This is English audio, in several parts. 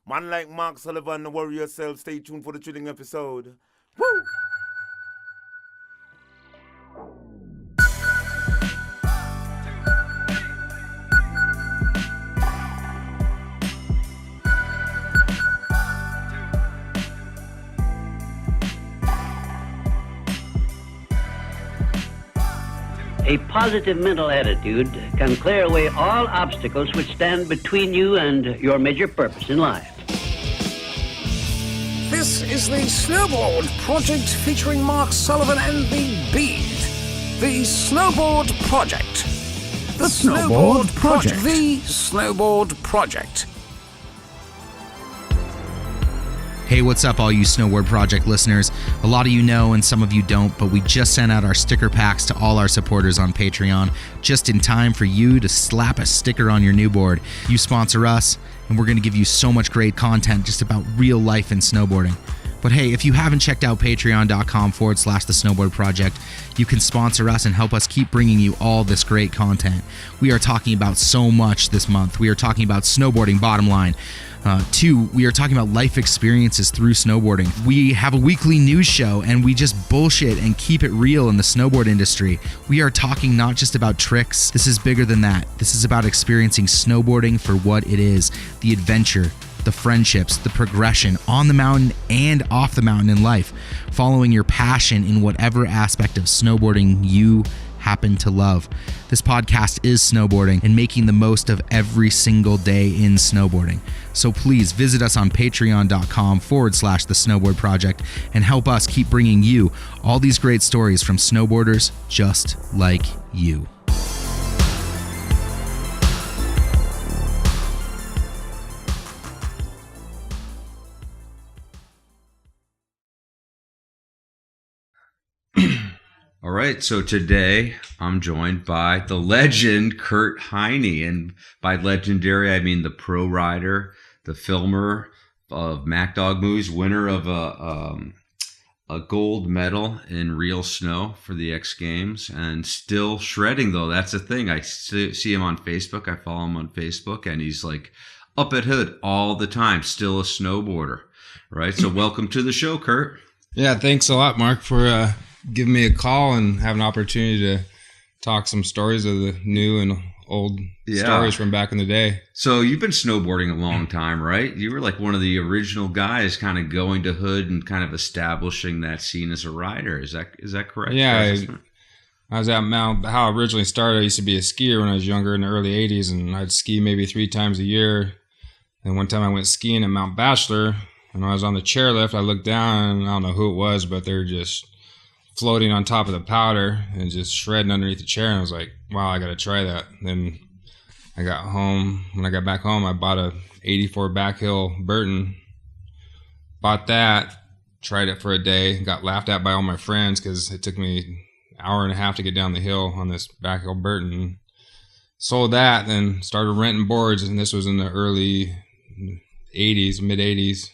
Man like Mark Sullivan, the warrior self. Stay tuned for the thrilling episode. Woo! A positive mental attitude can clear away all obstacles which stand between you and your major purpose in life. This is the Snowboard Project featuring Mark Sullivan and the Bead. The Snowboard Project. The Snowboard Project. The Snowboard Project. Hey, what's up, all you Snowboard Project listeners? A lot of you know and some of you don't, but we just sent out our sticker packs to all our supporters on Patreon just in time for you to slap a sticker on your new board. You sponsor us, and we're going to give you so much great content just about real life in snowboarding. But hey, if you haven't checked out patreon.com/The Snowboard Project, you can sponsor us and help us keep bringing you all this great content. We are talking about so much this month. We are talking about snowboarding bottom line. 2, we are talking about life experiences through snowboarding. We have a weekly news show and we just bullshit and keep it real in the snowboard industry. We are talking not just about tricks. This is bigger than that. This is about experiencing snowboarding for what it is, the adventure, the friendships, the progression on the mountain and off the mountain in life, following your passion in whatever aspect of snowboarding you happen to love. This podcast is snowboarding and making the most of every single day in snowboarding. So please visit us on patreon.com/The Snowboard Project and help us keep bringing you all these great stories from snowboarders just like you. All right, so today I'm joined by the legend Kurt Heine, and by legendary I mean the pro rider, the filmer of Mack Dawg movies, winner of a gold medal in real snow for the X Games, and still shredding though. That's the thing. I see him on Facebook. I follow him on Facebook, and he's like up at hood all the time, still a snowboarder, right? So welcome to the show, Kurt. Yeah, thanks a lot, Mark, for giving me a call and have an opportunity to talk some stories of the new and old stories from back in the day. So you've been snowboarding a long time, right? You were like one of the original guys kind of going to hood and kind of establishing that scene as a rider. Is that correct? Yeah, I was at how I originally started. I used to be a skier when I was younger in the early 80s, and I'd ski maybe 3 times a year. And one time I went skiing at Mount Bachelor, and when I was on the chairlift, I looked down, and I don't know who it was, but they're just floating on top of the powder and just shredding underneath the chair. And I was like, wow, I got to try that. Then I got home. When I got back home, I bought a 84 backhill Burton. Bought that, tried it for a day, got laughed at by all my friends because it took me an hour and a half to get down the hill on this backhill Burton. Sold that, then started renting boards, and this was in the early 80s, mid 80s.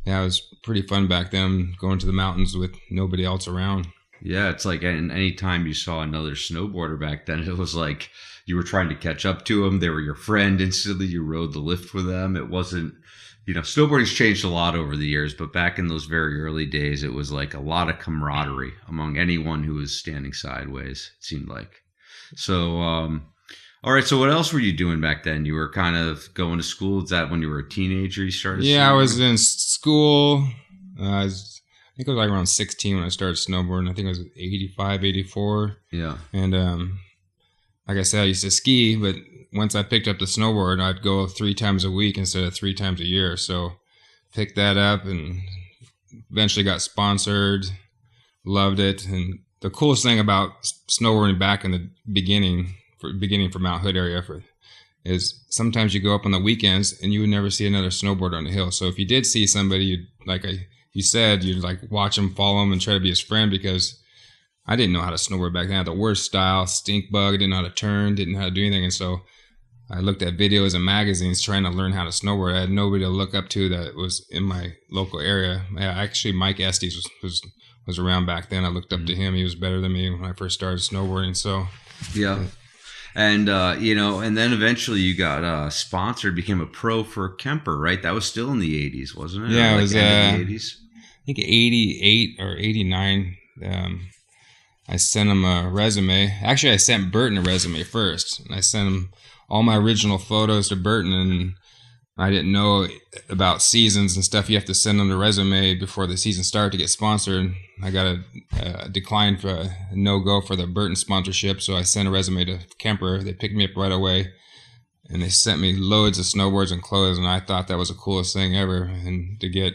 Yeah, it was pretty fun back then, going to the mountains with nobody else around. Yeah, it's like any time you saw another snowboarder back then, it was like you were trying to catch up to them. They were your friend instantly. You rode the lift with them. It wasn't, snowboarding's changed a lot over the years, but back in those very early days, it was like a lot of camaraderie among anyone who was standing sideways, it seemed like. So, all right, so what else were you doing back then? You were kind of going to school. Is that when you were a teenager you started? Yeah, I was in school. I think I was like around 16 when I started snowboarding. I think it was 85, 84. Yeah. And like I said, I used to ski, but once I picked up the snowboard, I'd go 3 times a week instead of 3 times a year. So picked that up and eventually got sponsored, loved it. And the coolest thing about snowboarding back in the beginning for Mount Hood area is sometimes you go up on the weekends and you would never see another snowboarder on the hill. So if you did see somebody, you'd like watch him, follow him, and try to be his friend, because I didn't know how to snowboard back then. I had the worst style, stink bug, didn't know how to turn, didn't know how to do anything. And so I looked at videos and magazines trying to learn how to snowboard. I had nobody to look up to that was in my local area. Actually, Mike Estes was around back then. I looked up to him. He was better than me when I first started snowboarding. So yeah. And, and then eventually you got sponsored, became a pro for Kemper, right? That was still in the 80s, wasn't it? Yeah, or it was end of the 80s. I think 88 or 89. I sent him a resume. Actually, I sent Burton a resume first. And I sent him all my original photos to Burton, and I didn't know about seasons and stuff. You have to send them the resume before the season started to get sponsored. I got a decline for a no-go for the Burton sponsorship, so I sent a resume to Kemper. They picked me up right away, and they sent me loads of snowboards and clothes, and I thought that was the coolest thing ever. And to get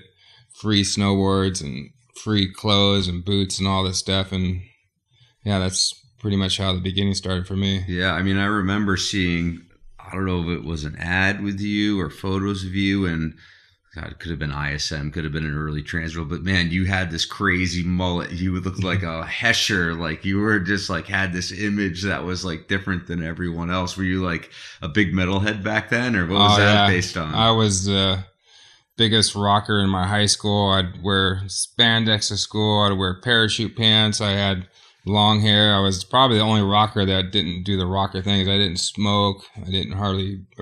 free snowboards and free clothes and boots and all this stuff, and yeah, that's pretty much how the beginning started for me. Yeah, I mean, I remember seeing, I don't know if it was an ad with you or photos of you, and God, it could have been ISM, could have been an early transfer, but man, you had this crazy mullet. You would look like a Hesher, like you were just like had this image that was like different than everyone else. Were you like a big metalhead back then, or what was that based on? I was the biggest rocker in my high school. I'd wear spandex to school. I'd wear parachute pants. I had long hair. I was probably the only rocker that didn't do the rocker things. I didn't smoke. I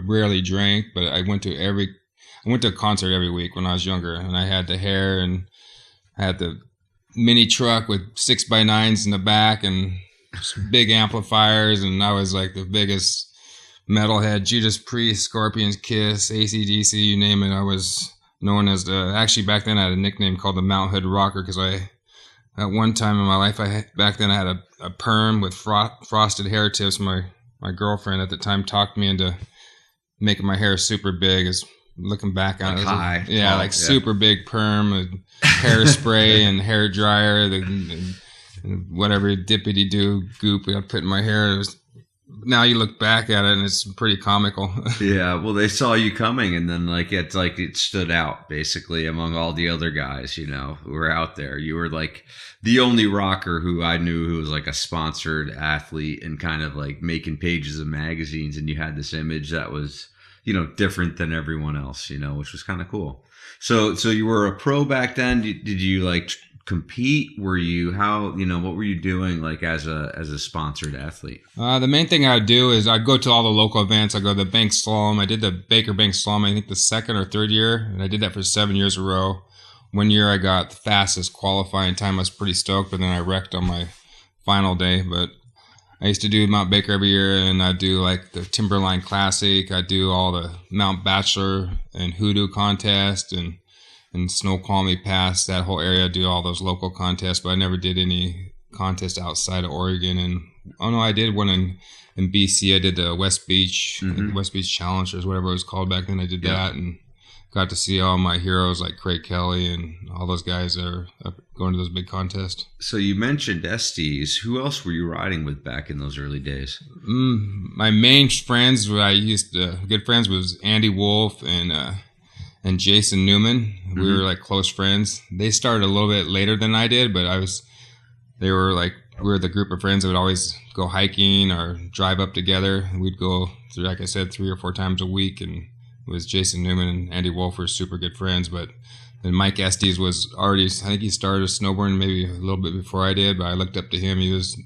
rarely drank, but I went to a concert every week when I was younger, and I had the hair, and I had the mini truck with 6x9s in the back and big amplifiers, and I was like the biggest metalhead. Judas Priest, Scorpions, Kiss, AC/DC, you name it. I was known as actually back then I had a nickname called the Mount Hood Rocker, because at one time in my life, back then I had a perm with frosted hair tips. My girlfriend at the time talked me into making my hair super big. Looking back on it, super big perm, with hairspray and hair dryer, and whatever dippity do goop I put in my hair. Now you look back at it and it's pretty comical. Yeah, well, they saw you coming, and then it stood out basically among all the other guys, who were out there. You were like the only rocker who I knew who was like a sponsored athlete and kind of like making pages of magazines, and you had this image that was, different than everyone else, which was kind of cool. So you were a pro back then. Did you like compete? Were you what were you doing like as a sponsored athlete? The main thing I'd do is I'd go to all the local events. I'd go to the bank slalom. I did the Baker Bank slalom, I think the second or third year, and I did that for 7 years in a row. One year I got the fastest qualifying time. I was pretty stoked, but then I wrecked on my final day. But I used to do Mount Baker every year, and I do like the Timberline Classic. I do all the Mount Bachelor and Hoodoo contest and Snoqualmie Pass, that whole area. I do all those local contests, but I never did any contest outside of Oregon. And I did one in BC. I did the West Beach, West Beach Challenge or whatever it was called back then. I did that and got to see all my heroes like Craig Kelly and all those guys that are going to those big contests. So you mentioned Estes. Who else were you riding with back in those early days? My main friends, good friends, was Andy Wolf and Jason Newman. We were like close friends. They started a little bit later than I did, but we were the group of friends that would always go hiking or drive up together. We'd go through, like I said, 3 or 4 times a week, and it was Jason Newman and Andy Wolf were super good friends. But then Mike Estes was already, I think he started snowboarding maybe a little bit before I did, but I looked up to him. He was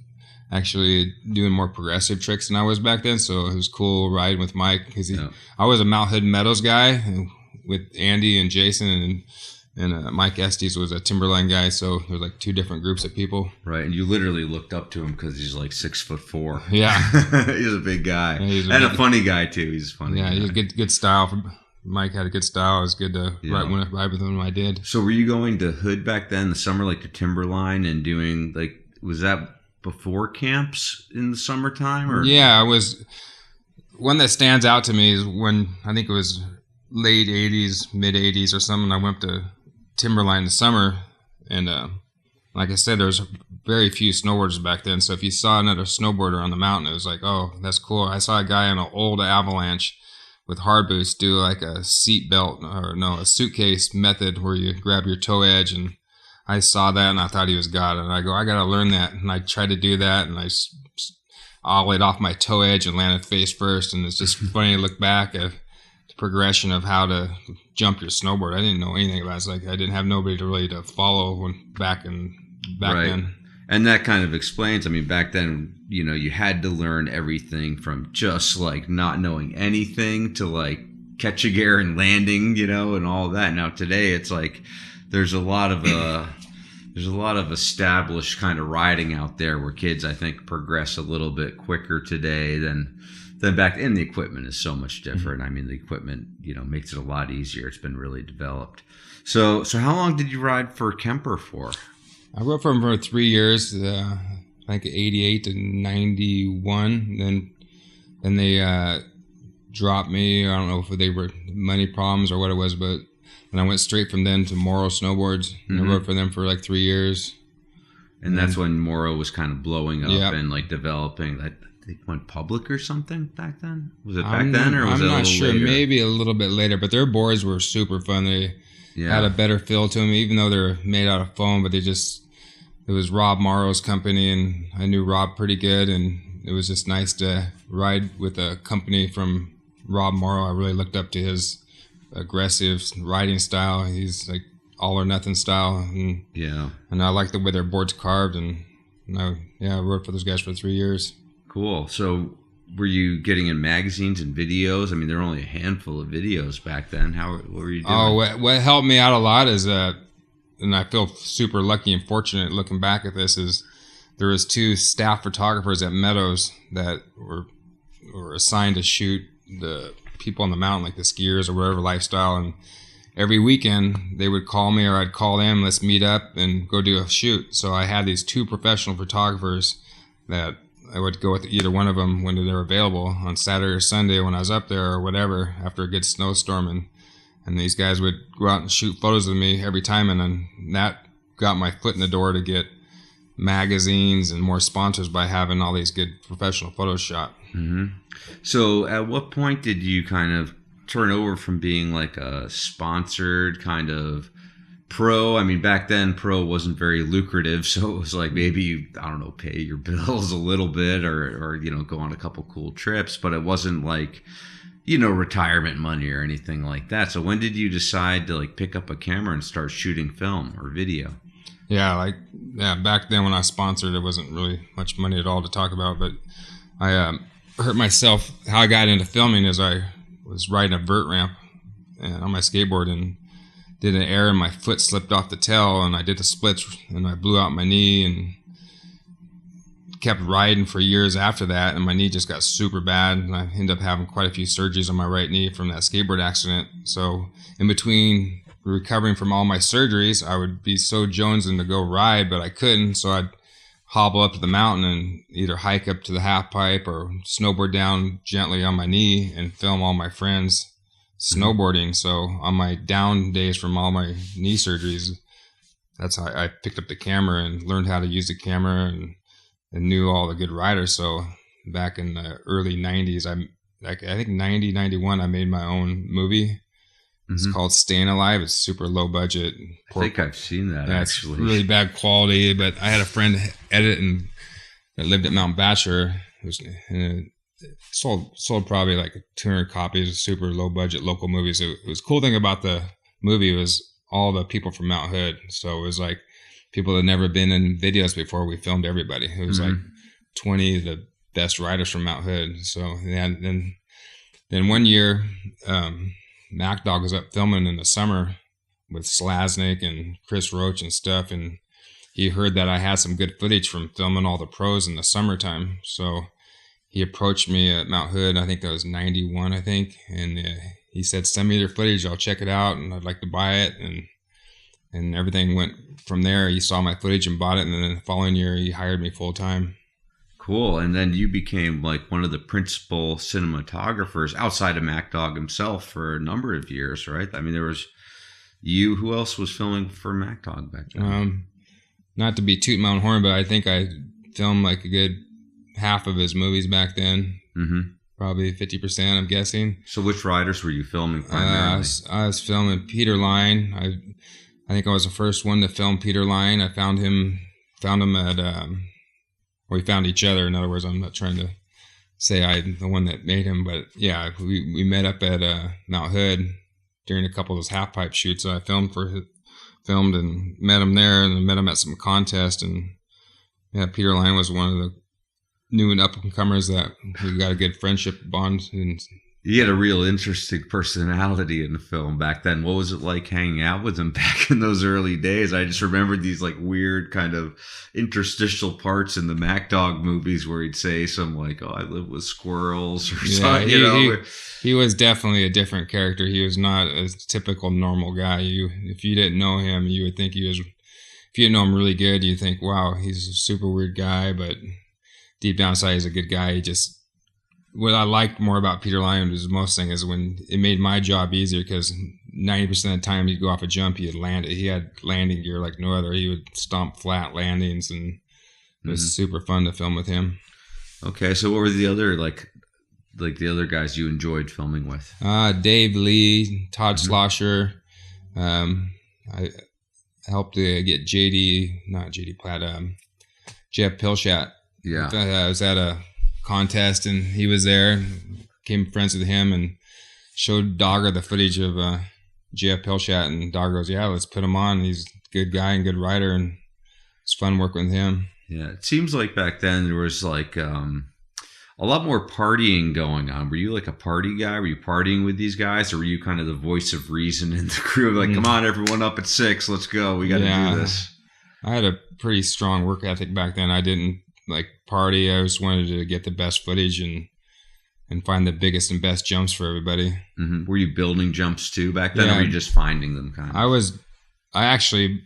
actually doing more progressive tricks than I was back then, so it was cool riding with Mike, because I was a Mount Hood Meadows guy with Andy and Jason, and Mike Estes was a Timberline guy, so there was like 2 different groups of people. Right, and you literally looked up to him because he's like 6'4". Yeah. He's a big guy. Yeah, a funny guy too. He's funny. Yeah, he's good style. Mike had a good style. It was good to ride with him when I did. So were you going to Hood back then, the summer, like to Timberline, and doing was that before camps in the summertime? Or? Yeah, I was. One that stands out to me is when, I think it was late 80s, mid 80s or something, I went to Timberline in the summer, and like I said, there was very few snowboarders back then, so if you saw another snowboarder on the mountain, it was like, oh, that's cool. I saw a guy on an old Avalanche with hard boots do like a a suitcase method where you grab your toe edge, and I saw that and I thought he was God, and I go, I gotta learn that, and I tried to do that, and I ollied off my toe edge and landed face first, and it's just funny to look back at the progression of how to jump your snowboard. I didn't know anything about it. It's like I didn't have nobody to follow back then. And that kind of explains, I mean, back then, you know, you had to learn everything from just like not knowing anything to like catching air and landing, you know, and all of that. Now today it's like there's a lot of established kind of riding out there where kids, I think, progress a little bit quicker today than back then. The equipment is so much different. I mean, the equipment, you know, makes it a lot easier. It's been really developed. So how long did you ride for Kemper for? I rode for him for 3 years, I think 88 to 91. Then they dropped me. I don't know if they were money problems or what it was, but then I went straight from then to Forum Snowboards. And I rode for them for like 3 years. And that's when Morrow was kind of blowing up and like developing. I think went public or something back then. Was it back then or was it a little later? I'm not sure. Maybe a little bit later, but their boards were super fun. They had a better feel to them, even though they're made out of foam, but it was Rob Morrow's company, and I knew Rob pretty good, and it was just nice to ride with a company from Rob Morrow. I really looked up to his aggressive riding style. He's like all or nothing style, and I like the way their board's carved, and I rode for those guys for 3 years. Cool. So were you getting in magazines and videos? I mean, there were only a handful of videos back then. What were you doing? Oh, what helped me out a lot is and I feel super lucky and fortunate looking back at this, is there was 2 staff photographers at Meadows that were assigned to shoot the people on the mountain, like the skiers or whatever lifestyle. And every weekend they would call me or I'd call them, let's meet up and go do a shoot. So I had these 2 professional photographers that I would go with either one of them when they were available on Saturday or Sunday when I was up there or whatever after a good snowstorm. And these guys would go out and shoot photos of me every time, and then that got my foot in the door to get magazines and more sponsors by having all these good professional photos shot. Mm-hmm. So at what point did you kind of turn over from being like a sponsored kind of pro? I mean, back then pro wasn't very lucrative, so it was like maybe you, I don't know, pay your bills a little bit or you know, go on a couple cool trips, but it wasn't like, you know, retirement money or anything like that. So when did you decide to like pick up a camera and start shooting film or video? Back then when I was sponsored, it wasn't really much money at all to talk about, but I hurt myself. How I got into filming is I was riding a vert ramp on my skateboard and did an error and my foot slipped off the tail, and I did the splits and I blew out my knee and kept riding for years after that, and my knee just got super bad, and I ended up having quite a few surgeries on my right knee from that skateboard accident. So in between recovering from all my surgeries, I would be so jonesing to go ride, but I couldn't, so I'd hobble up to the mountain and either hike up to the half pipe or snowboard down gently on my knee and film all my friends snowboarding. So on my down days from all my knee surgeries, that's how I picked up the camera and learned how to use the camera and knew all the good riders. So back in the early 90s, I think 90, 91, I made my own movie. It's called Staying Alive. It's super low budget. I think I've seen that, actually. It's really bad quality, but I had a friend edit and that lived at Mount Bachelor. It sold probably like 200 copies of super low budget local movies. It was cool thing about the movie was all the people from Mount Hood. So it was like people that had never been in videos before. We filmed everybody. It was like 20 of the best riders from Mount Hood. So then one year, Mack Dawg was up filming in the summer with Slasnik and Chris Roach and stuff, and he heard that I had some good footage from filming all the pros in the summertime. So he approached me at Mount Hood. I think that was 91, I think, and he said, "Send me your footage. I'll check it out, and I'd like to buy it." And everything went from there. He saw my footage and bought it, and then the following year he hired me full time. Cool. And then you became like one of the principal cinematographers outside of Mack Dawg himself for a number of years, right? I mean, there was you. Who else was filming for Mack Dawg back then? Not to be tooting my own horn, but I think I filmed like a good half of his movies back then. Probably 50%, I'm guessing. So which riders were you filming primarily? I was filming Peter Line. I think I was the first one to film Peter Line. I found him at... we found each other. In other words, I'm not trying to say I'm the one that made him, but yeah, we met up at Mount Hood during a couple of those half pipe shoots. I filmed and met him there, and met him at some contest, and Yeah, Peter Lyon was one of the new and up-and-comers that we got a good friendship bond. And he had a real interesting personality in the film back then. What was it like hanging out with him back in those early days? I just remembered these like weird kind of interstitial parts in the Mack Dawg movies where he'd say some like, "Oh, I live with squirrels" or something. He was definitely a different character. He was not a typical normal guy. If you didn't know him, you would think he was. If you didn't know him really good, you think, "Wow, he's a super weird guy," but deep down inside, he's a good guy. What I liked more about Peter Lyon was most thing is when it made my job easier because 90% of the time he'd go off a jump, he'd land it. He had landing gear like no other. He would stomp flat landings, and it was super fun to film with him. Okay, so what were the other like the other guys you enjoyed filming with? Dave Lee, Todd Schlosser. I helped get JD Platt, Jeff Pilchat. Yeah, I was at a contest and he was there. Became friends with him and showed Dogger the footage of Jeff Pilchat, and Dogger goes, "Yeah, let's put him on. He's a good guy and good writer, and it's fun working with him." Yeah, it seems like back then there was like a lot more partying going on. Were you like a party guy? Were you partying with these guys, or were you kind of the voice of reason in the crew? Like, come on, everyone up at 6, let's go. We got to do this. I had a pretty strong work ethic back then. I didn't like party. I just wanted to get the best footage and find the biggest and best jumps for everybody. Mm-hmm. Were you building jumps too back then, or were you just finding them kind of? I actually,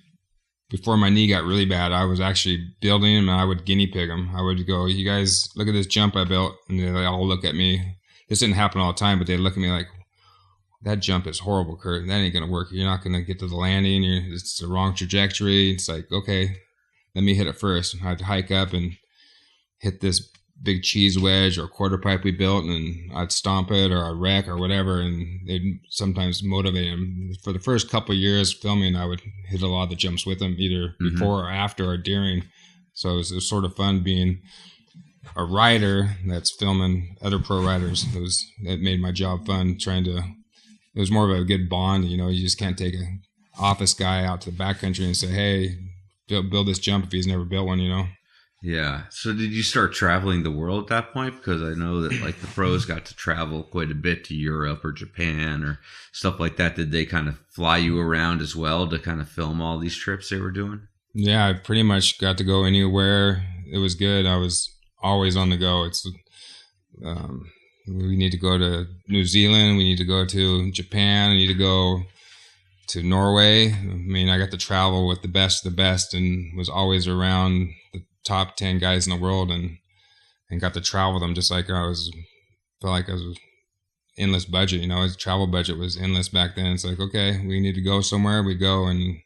before my knee got really bad, I was actually building them and I would guinea pig them. I would go, "You guys, look at this jump I built." And they all look at me. This didn't happen all the time, but they look at me like, "That jump is horrible, Kurt. That ain't going to work. You're not going to get to the landing. It's the wrong trajectory." It's like, okay, let me hit it first. I'd hike up and hit this big cheese wedge or quarter pipe we built, and I'd stomp it or I'd wreck or whatever, and they'd sometimes motivate him. For the first couple of years filming, I would hit a lot of the jumps with them, either before or after or during. So it was sort of fun being a writer that's filming other pro riders. It made my job fun. It was more of a good bond. You just can't take an office guy out to the backcountry and say, "Hey, build this jump," if he's never built one, Yeah. So did you start traveling the world at that point? Because I know that like the pros got to travel quite a bit to Europe or Japan or stuff like that. Did they kind of fly you around as well to kind of film all these trips they were doing? Yeah, I pretty much got to go anywhere. It was good. I was always on the go. We need to go to New Zealand. We need to go to Japan. We need to go to Norway. I mean, I got to travel with the best of the best and was always around the top 10 guys in the world and got to travel with them, just like felt like I was endless budget. His travel budget was endless back then. It's like, okay, we need to go somewhere, we go, and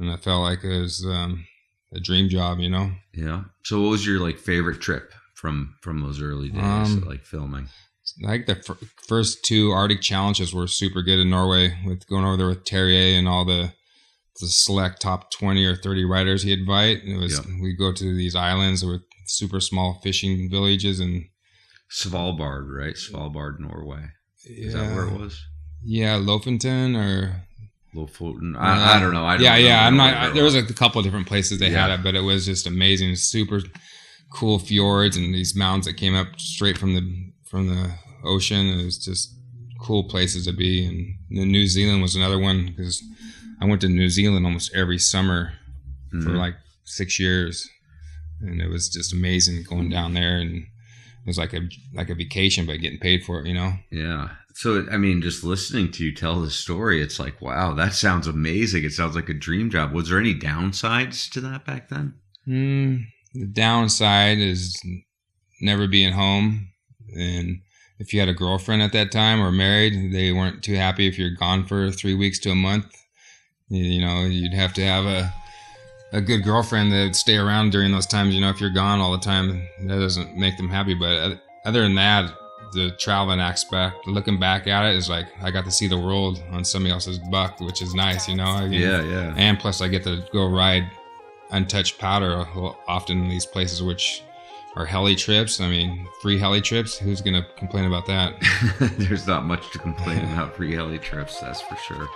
I felt like it was a dream job, Yeah. So what was your like favorite trip from those early days, like filming? I think the first 2 Arctic challenges were super good in Norway, with going over there with Terrier and all the select top 20 or 30 riders he'd invite. We'd go to these islands with super small fishing villages and Svalbard, right? Svalbard, Norway. Is that where it was? Yeah, Lofoten or Lofoten. I don't know. I'm not. There was a couple of different places they had it, but it was just amazing. Super cool fjords and these mountains that came up straight from the ocean. It was just cool places to be. And New Zealand was another one because I went to New Zealand almost every summer for like 6 years, and it was just amazing going down there. And it was like a vacation, but getting paid for it, Yeah. So I mean, just listening to you tell the story, it's like, wow, that sounds amazing. It sounds like a dream job. Was there any downsides to that back then? The downside is never being home, and if you had a girlfriend at that time or married, they weren't too happy if you're gone for 3 weeks to a month. You'd have to have a good girlfriend that would stay around during those times. If you're gone all the time, that doesn't make them happy. But other than that, the traveling aspect, looking back at it, is like I got to see the world on somebody else's buck, which is nice, Yeah. And plus, I get to go ride untouched powder often in these places, which are heli trips. I mean, free heli trips. Who's going to complain about that? There's not much to complain about free heli trips, that's for sure.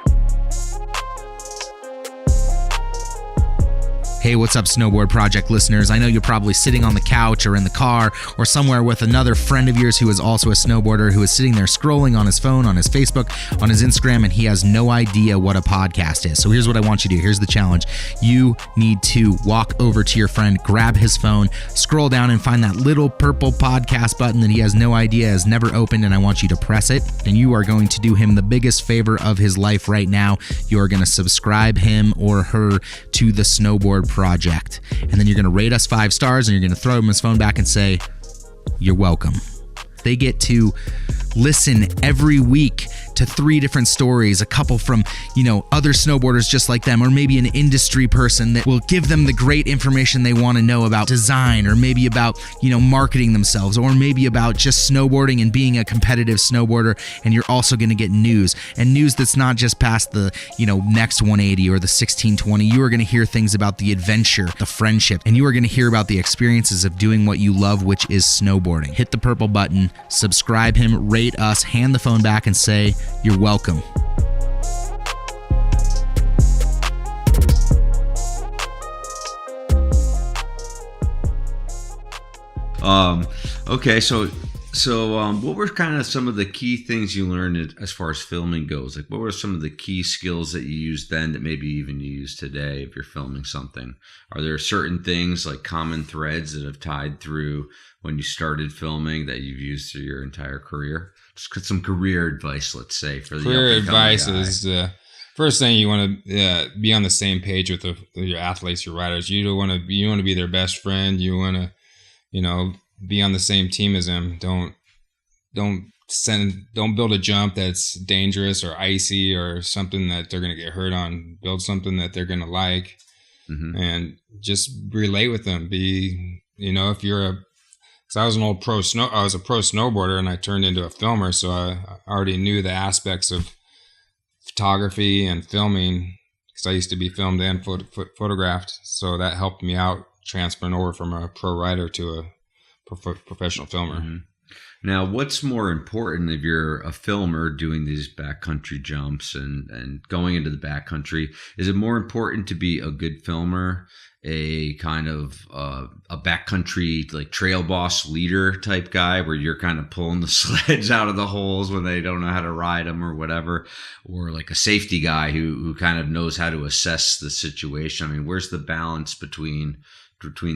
Hey, what's up, Snowboard Project listeners? I know you're probably sitting on the couch or in the car or somewhere with another friend of yours who is also a snowboarder who is sitting there scrolling on his phone, on his Facebook, on his Instagram, and he has no idea what a podcast is. So here's what I want you to do. Here's the challenge. You need to walk over to your friend, grab his phone, scroll down and find that little purple podcast button that he has no idea has never opened, and I want you to press it. And you are going to do him the biggest favor of his life right now. You are going to subscribe him or her to the Snowboard Project. And then you're going to rate us 5 stars, and you're going to throw him his phone back and say, "You're welcome." They get to listen every week to 3 different stories, a couple from, other snowboarders just like them, or maybe an industry person that will give them the great information they want to know about design, or maybe about, marketing themselves, or maybe about just snowboarding and being a competitive snowboarder. And you're also going to get news, and news that's not just past the, next 180 or the 1620. You are going to hear things about the adventure, the friendship, and you are going to hear about the experiences of doing what you love, which is snowboarding. Hit the purple button, subscribe him, rate us, hand the phone back, and say, "You're welcome." Okay, so what were kind of some of the key things you learned as far as filming goes? Like, what were some of the key skills that you used then that maybe even you use today if you're filming something? Are there certain things, like common threads, that have tied through when you started filming that you've used through your entire career? Just get some career advice, let's say, for the career advice guy. Is first thing, you want to be on the same page with your athletes, your riders. You want to be their best friend. You want to, be on the same team as them. Don't build a jump that's dangerous or icy or something that they're going to get hurt on. Build something that they're going to like, and just relate with them. If you're because I was an old pro snowboarder, and I turned into a filmer, so I already knew the aspects of photography and filming, because I used to be filmed and photographed. So that helped me out transferring over from a pro rider to a professional filmer. Now, what's more important if you're a filmer doing these backcountry jumps and going into the backcountry? Is it more important to be a good filmer, a kind of a backcountry like trail boss leader type guy where you're kind of pulling the sleds out of the holes when they don't know how to ride them or whatever, or like a safety guy who kind of knows how to assess the situation? I mean, where's the balance between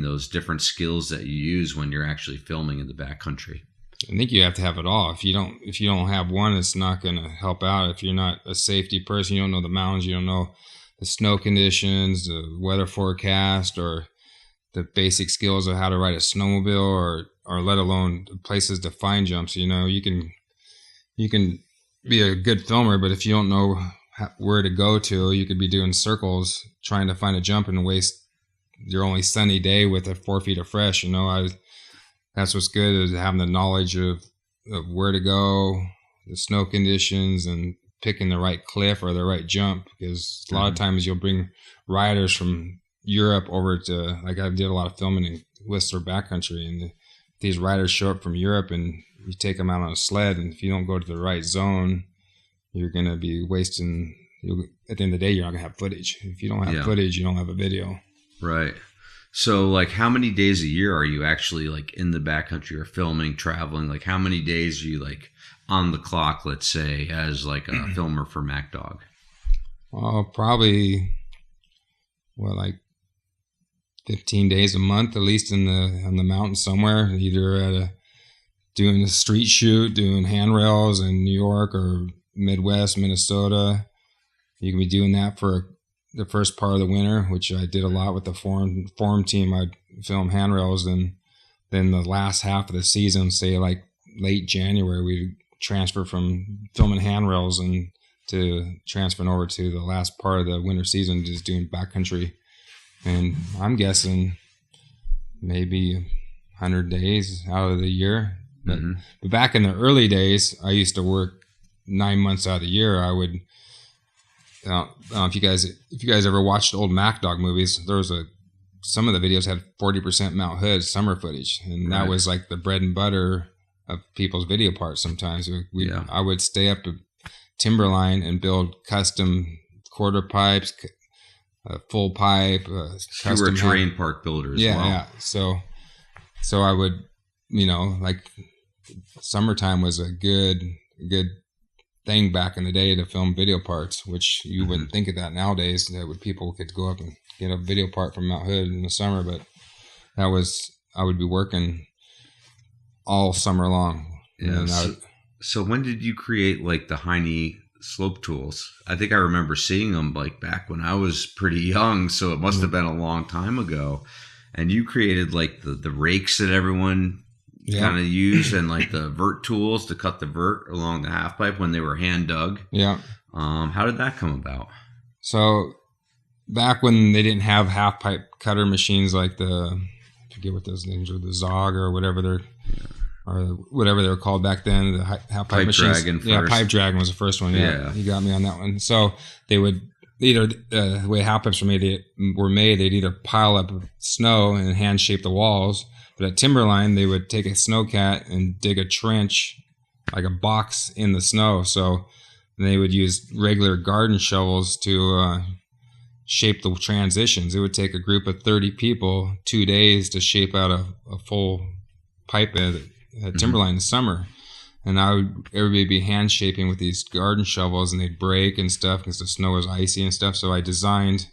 those different skills that you use when you're actually filming in the backcountry? I think you have to have it all. If you don't have one, it's not going to help out. If you're not a safety person, you don't know the mountains, you don't know the snow conditions, the weather forecast, or the basic skills of how to ride a snowmobile, or let alone places to find jumps. You can be a good filmer, but if you don't know where to go to, you could be doing circles trying to find a jump and waste your only sunny day with 4 feet of fresh. That's what's good, is having the knowledge of where to go, the snow conditions, and picking the right cliff or the right jump. Because a lot of times you'll bring riders from Europe over to, like I did a lot of filming in Whistler backcountry, and these riders show up from Europe, and you take them out on a sled, and if you don't go to the right zone, you're going to be wasting, at the end of the day, you're not going to have footage. If you don't have footage, you don't have a video. Right. So, like, how many days a year are you actually, like, in the backcountry or filming, traveling? Like, how many days are you, like, on the clock, let's say, as, like, a filmer for Mack Dawg? Well, probably, like 15 days a month, at least on the mountain somewhere, either doing a street shoot, doing handrails in New York or Midwest, Minnesota. You can be doing that for the first part of the winter, which I did a lot with the forum team. I'd film handrails, and then the last half of the season, say like late January, we'd transfer from filming handrails and to transferring over to the last part of the winter season, just doing backcountry. And I'm guessing maybe 100 days out of the year. But back in the early days, I used to work 9 months out of the year. I would, if you guys ever watched old Mack Dawg movies, there was some of the videos had 40% Mount Hood summer footage, and that was like the bread and butter of people's video parts. Sometimes I would stay up to Timberline and build custom quarter pipes, a full pipe. You were a terrain park builder as well. Yeah. So I would, like summertime was a good thing back in the day to film video parts, which you wouldn't think of that nowadays. People could go up and get a video part from Mount Hood in the summer, but I would be working all summer long. Yeah. So when did you create like the Heine Snow Tools? I think I remember seeing them like back when I was pretty young, so it must have been a long time ago. And you created like the rakes that everyone kind of used, and like the vert tools to cut the vert along the half pipe when they were hand dug. Yeah. How did that come about? So back when they didn't have half pipe cutter machines like I forget what those names are, the Zog or whatever they were called back then, the half pipe machines. Dragon first. Yeah, Pipe Dragon was the first one. Yeah, you got me on that one. So they would either the way half pipes were made, they'd either pile up snow and hand shape the walls. But at Timberline, they would take a snowcat and dig a trench, like a box in the snow. So they would use regular garden shovels to shape the transitions. It would take a group of 30 people 2 days to shape out a full pipe at Timberline in the summer. And everybody would be hand shaping with these garden shovels, and they'd break and stuff because the snow was icy and stuff. So I designed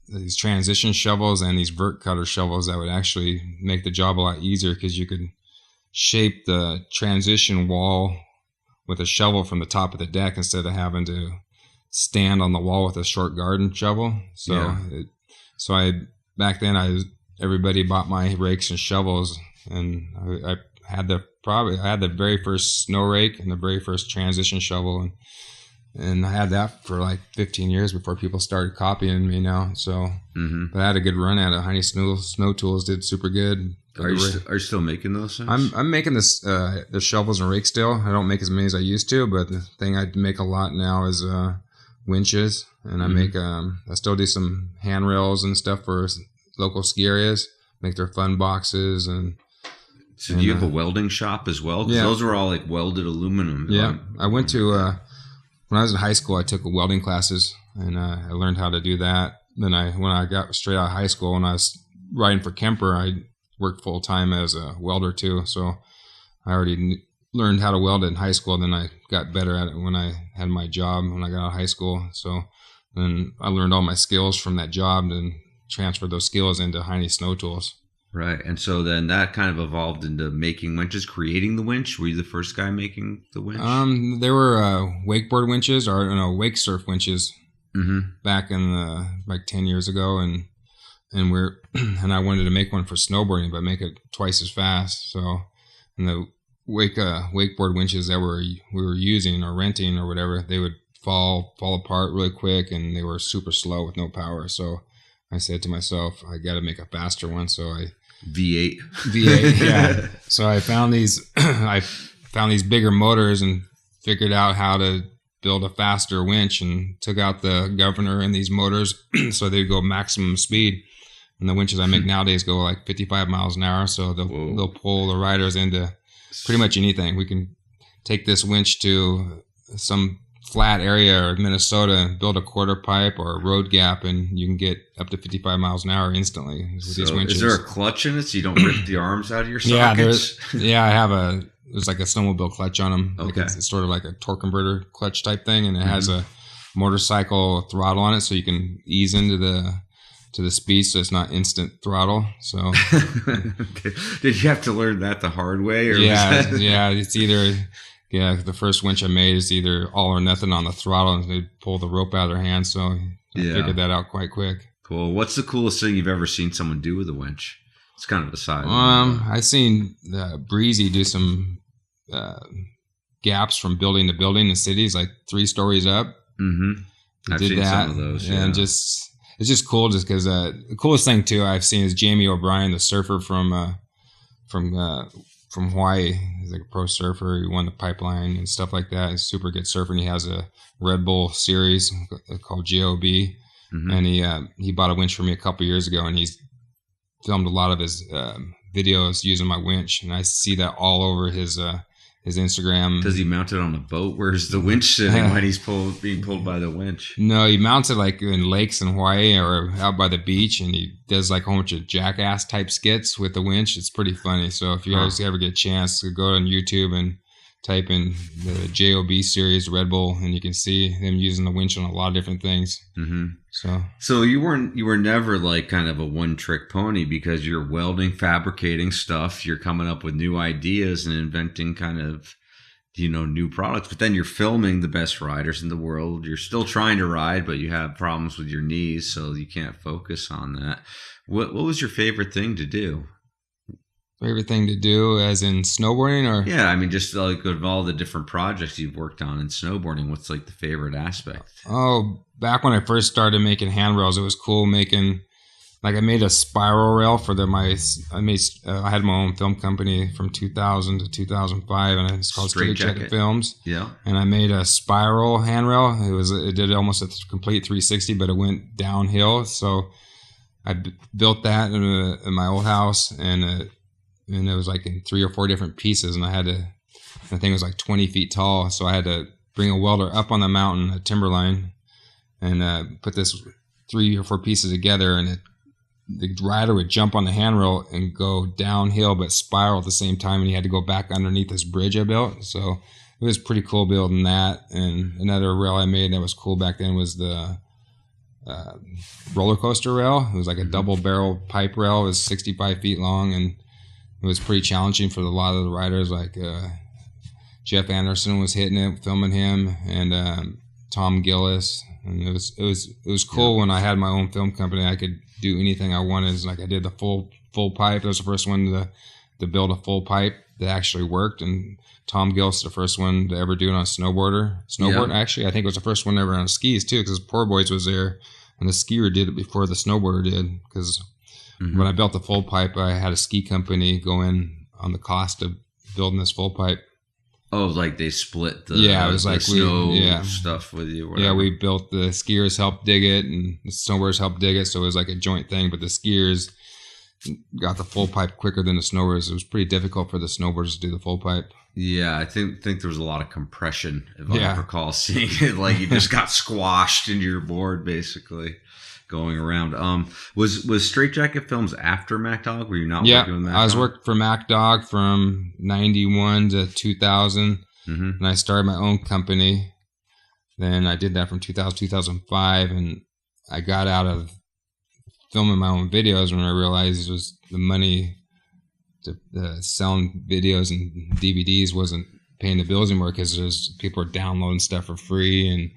these transition shovels and these vert cutter shovels that would actually make the job a lot easier, because you could shape the transition wall with a shovel from the top of the deck instead of having to stand on the wall with a short garden shovel. So back then everybody bought my rakes and shovels, and I had the very first snow rake and the very first transition shovel, and I had that for like 15 years before people started copying me now. So, but I had a good run at it. Heine Snow Tools did super good. Are you still making those things? I'm making the shovels and rakes still. I don't make as many as I used to, but the thing I make a lot now is winches, and I still do some handrails and stuff for local ski areas. Make their fun boxes and. So do you have a welding shop as well? Because those were all like welded aluminum. Yeah, I went to when I was in high school. I took welding classes, and I learned how to do that. Then when I got straight out of high school, when I was riding for Kemper, I worked full time as a welder too. So I already learned how to weld in high school. Then I got better at it when I had my job when I got out of high school. So then I learned all my skills from that job and transferred those skills into Heine Snow Tools. Right. And so then that kind of evolved into making winches, creating the winch. Were you the first guy making the winch? There were wakeboard winches, or wake surf winches back in like 10 years ago. And I wanted to make one for snowboarding, but make it twice as fast. So, and the wakeboard winches that we were using or renting or whatever, they would fall apart really quick, and they were super slow with no power. So I said to myself, I got to make a faster one. So I V8, yeah. So I found these bigger motors and figured out how to build a faster winch, and took out the governor in these motors so they go maximum speed. And the winches I make nowadays go like 55 miles an hour, so they'll pull the riders into pretty much anything. We can take this winch to some flat area or Minnesota and build a quarter pipe or a road gap, and you can get up to 55 miles an hour instantly with these winches. Is there a clutch in it so you don't rip the arms out of your sockets? I have there's like a snowmobile clutch on them. Okay. Like it's sort of like a torque converter clutch type thing, and it has a motorcycle throttle on it, so you can ease into the speed, so it's not instant throttle. So Did you have to learn that the hard way? Or it's either... Yeah, the first winch I made is either all or nothing on the throttle, and they pull the rope out of their hands. So I figured that out quite quick. Cool. What's the coolest thing you've ever seen someone do with a winch? It's kind of a side. I've seen Breezy do some gaps from building to building in cities, like 3 stories up. I've seen some of those. Yeah. And it's just cool, just because the coolest thing too I've seen is Jamie O'Brien, the surfer from Hawaii. He's like a pro surfer. He won the pipeline and stuff like that. He's a super good surfer, and he has a Red Bull series called GOB. And he bought a winch for me a couple years ago, and he's filmed a lot of his videos using my winch, and I see that all over his his Instagram. Does he mount it on a boat? Where's the winch sitting when he's being pulled by the winch? No, he mounts it like in lakes in Hawaii or out by the beach, and he does like a whole bunch of jackass type skits with the winch. It's pretty funny. So if you guys ever get a chance to go on YouTube and type in the JOB series Red Bull, and you can see him using the winch on a lot of different things. Mm-hmm. So you were never like kind of a one trick pony, because you're welding, fabricating stuff. You're coming up with new ideas and inventing kind of, new products. But then you're filming the best riders in the world. You're still trying to ride, but you have problems with your knees, so you can't focus on that. What was your favorite thing to do? Favorite thing to do, as in snowboarding, or? Yeah, I mean, just like of all the different projects you've worked on in snowboarding, what's like the favorite aspect? Oh, back when I first started making handrails, it was cool making, like I made a spiral rail for I had my own film company from 2000 to 2005, and it's called Strait Jacket Films. Yeah. And I made a spiral handrail. It did almost a complete 360, but it went downhill. So I built that in my old house, and it was like in 3 or 4 different pieces, and I think it was like 20 feet tall, so I had to bring a welder up on the mountain, a timberline, and put this 3 or 4 pieces together, and the rider would jump on the handrail and go downhill but spiral at the same time, and he had to go back underneath this bridge I built. So it was pretty cool building that. And another rail I made that was cool back then was the roller coaster rail. It was like a double barrel pipe rail. It was 65 feet long, and it was pretty challenging for a lot of the riders. Like Jeff Anderson was hitting it, filming him, and Tom Gillis. And it was cool when I had my own film company. I could do anything I wanted. Like I did the full pipe. I was the first one to build a full pipe that actually worked. And Tom Gillis, the first one to ever do it on a snowboard. Actually, I think it was the first one ever on skis too, because Poor Boys was there, and the skier did it before the snowboarder did. Because when I built the full pipe, I had a ski company go in on the cost of building this full pipe. Oh, like they split the it was like snow stuff with you. Yeah, we built, the skiers helped dig it, and the snowboarders helped dig it, so it was like a joint thing. But the skiers got the full pipe quicker than the snowboarders. It was pretty difficult for the snowboarders to do the full pipe. Yeah, I think there was a lot of compression, if I recall seeing it. Like you just got squashed into your board, basically, going around. Was Strait Jacket Films after Mack Dawg? Were you not working with Mack Dawg? I was working for Mack Dawg from 91 to 2000, and I started my own company. Then I did that from 2000 to 2005, and I got out of filming my own videos when I realized it was the money to selling videos and DVDs wasn't paying the bills anymore, because people are downloading stuff for free, and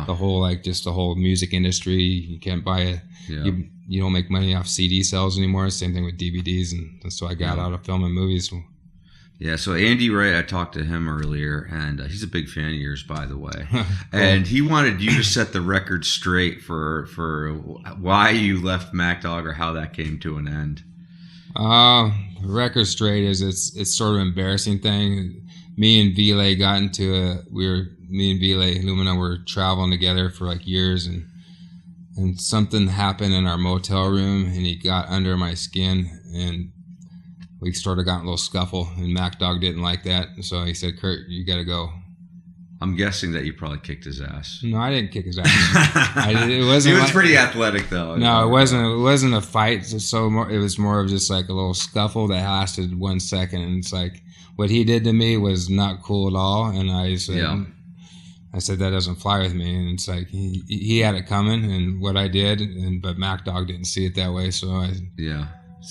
the whole music industry, you can't buy you don't make money off CD sales anymore. Same thing with DVDs, and so I got out of filming movies. Yeah, so Andy Ray, I talked to him earlier, and he's a big fan of yours, by the way. And he wanted you to set the record straight for why you left Mack Dawg, or how that came to an end. Record straight is it's sort of an embarrassing thing. Me and Ville got into me and Ville Lumina were traveling together for like years, and something happened in our motel room, and he got under my skin, and we sort of got in a little scuffle, and Mack Dawg didn't like that, so he said, "Kurt, you got to go." I'm guessing that you probably kicked his ass. No, I didn't kick his ass. It wasn't. He was pretty athletic, though. No, it wasn't. It wasn't a fight. It was more of just like a little scuffle that lasted 1 second, and it's like what he did to me was not cool at all. And I said that doesn't fly with me. And it's like he had it coming, and what I did, but Mack Dawg didn't see it that way. So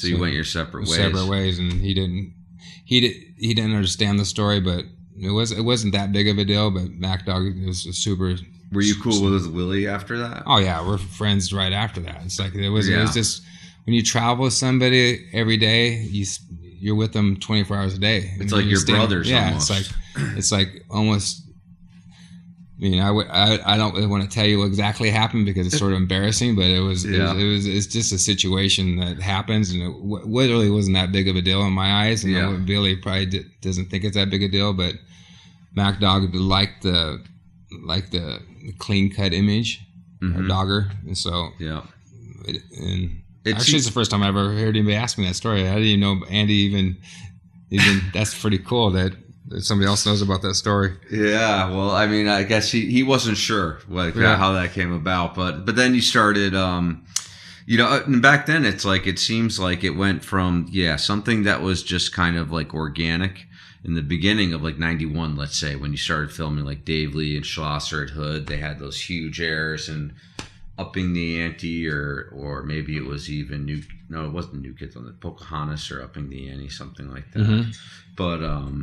you went your separate ways. Separate ways, and he didn't understand the story, but. It wasn't that big of a deal, but Mack Dawg was a super. Were you cool with Willie after that? Oh yeah, we're friends right after that. It's like it was just when you travel with somebody every day, you're with them 24 hours a day. It's like your brothers. Yeah, almost. it's like almost. I mean, I don't really want to tell you what exactly happened because it's sort of embarrassing, but it's just a situation that happens, and it literally wasn't that big of a deal in my eyes. And Billy probably doesn't think it's that big a deal, but Mack Dawg liked the clean cut image, or Dogger, and so actually it's the first time I ever heard anybody ask me that story. I didn't even know Andy even that's pretty cool that somebody else knows about that story. Yeah, well, I mean, I guess he wasn't sure how that came about, but then you started, and back then it's like it seems like it went from something that was just kind of like organic in the beginning of like 91, let's say, when you started filming like Dave Lee and Schlosser at Hood. They had those huge airs and Upping the Ante, or maybe it was even it wasn't New Kids on the Pocahontas or Upping the Ante, something like that. Mm-hmm.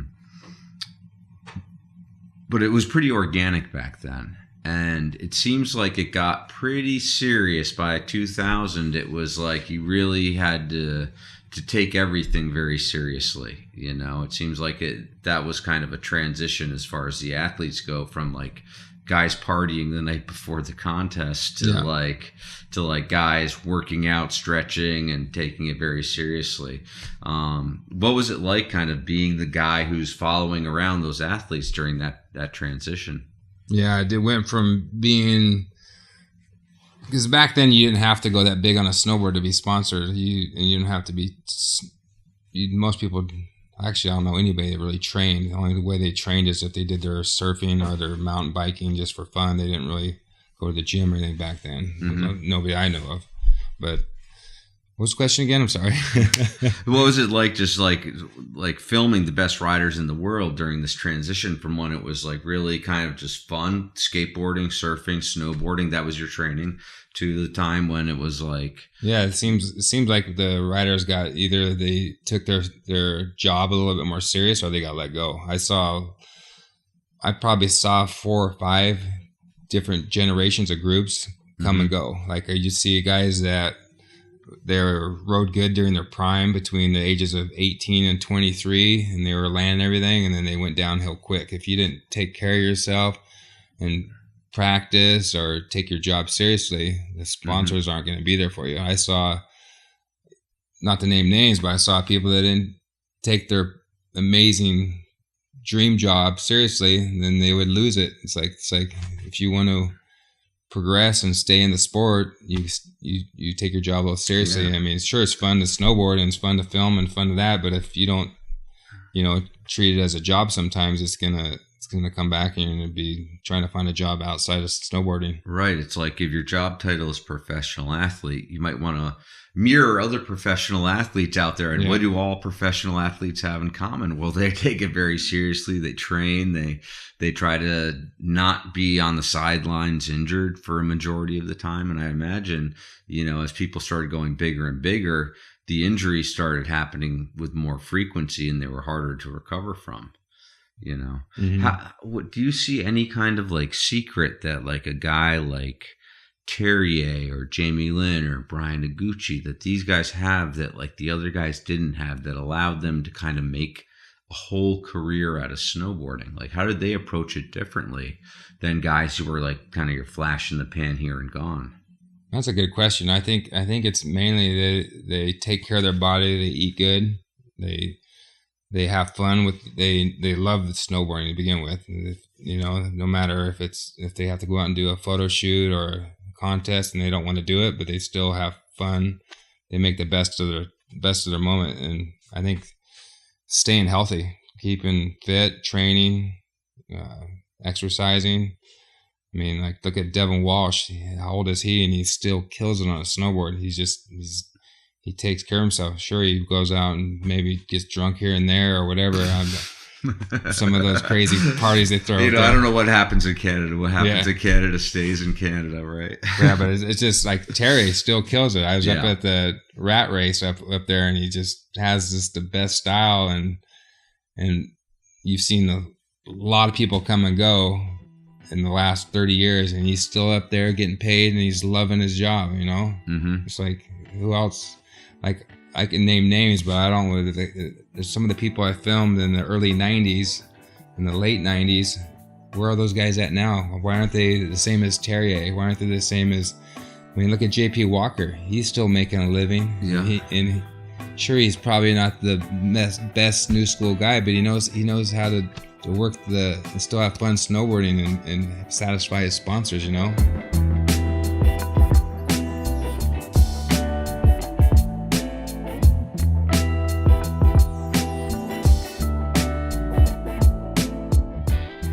But it was pretty organic back then. And it seems like it got pretty serious by 2000. It was like you really had to take everything very seriously. It seems like that was kind of a transition as far as the athletes go, from like guys partying the night before the contest to like guys working out, stretching, and taking it very seriously. What was it like kind of being the guy who's following around those athletes during that transition? Yeah, it went from being, because back then you didn't have to go that big on a snowboard to be sponsored. You didn't have to be. Most people, actually, I don't know anybody that really trained. The only way they trained is if they did their surfing or their mountain biking just for fun. They didn't really go to the gym or anything back then. Mm-hmm. Nobody I know of. But what's the question again? I'm sorry. What was it like, just like filming the best riders in the world during this transition from when it was like really kind of just fun, skateboarding, surfing, snowboarding, that was your training, to the time when it was like... Yeah, it seems like the riders got, either they took their job a little bit more serious or they got let go. I probably saw 4 or 5 different generations of groups come and go. Like you see guys that they rode good during their prime between the ages of 18 and 23, and they were landing everything, and then they went downhill quick. If you didn't take care of yourself and practice or take your job seriously, the sponsors aren't going to be there for you. I saw, not to name names, but I saw people that didn't take their amazing dream job seriously, and then they would lose it. It's like if you want to progress and stay in the sport, you take your job a little seriously. Yeah. I mean, sure, it's fun to snowboard and it's fun to film and fun to that, but if you don't, treat it as a job, sometimes it's gonna come back and you're gonna be trying to find a job outside of snowboarding. Right. It's like if your job title is professional athlete, you might want to mirror other professional athletes out there. And what do all professional athletes have in common? Well, they take it very seriously. They train. They try to not be on the sidelines injured for a majority of the time. And I imagine, as people started going bigger and bigger, the injuries started happening with more frequency and they were harder to recover from. What do you see any kind of like secret that like a guy like Terrier or Jamie Lynn or Brian Iguchi, that these guys have that like the other guys didn't have, that allowed them to kind of make a whole career out of snowboarding? Like, how did they approach it differently than guys who were like kind of your flash in the pan here and gone? That's a good question. I think it's mainly they take care of their body, they eat good, they have fun with, they love the snowboarding to begin with. No matter if they have to go out and do a photo shoot or a contest and they don't want to do it, but they still have fun. They make the best of their moment. And I think staying healthy, keeping fit, training, exercising. I mean, like, look at Devin Walsh. How old is he? And he still kills it on a snowboard. He takes care of himself. Sure, he goes out and maybe gets drunk here and there or whatever. Some of those crazy parties they throw. I don't know what happens in Canada. What happens in Canada stays in Canada, right? Yeah, but it's just like Terry still kills it. I was up at the rat race up there, and he just has the best style. And you've seen a lot of people come and go in the last 30 years, and he's still up there getting paid, and he's loving his job. It's like, who else? Like, I can name names, but I don't know. There's some of the people I filmed in the early 90s, in the late 90s. Where are those guys at now? Why aren't they the same as Terrier? Why aren't they the same as... I mean, look at JP Walker. He's still making a living. Yeah. Sure, he's probably not the best new school guy, but he knows how to work and still have fun snowboarding and satisfy his sponsors,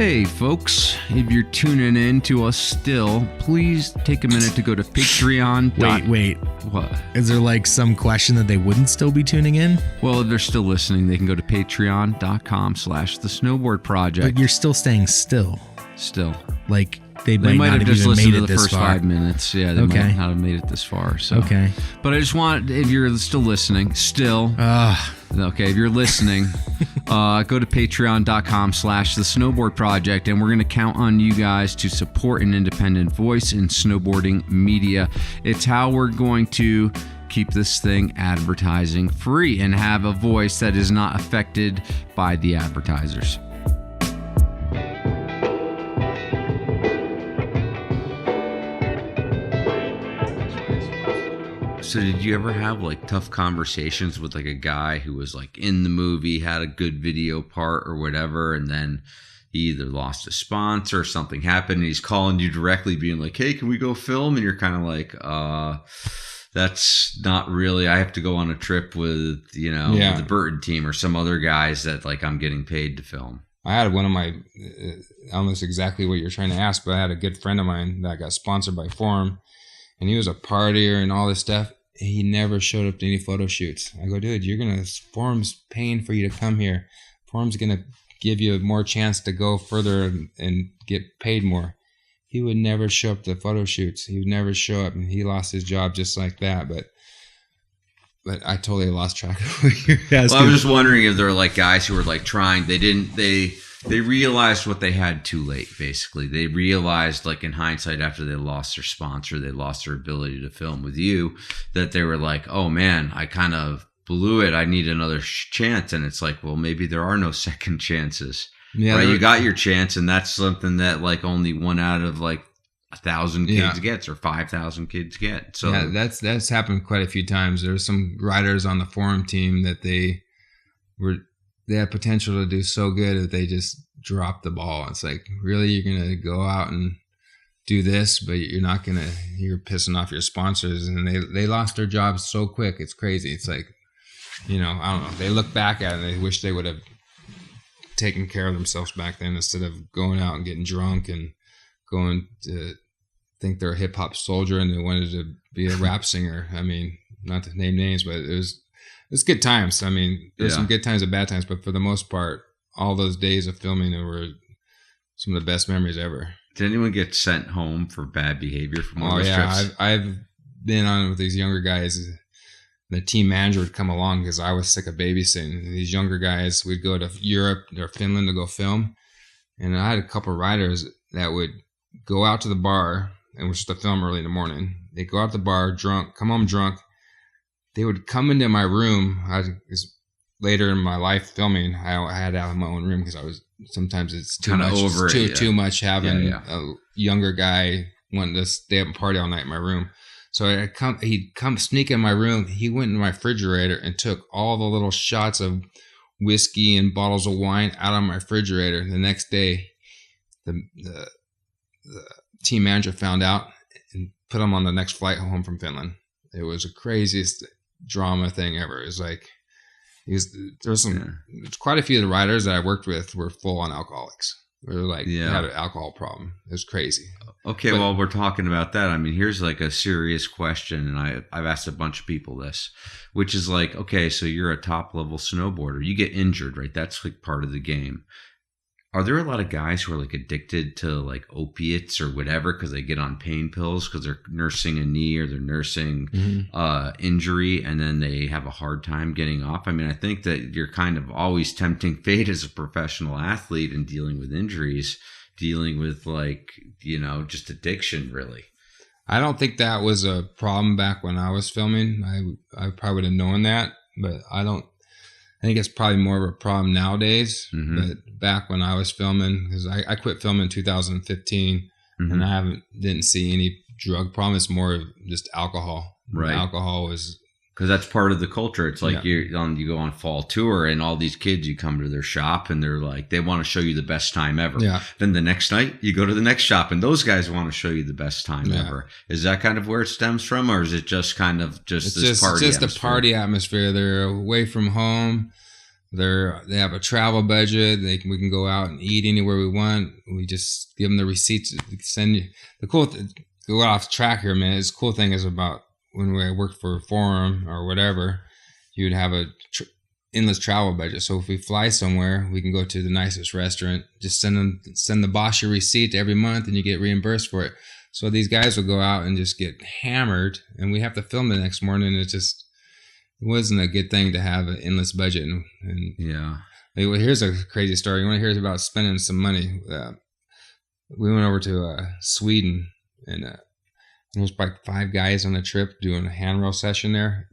Hey folks, if you're tuning in to us still, please take a minute to go to Patreon. Wait. What? Is there like some question that they wouldn't still be tuning in? Well, if they're still listening, they can go to patreon.com/the But you're still staying still. Still. Like they might not have just even listened made to it the this first far. 5 minutes. Yeah, they might not have made it this far. So. Okay. But I just want, if you're still listening, okay, if you're listening, go to patreon.com/the Snowboard Project, and we're going to count on you guys to support an independent voice in snowboarding media. It's how we're going to keep this thing advertising free and have a voice that is not affected by the advertisers. So did you ever have like tough conversations with like a guy who was like in the movie, had a good video part or whatever, and then he either lost a sponsor or something happened and he's calling you directly being like, hey, can we go film? And you're kind of like, that's not really, I have to go on a trip with, with the Burton team or some other guys that like I'm getting paid to film. I had one of my, almost exactly what you're trying to ask, but I had a good friend of mine that got sponsored by Forum, and he was a partier and all this stuff. He never showed up to any photo shoots. I go, dude, Forum's paying for you to come here. Forum's going to give you more chance to go further and get paid more. He would never show up to photo shoots. He would never show up, and he lost his job just like that. But I totally lost track of what you're asking. Well, I was just wondering if there were like guys who were like trying. They realized what they had too late, basically. They realized, like in hindsight, after they lost their sponsor, they lost their ability to film with you, that they were like, oh man, I kind of blew it. I need another chance. And it's like, well, maybe there are no second chances. Yeah, right? You got your chance, and that's something that like only one out of like 1,000 kids gets, or 5,000 kids get. So yeah, that's happened quite a few times. There's some riders on the Forum team that they had potential to do so good that they just dropped the ball. It's like, really, you're going to go out and do this, but you're pissing off your sponsors, and they lost their jobs so quick. It's crazy. It's like, I don't know. They look back at it and they wish they would have taken care of themselves back then, instead of going out and getting drunk and going to think they're a hip hop soldier and they wanted to be a rap singer. I mean, not to name names, but it's good times. I mean, there's some good times and bad times, but for the most part, all those days of filming were some of the best memories ever. Did anyone get sent home for bad behavior from one of those trips? I've been on with these younger guys. The team manager would come along because I was sick of babysitting. These younger guys would go to Europe or Finland to go film, and I had a couple of riders that would go out to the bar, and was to film early in the morning. They'd go out to the bar drunk, come home drunk. They would come into my room. Later in my life filming, I had to have my own room because sometimes it's too much. Too much having a younger guy wanting to stay up and party all night in my room. So he'd come sneak in my room. He went in my refrigerator and took all the little shots of whiskey and bottles of wine out of my refrigerator. The next day, the team manager found out and put him on the next flight home from Finland. It was the craziest drama thing ever. It was like, there's quite a few of the riders that I worked with were full on alcoholics. They were like, had an alcohol problem. It was crazy. Okay, well, we're talking about that. I mean, here's like a serious question, and I've asked a bunch of people this, which is like, okay, so you're a top level snowboarder. You get injured, right? That's like part of the game. Are there a lot of guys who are like addicted to like opiates or whatever because they get on pain pills because they're nursing a knee or they're nursing injury, and then they have a hard time getting off? I mean, I think that you're kind of always tempting fate as a professional athlete and dealing with injuries, dealing with like, just addiction, really. I don't think that was a problem back when I was filming. I probably would have known that, but I think it's probably more of a problem nowadays. But back when I was filming, because I quit filming in 2015, and I didn't see any drug problem. It's more of just alcohol. Right. Alcohol was because that's part of the culture. It's like you go on fall tour, and all these kids, you come to their shop, and they're like, they want to show you the best time ever. Yeah. Then the next night, you go to the next shop, and those guys want to show you the best time ever. Is that kind of where it stems from, or is it just kind of party atmosphere? It's just a party atmosphere. They're away from home. They have a travel budget. We can go out and eat anywhere we want. We just give them the receipts. Send you go off track here, man. The cool thing is about when I worked for Forum or whatever, you'd have a endless travel budget. So if we fly somewhere, we can go to the nicest restaurant. Just send the boss your receipt every month, and you get reimbursed for it. So these guys will go out and just get hammered, and we have to film the next morning. It wasn't a good thing to have an endless budget. And yeah. Well, here's a crazy story. You want to hear about spending some money? We went over to Sweden, and there was like 5 guys on the trip doing a handrail session there.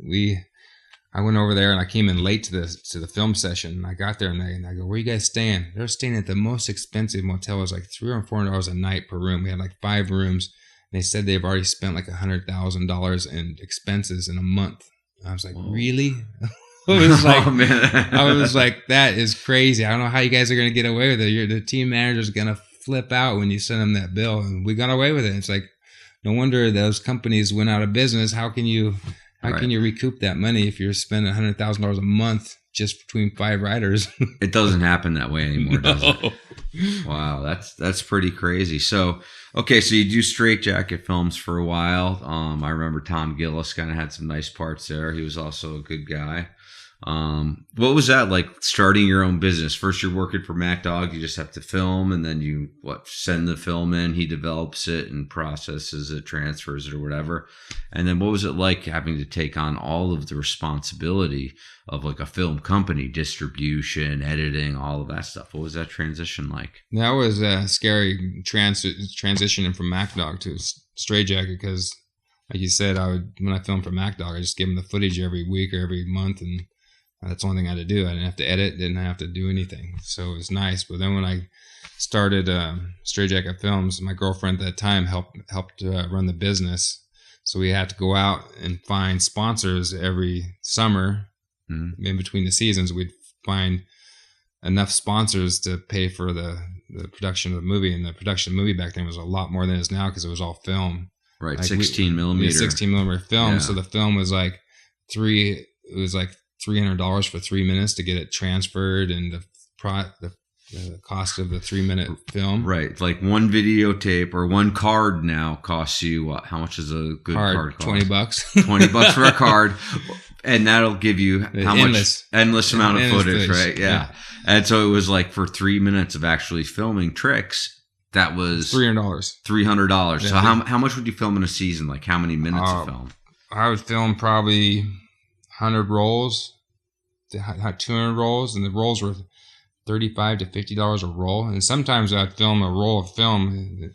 I went over there and I came in late to the film session. And I got there and I go, "Where you guys staying?" They're staying at the most expensive motel. It was like $300 or $400 a night per room. We had like 5 rooms. And they said they've already spent like $100,000 in expenses in a month. I was like, "Whoa. Really?" I was like, that is crazy. I don't know how you guys are going to get away with it. The team manager's going to flip out when you send them that bill. And we got away with it. It's like, no wonder those companies went out of business. How can you recoup that money if you're spending $100,000 a month just between 5 riders? It doesn't happen that way anymore, does it? Wow, that's pretty crazy. So, okay, so you do Strait Jacket Films for a while. I remember Tom Gillis kind of had some nice parts there. He was also a good guy. What was that like, starting your own business? First, you're working for Mack Dawg. You just have to film, and then you send the film in. He develops it and processes it, transfers it, or whatever. And then what was it like having to take on all of the responsibility of like a film company, distribution, editing, all of that stuff? What was that transition like? That was a scary transitioning from Mack Dawg to Strait Jacket, because, like you said, when I filmed for Mack Dawg, I just give them the footage every week or every month, and that's the only thing I had to do. I didn't have to edit, didn't have to do anything. So it was nice. But then when I started Strait Jacket Films, my girlfriend at that time helped run the business. So we had to go out and find sponsors every summer. Mm-hmm. In between the seasons. We'd find enough sponsors to pay for the production of the movie. And the production of the movie back then was a lot more than it is now, because it was all film. Right, like 16 millimeter. 16 millimeter film. Yeah. So the film was like $300 for 3 minutes to get it transferred, and the cost of the 3-minute film. Right, like one videotape or one card now costs you what? How much is a good card cost? $20. $20 for a card, and that'll give you how much? Endless amount of footage, right? Yeah. And so it was like for 3 minutes of actually filming tricks, that was $300. $300. Yeah. So how much would you film in a season? Like how many minutes of film? I would film probably 100 rolls, 200 rolls, and the rolls were $35 to $50 a roll. And sometimes I'd film a roll of film.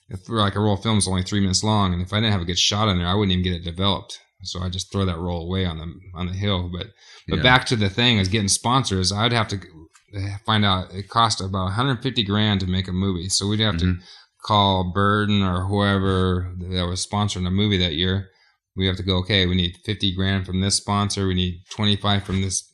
If like a roll of film is only 3 minutes long, and if I didn't have a good shot in there, I wouldn't even get it developed. So I just throw that roll away on the hill. But back to the thing is getting sponsors. I'd have to find out it cost about $150,000 to make a movie. So we'd have to call Burton or whoever that was sponsoring the movie that year. We have to go, okay, we need $50,000 from this sponsor. We need $25,000 from this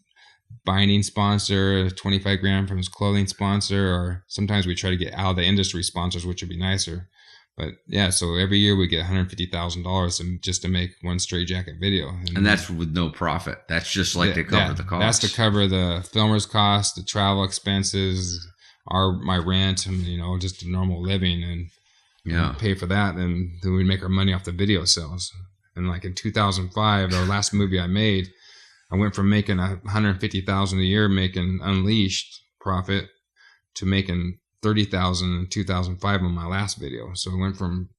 binding sponsor, $25,000 from his clothing sponsor, or sometimes we try to get out of the industry sponsors, which would be nicer. But yeah, so every year we get $150,000 just to make one Strait Jacket video. And that's with no profit. That's just like to cover the cost. That's to cover the filmer's cost, the travel expenses, my rent, and just a normal living, and pay for that. And then we make our money off the video sales. And like in 2005, the last movie I made, I went from making $150,000 a year making Unleashed profit to making $30,000 in 2005 on my last video. So it went from.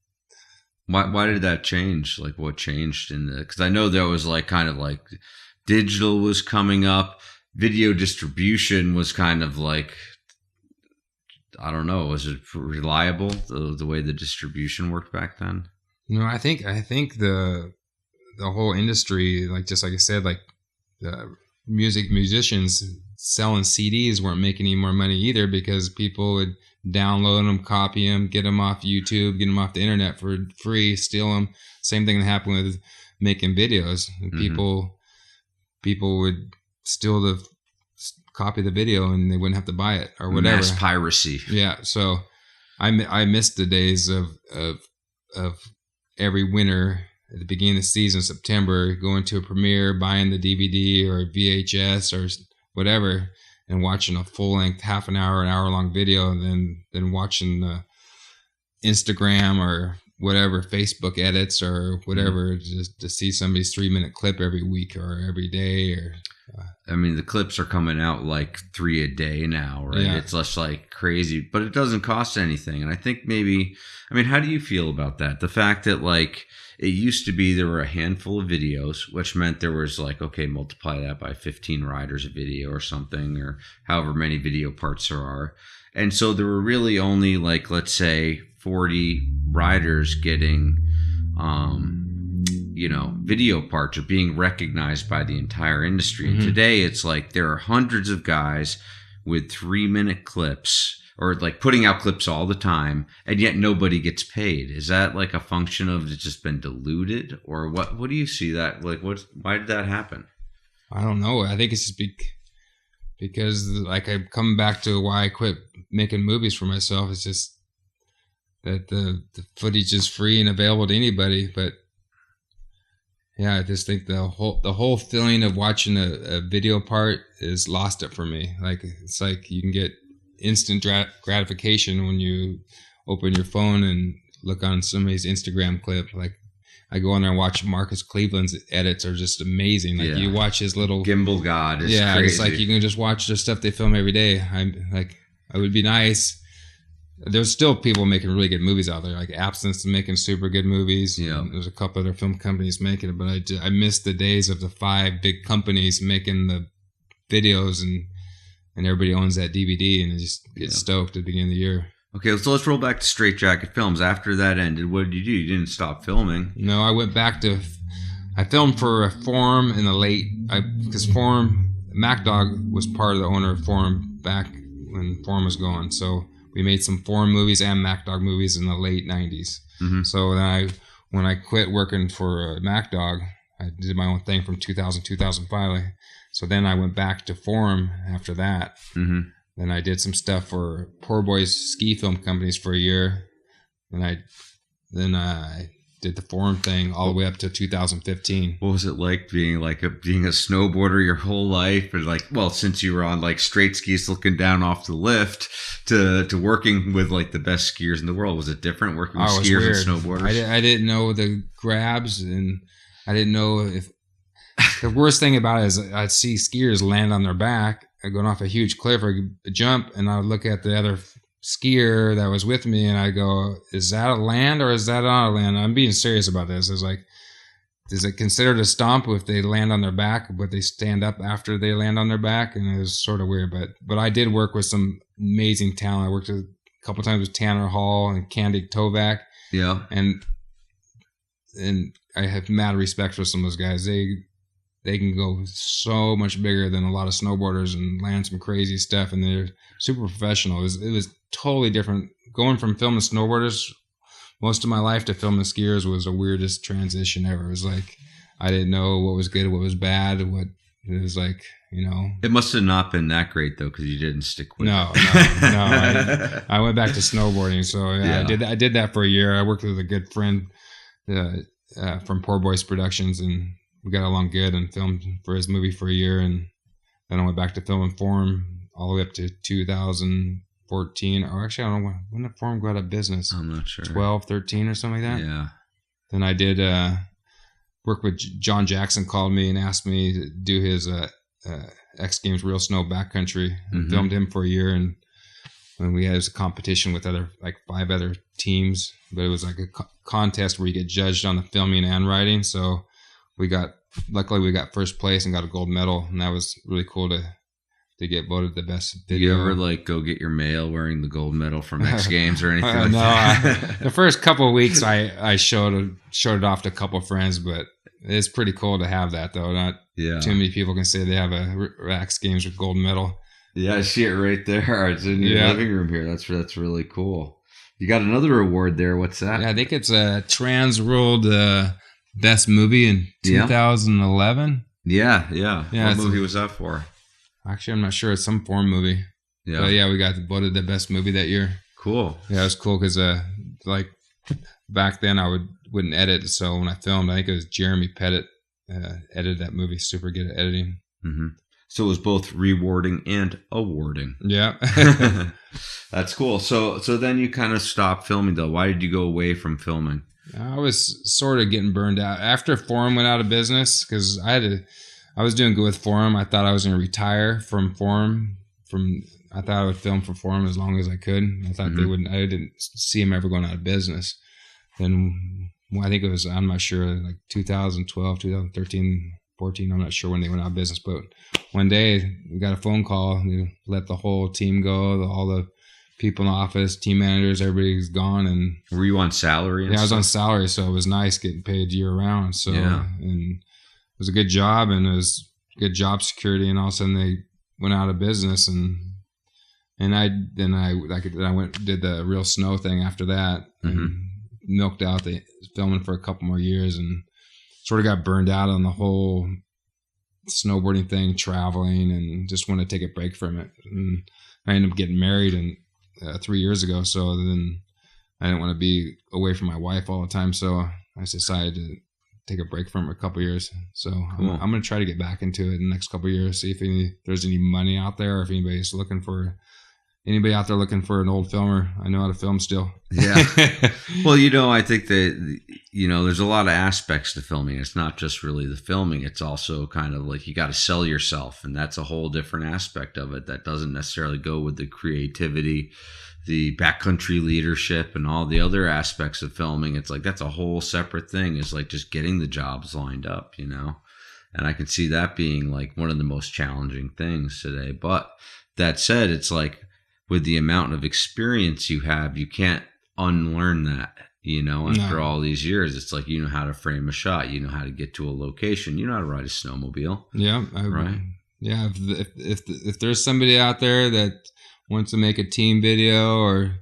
Why did that change? Like what changed because I know there was like kind of like digital was coming up, video distribution was kind of like, I don't know, was it reliable the way the distribution worked back then? No, I think the whole industry, like just like I said, like the musicians selling CDs weren't making any more money either, because people would download them, copy them, get them off YouTube, get them off the internet for free, steal them. Same thing that happened with making videos. People would steal copy the video, and they wouldn't have to buy it or whatever. Mass piracy. Yeah. So I missed the days of every winter at the beginning of the season, September, going to a premiere, buying the DVD or VHS or whatever, and watching a full length half an hour long video, and then watching Instagram or whatever, Facebook edits or whatever, just to see somebody's 3-minute clip every week or every day. Or I mean, the clips are coming out like 3 a day now, right? Yeah. It's just like crazy, but it doesn't cost anything. And I think maybe, I mean, how do you feel about that? The fact that like it used to be there were a handful of videos, which meant there was like, okay, multiply that by 15 riders a video or something, or however many video parts there are. And so there were really only like, let's say 40 riders getting, video parts or being recognized by the entire industry. And today it's like there are hundreds of guys with 3-minute clips or like putting out clips all the time, and yet nobody gets paid. Is that like a function of it's just been diluted, or what do you see that like, why did that happen? I don't know. I think it's just because like I come back to why I quit making movies for myself. It's just that the footage is free and available to anybody. But yeah, I just think the whole feeling of watching a video part is lost it for me. Like it's like you can get instant gratification when you open your phone and look on somebody's Instagram clip. Like I go on there and watch Marcus Cleveland's edits are just amazing. Like you watch his little gimbal god. Is crazy. It's like you can just watch the stuff they film every day. I'm like, it would be nice. There's still people making really good movies out there, like Absence making super good movies. Yeah, there's a couple other film companies making it, but I miss the days of the 5 big companies making the videos, and everybody owns that DVD, and they just get stoked at the beginning of the year. Okay, so let's roll back to Strait Jacket Films. After that ended, what did you do? You didn't stop filming. No, I went back to. I filmed for a Forum in the late, because Forum, Mack Dawg was part of the owner of Forum back when Forum was going, so. We made some Forum movies and Mack Dawg movies in the late 90s. So then when I quit working for Mack Dawg, I did my own thing from 2005. So then I went back to Forum after that. Then I did some stuff for Poor Boys ski film companies for a year. Then I did the Forum thing all the way up to 2015. What was it like being a snowboarder your whole life? And like, well, since you were on like straight skis looking down off the lift to working with like the best skiers in the world? Was it different working with skiers and snowboarders? I didn't know the grabs, and I didn't know if the worst thing about it is I'd see skiers land on their back going off a huge cliff or a jump, and I would look at the other skier that was with me and I go, is that a land or is that not a land? I'm being serious about this. It's like, is it considered a stomp if they land on their back, but they stand up after they land on their back? And it was sort of weird, but I did work with some amazing talent. I worked a couple times with Tanner Hall and Candy Tovac. Yeah. And I have mad respect for some of those guys. They can go so much bigger than a lot of snowboarders and land some crazy stuff, and they're super professional. It was totally different. Going from filming snowboarders most of my life to filming skiers was the weirdest transition ever. It was like I didn't know what was good, what was bad, what it was like, It must have not been that great though, because you didn't stick with it. No. I went back to snowboarding, so yeah. I did that for a year. I worked with a good friend from Poor Boys Productions, and we got along good and filmed for his movie for a year, and then I went back to filming Forum all the way up to 2014. Or actually, I don't know when did Forum go out of business. I'm not sure. 12, 13 or something like that. Yeah. Then I did work with John Jackson. Called me and asked me to do his X Games Real Snow Backcountry. And filmed him for a year, and when we had a competition with 5 other teams, but it was like a contest where you get judged on the filming and writing. So luckily we got first place and got a gold medal, and that was really cool to get voted the best video. You ever go get your mail wearing the gold medal from X Games or anything like no, that? The first couple of weeks I showed it off to a couple of friends, but it's pretty cool to have that though. Not too many people can say they have a X Games with gold medal. Yeah, I see it right there. It's in your living room here. That's really cool. You got another award there. What's that? Yeah, I think it's a Trans World Best Movie in 2011. Yeah. What movie was that for? Actually, I'm not sure. It's some Forum movie. Yeah. But yeah, we got voted the best movie that year. Cool. Yeah, it was cool because back then I wouldn't edit. So when I filmed, I think it was Jeremy Pettit edited that movie. Super good at editing. Mm-hmm. So it was both rewarding and awarding. Yeah. That's cool. So then you kind of stopped filming though. Why did you go away from filming? I was sort of getting burned out after Forum went out of business, because I was doing good with Forum. I thought I was going to retire from Forum. I thought I would film for Forum as long as I could. I thought they wouldn't. I didn't see them ever going out of business. Then I think it was, I'm not sure, like 2012, 2013, 14. I'm not sure when they went out of business, but one day we got a phone call. They let the whole team go. All the people in the office, team managers, everybody's gone. And were you on salary? Yeah, I was on salary, so it was nice getting paid year round. So and it was a good job, and it was good job security. And all of a sudden they went out of business, and I went did the real snow thing after that, and milked out the filming for a couple more years, and sort of got burned out on the whole snowboarding thing, traveling, and just wanted to take a break from it. And I ended up getting married 3 years ago, so then I didn't want to be away from my wife all the time, so I decided to take a break from it a couple years. So cool. I'm going to try to get back into it in the next couple of years, see if there's any money out there, or if anybody's looking for anybody out there looking for an old filmer. I know how to film still. Yeah. Well, I think that, there's a lot of aspects to filming. It's not just really the filming. It's also kind of like you got to sell yourself. And that's a whole different aspect of it that doesn't necessarily go with the creativity, the backcountry leadership, and all the other aspects of filming. It's like that's a whole separate thing. It's like just getting the jobs lined up, And I can see that being like one of the most challenging things today. But that said, it's like, with the amount of experience you have, you can't unlearn that, after all these years. It's like, you know how to frame a shot, you know how to get to a location, you know how to ride a snowmobile. Yeah. Right. Yeah. If there's somebody out there that wants to make a team video or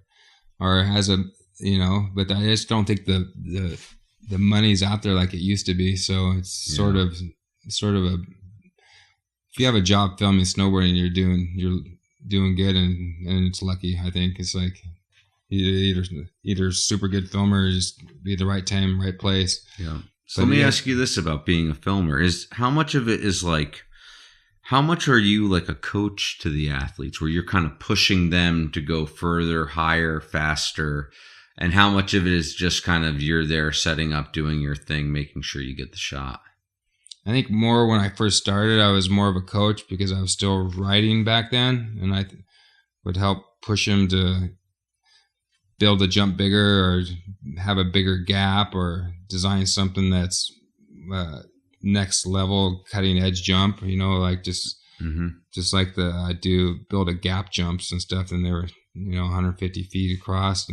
has but I just don't think the money's out there like it used to be. So it's sort of if you have a job filming snowboarding, you're doing good, and it's lucky. I think it's like either super good filmer or just be at the right time, right place. Yeah. So let me ask you this about being a filmer: is how much of it is like, how much are you like a coach to the athletes, where you're kind of pushing them to go further, higher, faster, and how much of it is just kind of you're there setting up, doing your thing, making sure you get the shot? I think more when I first started, I was more of a coach because I was still riding back then, and I would help push him to build a jump bigger or have a bigger gap or design something that's next level, cutting edge jump. Like just like I do build a gap jumps and stuff, and they were 150 feet across.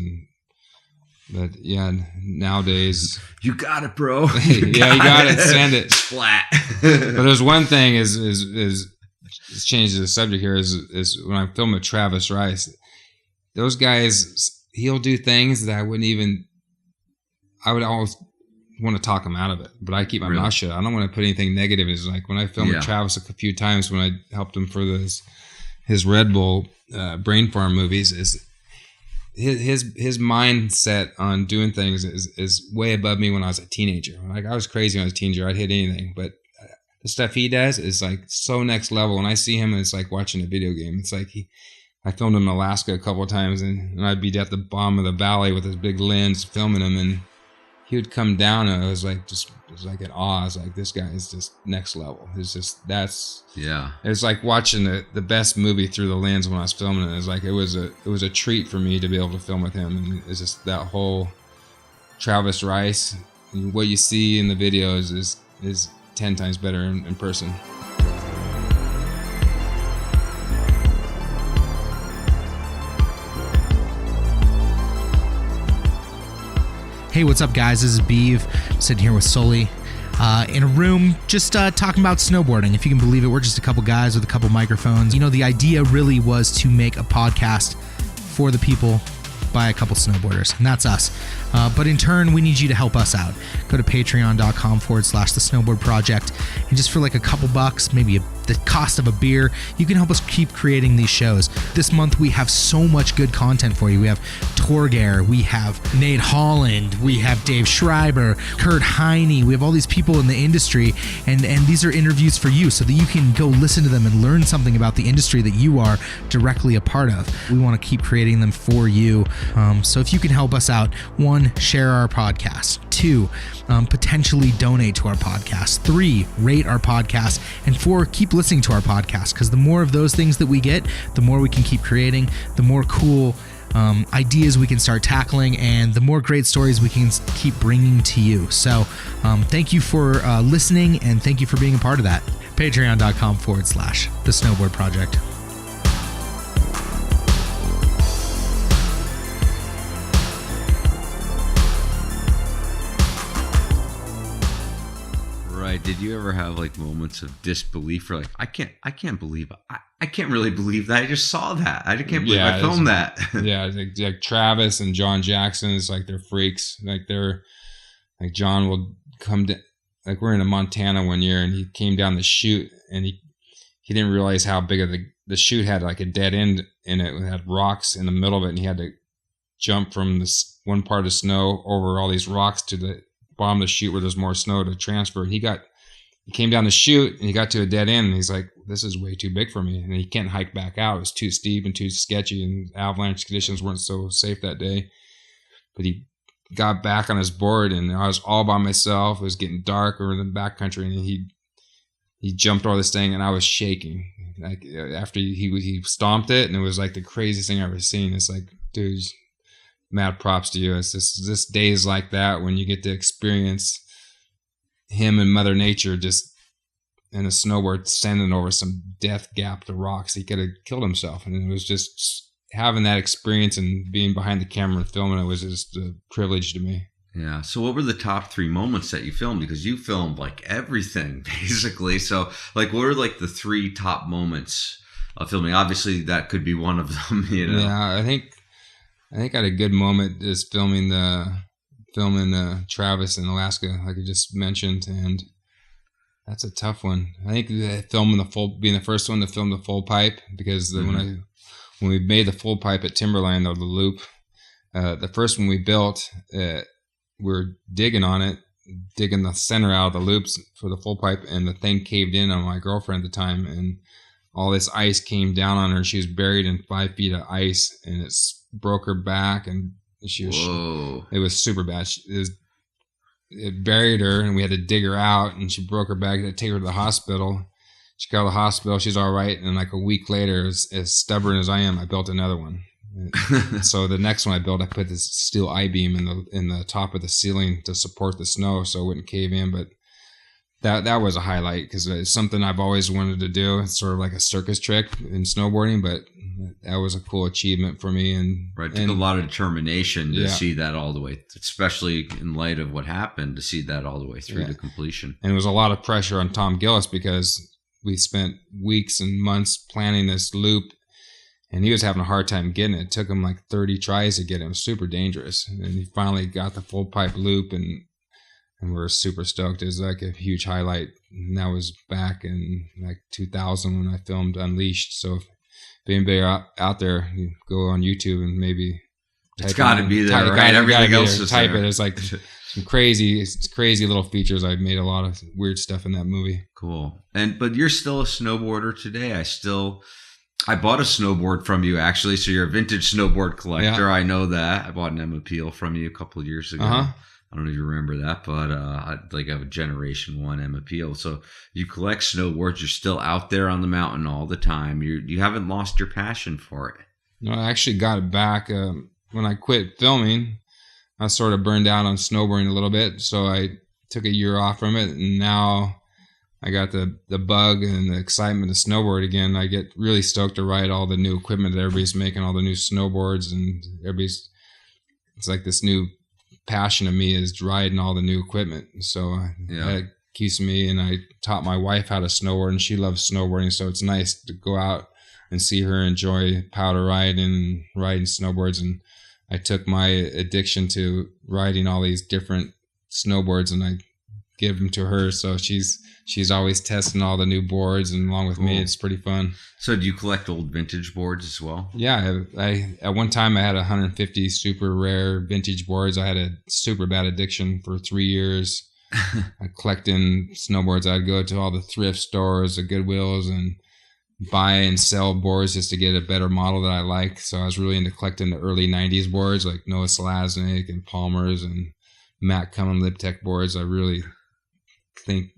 But yeah, nowadays you got it, bro. You got it. Send it flat. But there's one thing is changes the subject here is when I film with Travis Rice, those guys, he'll do things that I would always want to talk him out of it, but I keep my mouth shut. I don't want to put anything negative. It's like when I filmed with Travis a few times when I helped him for his Red Bull Brain Farm movies, is his mindset on doing things is way above me when I was a teenager. Like I was crazy when I was a teenager. I'd hit anything, but the stuff he does is like so next level. When I see him, it's like watching a video game. It's like I filmed him in Alaska a couple of times, and I'd be at the bottom of the valley with his big lens filming him, and he would come down, and it was like in awe. I was like, this guy is just next level. It's just It's like watching the best movie through the lens when I was filming it. It's like it was a treat for me to be able to film with him, and it's just that whole Travis Rice. What you see in the videos is 10 times better in person. Hey, what's up, guys? This is Beav, sitting here with Sully in a room just talking about snowboarding. If you can believe it, we're just a couple guys with a couple microphones. The idea really was to make a podcast for the people by a couple snowboarders, and that's us. But in turn, we need you to help us out. Go to patreon.com/the Snowboard Project, and just for like a couple bucks, maybe the cost of a beer, you can help us keep creating these shows. This month, we have so much good content for you. We have Torgeir, we have Nate Holland, we have Dave Schreiber, Kurt Heine. We have all these people in the industry, and these are interviews for you so that you can go listen to them and learn something about the industry that you are directly a part of. We want to keep creating them for you. So if you can help us out, 1, share our podcast. 2, potentially donate to our podcast. 3, rate our podcast. And 4, keep listening to our podcast, because the more of those things that we get, the more we can keep creating, the more cool ideas we can start tackling, and the more great stories we can keep bringing to you. So thank you for listening, and thank you for being a part of that. Patreon.com/the Snowboard Project. Right. Did you ever have like moments of disbelief, or like, I can't believe I can't really believe that I just saw that. I can't believe I filmed that. Yeah, like Travis and John Jackson is like, they're freaks. Like like John will come to, like, we're in Montana one year, and he came down the chute, and he didn't realize how big of the chute had like a dead end in it. It had rocks in the middle of it, and he had to jump from this one part of the snow over all these rocks to the bottom of the chute where there's more snow to transfer. He came down the chute, and he got to a dead end, and he's like, this is way too big for me. And he can't hike back out. It was too steep and too sketchy, and avalanche conditions weren't so safe that day. But he got back on his board, and I was all by myself. It was getting dark over in the backcountry, and he jumped over this thing, and I was shaking. Like, after he stomped it, and it was like the craziest thing I've ever seen. It's like, dude, mad props to you. It's just days like that when you get to experience him and Mother Nature just in a snowboard standing over some death gap to rocks. He could have killed himself, and it was just having that experience and being behind the camera and filming it was just a privilege to me. Yeah. So what were the top 3 moments that you filmed? Because you filmed like everything basically. So like, what are like the 3 top moments of filming? Obviously that could be one of them, you know? Yeah, I think I had a good moment is filming Travis in Alaska, like I just mentioned, and that's a tough one. I think being the first one to film the full pipe, because when we made the full pipe at Timberline, or the loop, the first one we built, we're digging the center out of the loops for the full pipe, and the thing caved in on my girlfriend at the time, and all this ice came down on her. She was buried in 5 feet of ice, and it broke her back, and it was super bad. It buried her, and we had to dig her out, and she broke her back. I had to take her to the hospital. She got to the hospital. She's all right. And like a week later, as stubborn as I am, I built another one. So the next one I built, I put this steel I-beam in the top of the ceiling to support the snow so it wouldn't cave in. But that was a highlight, because it's something I've always wanted to do. It's sort of like a circus trick in snowboarding, but that was a cool achievement for me. And it took a lot of determination to see that all the way, especially in light of what happened, to see that all the way through to completion. And it was a lot of pressure on Tom Gillis, because we spent weeks and months planning this loop, and he was having a hard time getting it. It took him like 30 tries to get it. It was super dangerous. And he finally got the full pipe loop, and we're super stoked. It was like a huge highlight. And that was back in like 2000 when I filmed Unleashed. So if anybody out there, you go on YouTube and maybe it's got to be there, right? Everything else is type there. It. It's like some crazy little features. I made a lot of weird stuff in that movie. Cool. But you're still a snowboarder today. I bought a snowboard from you, actually. So you're a vintage snowboard collector. Yeah. I know that. I bought an Emma Peel from you a couple of years ago. I don't know if you remember that, but I have a Generation 1 Emma Peel. So you collect snowboards. You're still out there on the mountain all the time. You haven't lost your passion for it. No, I actually got it back. When I quit filming, I sort of burned out on snowboarding a little bit. So I took a year off from it, and now I got the bug and the excitement to snowboard again. I get really stoked to ride all the new equipment that everybody's making, all the new snowboards, and it's like this new passion of me is riding all the new equipment. So that keeps me, and I taught my wife how to snowboard, and she loves snowboarding. So it's nice to go out and see her enjoy powder riding snowboards. And I took my addiction to riding all these different snowboards and I give them to her. So she's always testing all the new boards, and along with me, it's pretty fun. So do you collect old vintage boards as well? Yeah, I at one time I had 150 super rare vintage boards. I had a super bad addiction for 3 years. I collecting snowboards. I'd go to all the thrift stores, the Goodwills, and buy and sell boards just to get a better model that I like. So I was really into collecting the early 90s boards like Noah Selaznick and Palmer's and Matt Cummins Lip Tech boards. I really think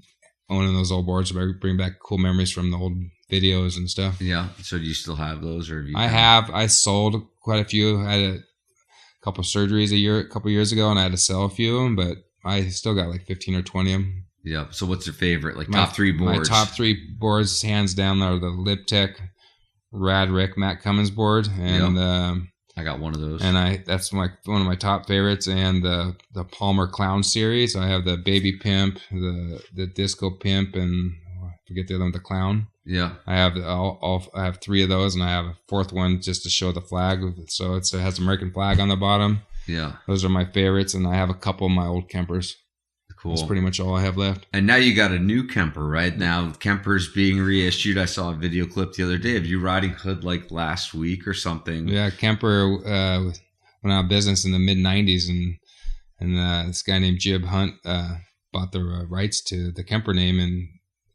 owning those old boards would bring back cool memories from the old videos and stuff. Yeah. So do you still have those, or have you? I sold quite a few. I had a couple of surgeries a couple years ago, and I had to sell a few of them, but I still got like 15 or 20 of them. Yeah. So what's your favorite? Like top 3 boards? My top 3 boards, hands down, are the Lip Tech Rad Rick Matt Cummins board, and I got one of those, and that's one of my top favorites. And the Palmer Clown series. I have the Baby Pimp, the Disco Pimp, and I forget the other one, the Clown. Yeah, I have I have 3 of those, and I have a 4th one just to show the flag. So it has American flag on the bottom. Yeah, those are my favorites, and I have a couple of my old Kempers. Cool. That's pretty much all I have left. And now you got a new Kemper, right? Now Kemper's being reissued. I saw a video clip the other day of you riding hood like last week or something. Yeah, Kemper went out of business in the mid '90s, and this guy named Jib Hunt bought the rights to the Kemper name, and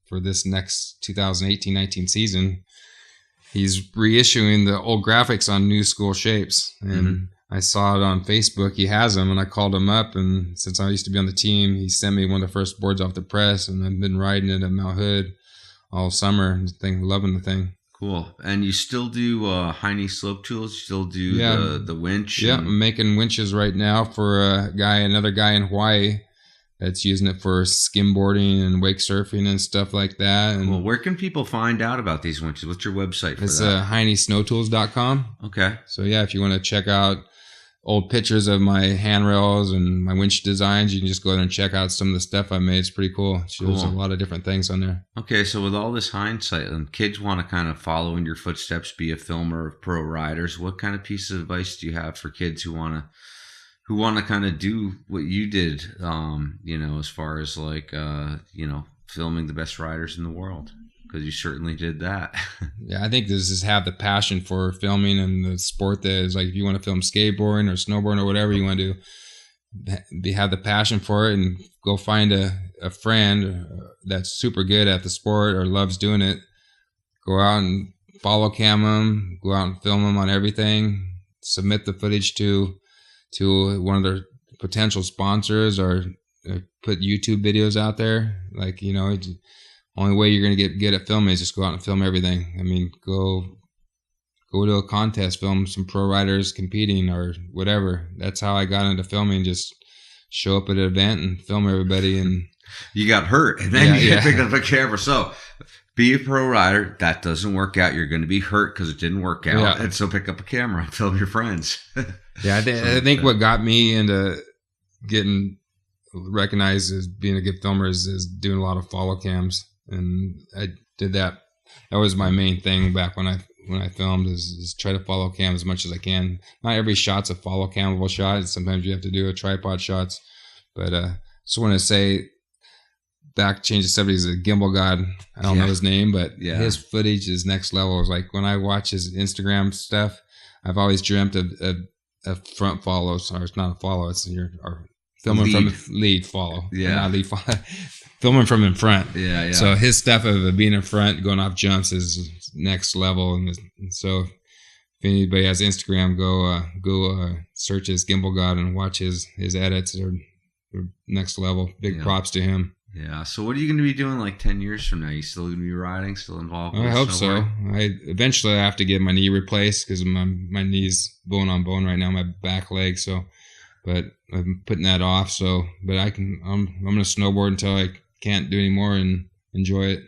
for this next 2018-19 season, he's reissuing the old graphics on new school shapes. And I saw it on Facebook. He has them, and I called him up. And since I used to be on the team, he sent me one of the first boards off the press, and I've been riding it at Mount Hood all summer. Loving the thing. Cool. And you still do Heine Snow Tools? You still do the winch? Yeah, I'm making winches right now for another guy in Hawaii that's using it for skimboarding and wake surfing and stuff like that. And well, where can people find out about these winches? What's your website for it's that? HeineSnowTools.com. Okay. So yeah, if you want to check out old pictures of my handrails and my winch designs, you can just go there and check out some of the stuff I made. It's pretty cool. It shows a lot of different things on there. Okay, so with all this hindsight, and kids want to kind of follow in your footsteps, be a filmer of pro riders, what kind of piece of advice do you have for kids who want to kind of do what you did, as far as like, filming the best riders in the world? Because you certainly did that. Yeah, I think this is have the passion for filming and the sport that is like, if you want to film skateboarding or snowboarding or whatever you want to do, have the passion for it and go find a friend that's super good at the sport or loves doing it. Go out and follow cam them, go out and film them on everything, submit the footage to one of their potential sponsors, or put YouTube videos out there. Like, only way you're going to get good at filming is just go out and film everything. I mean, go to a contest, film some pro riders competing or whatever. That's how I got into filming. Just show up at an event and film everybody. And you got hurt, and then you picked up a camera. So be a pro rider. That doesn't work out. You're going to be hurt because it didn't work out. Yeah. And so pick up a camera and film your friends. Yeah, I think what got me into getting recognized as being a good filmer is doing a lot of follow cams. And I did that. That was my main thing back when I filmed is try to follow cam as much as I can. Not every shot's a follow camable shot. Sometimes you have to do a tripod shots. But just want to say, change the subject, is a gimbal god. I don't know his name, but his footage is next level. It's like when I watch his Instagram stuff, I've always dreamt of front follow. Sorry, it's not a follow. It's filming from lead follow. Yeah, not lead follow. Filming from in front. Yeah. So his stuff of being in front, going off jumps is next level. And so if anybody has Instagram, go search his Gimbal God and watch his edits. They're next level. Big props to him. Yeah. So what are you going to be doing like 10 years from now? You still going to be riding? Still involved with I hope so. Eventually I have to get my knee replaced because my knee's bone on bone right now, my back leg. So, but I'm putting that off. So, but I'm going to snowboard until I can't do anymore and enjoy it.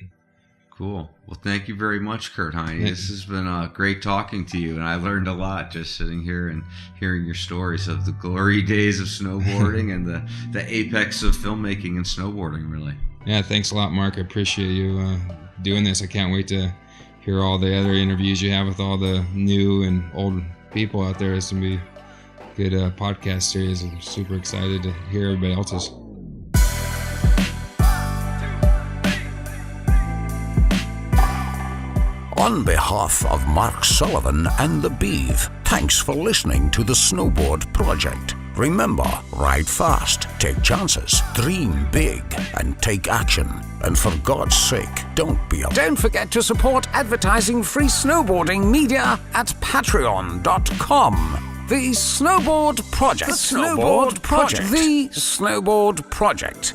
Cool. Well, thank you very much, Kurt Heine. This has been great talking to you, and I learned a lot just sitting here and hearing your stories of the glory days of snowboarding and the apex of filmmaking and snowboarding, really. Yeah, thanks a lot, Mark. I appreciate you doing this. I can't wait to hear all the other interviews you have with all the new and old people out there. It's going to be good podcast series. I'm super excited to hear everybody else's. On behalf of Mark Sullivan and the Beeve, thanks for listening to the Snowboard Project. Remember, ride fast, take chances, dream big, and take action. And for God's sake, don't be a... Don't forget to support advertising-free snowboarding media at patreon.com. The Snowboard Project. The Snowboard Project. The Snowboard Project.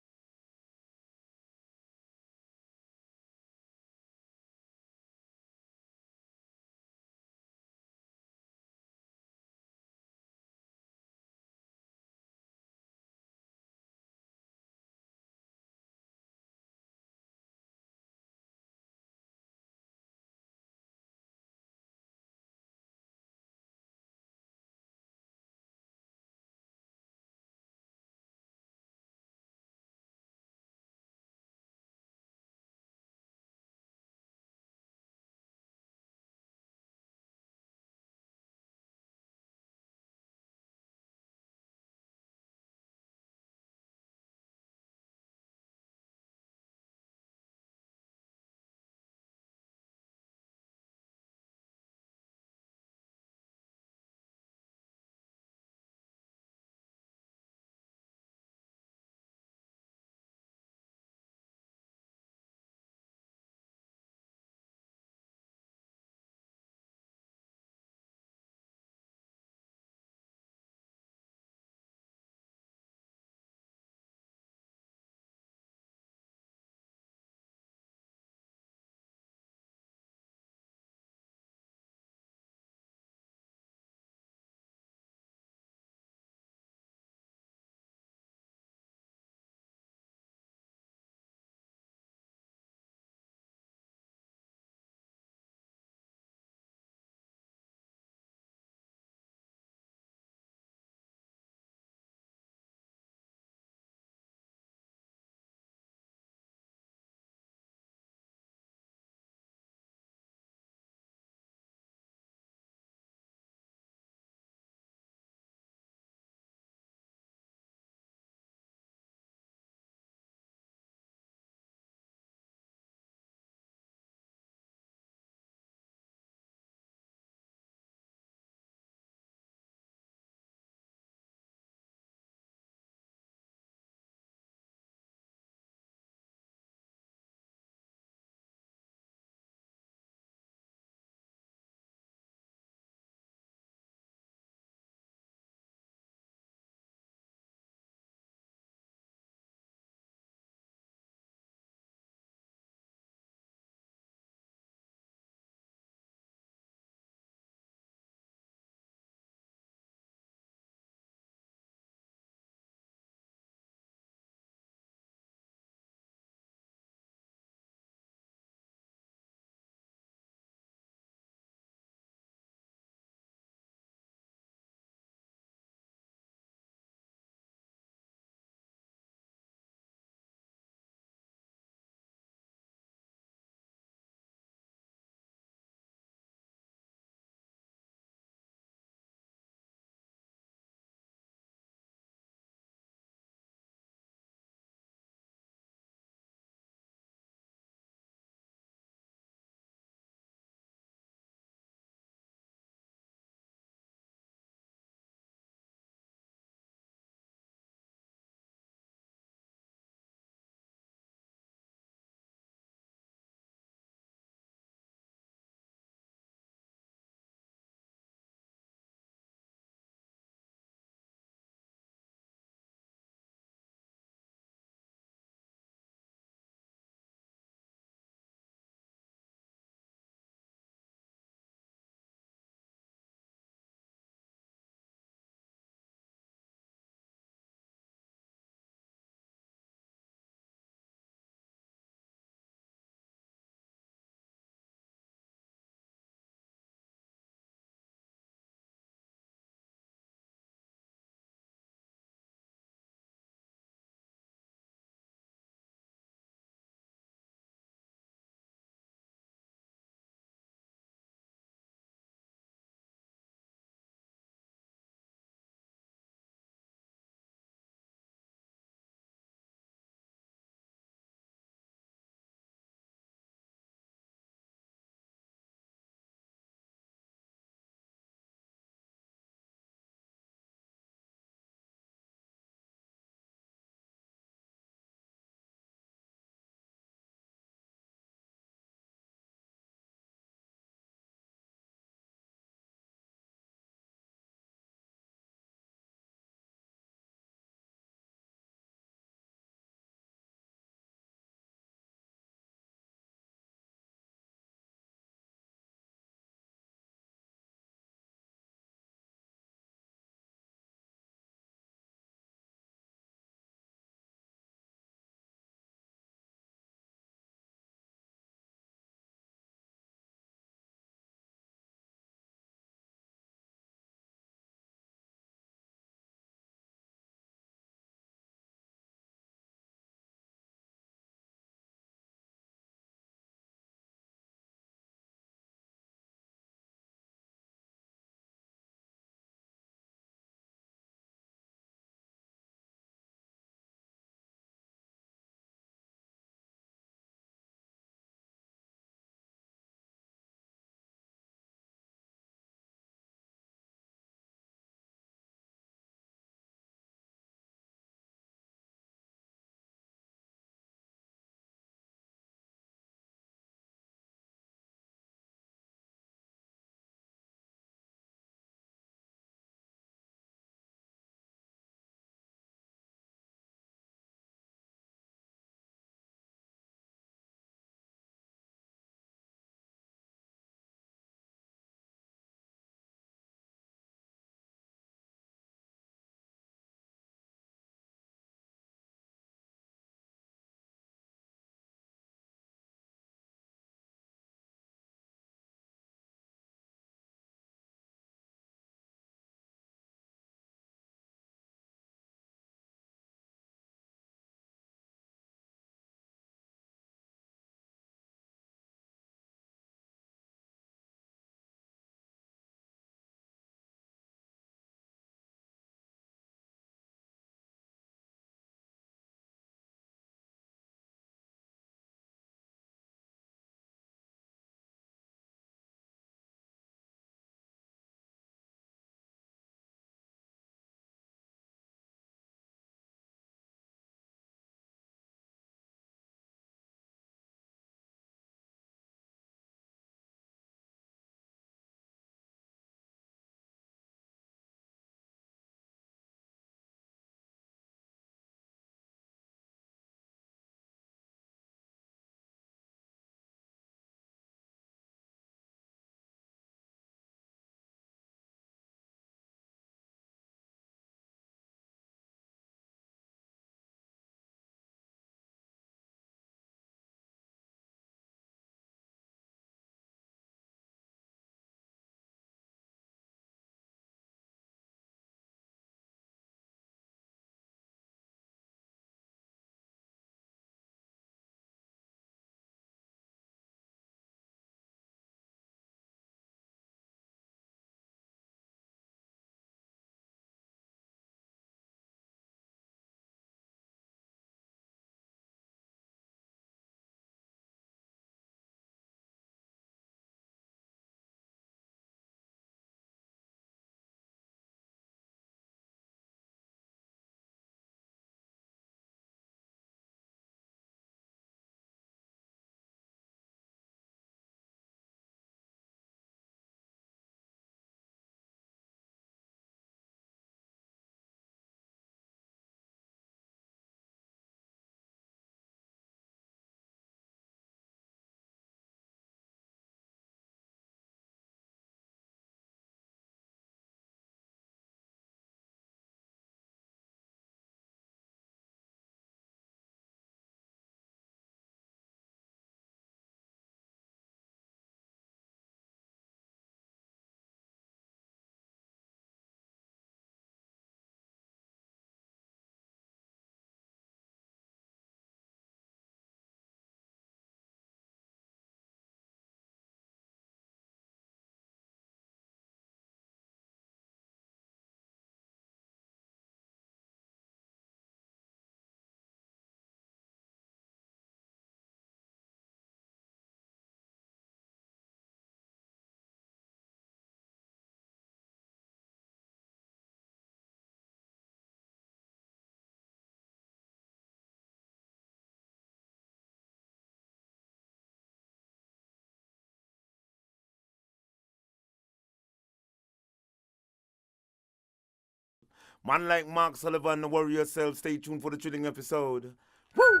Man like Mark Sullivan, worry yourself. Stay tuned for the thrilling episode. Woo!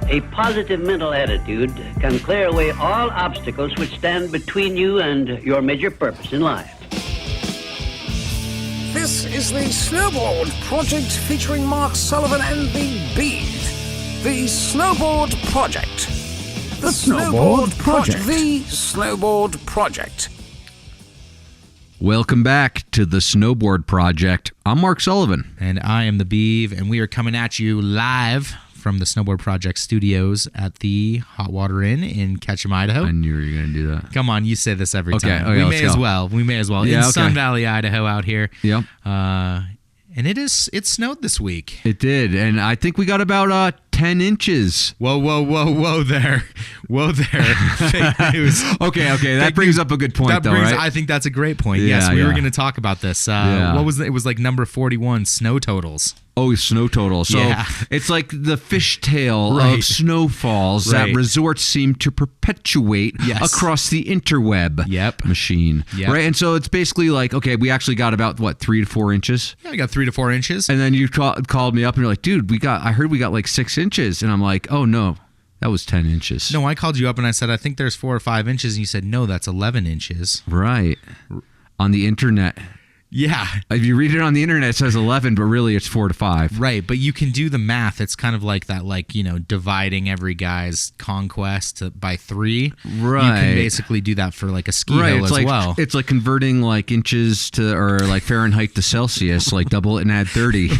A positive mental attitude can clear away all obstacles which stand between you and your major purpose in life. This is the Snowboard Project featuring Mark Sullivan and the Bead. The Snowboard Project. The Snowboard Project. The Snowboard Project. Welcome back to the Snowboard Project. I'm Mark Sullivan. And I am the Beeve, and we are coming at you live from the Snowboard Project studios at the Hot Water Inn in Ketchum, Idaho. I knew you were going to do that. Come on, you say this every Okay, time. okay, We let's may as go. well. We may as well. Yeah, in okay. Sun Valley, Idaho, out here. Yep. And it snowed this week. It did, and I think we got about 10 inches. Whoa there. Whoa there. Fake news. Okay, that Fake brings news. up a good point, That though, brings, right? I think that's a great point. Yeah, Yes, we were yeah. going to talk about this. Yeah. What was it? It was like number 41, snow totals. Oh, snow total. So Yeah. it's like the fishtail Right. of snowfalls Right. that resorts seem to perpetuate Yes. across the interweb Yep. machine. Yep. Right. And so it's basically like, okay, we actually got about, 3 to 4 inches? Yeah, we got 3 to 4 inches. And then you called me up and you're like, dude, I heard we got like 6 inches. And I'm like, oh, no, that was 10 inches. No, I called you up and I said, I think there's 4 or 5 inches. And you said, no, that's 11 inches. Right. On the internet. Yeah. If you read it on the internet, it says 11, but really it's 4 to 5. Right. But you can do the math. It's kind of like that, dividing every guy's conquest by 3. Right. You can basically do that for like a ski hill It's as like, well. It's like converting like inches to, or like Fahrenheit to Celsius, like double it and add 30.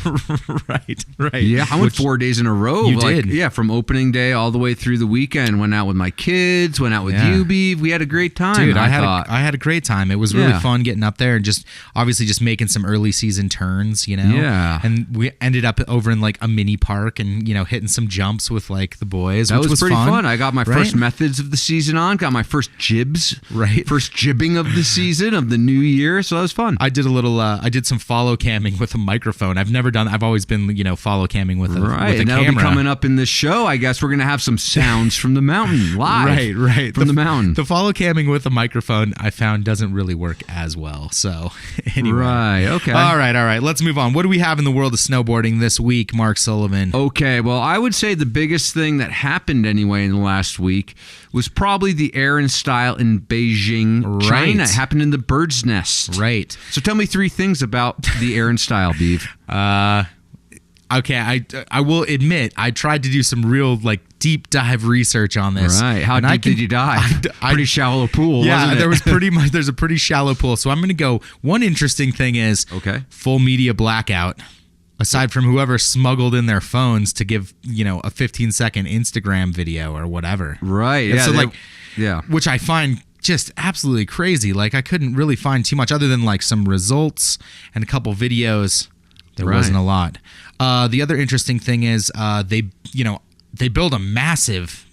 Right. Yeah, I went 4 days in a row. You like, did. Yeah, from opening day all the way through the weekend. Went out with my kids, went out with Yeah. you, Beeve. We had a great time. Dude, I thought. had a great time. It was really Yeah. fun getting up there and just obviously just making some early season turns, Yeah. And we ended up over in like a mini park and, hitting some jumps with like the boys, That which was pretty fun. I got my right? first methods of the season on. Got my first jibs. Right. First jibbing of the season of the new year. So that was fun. I did I did some follow camming with a microphone. I've always been, follow camming with a, Right, with a and that'll camera. be coming up in this show. I guess we're going to have some sounds from the mountain live. Right. From the mountain. The follow camming with a microphone I found doesn't really work as well. So anyway. Right, okay. All right. Let's move on. What do we have in the world of snowboarding this week, Mark Sullivan? Okay, well, I would say the biggest thing that happened anyway in the last week was probably the air and style in Beijing, Right. China. It happened in the bird's nest. Right. So tell me 3 things about the air and style, Beeve. Okay, I will admit I tried to do some real deep dive research on this. Right. How And deep did you dive? Pretty shallow pool, Yeah, wasn't it? there's a pretty shallow pool. So I'm going to go. One interesting thing is Okay. full media blackout. Aside from whoever smuggled in their phones to give a 15-second Instagram video or whatever. Right. And Yeah. so yeah. which I find just absolutely crazy. I couldn't really find too much other than some results and a couple videos. There Right. wasn't a lot. The other interesting thing is they build a massive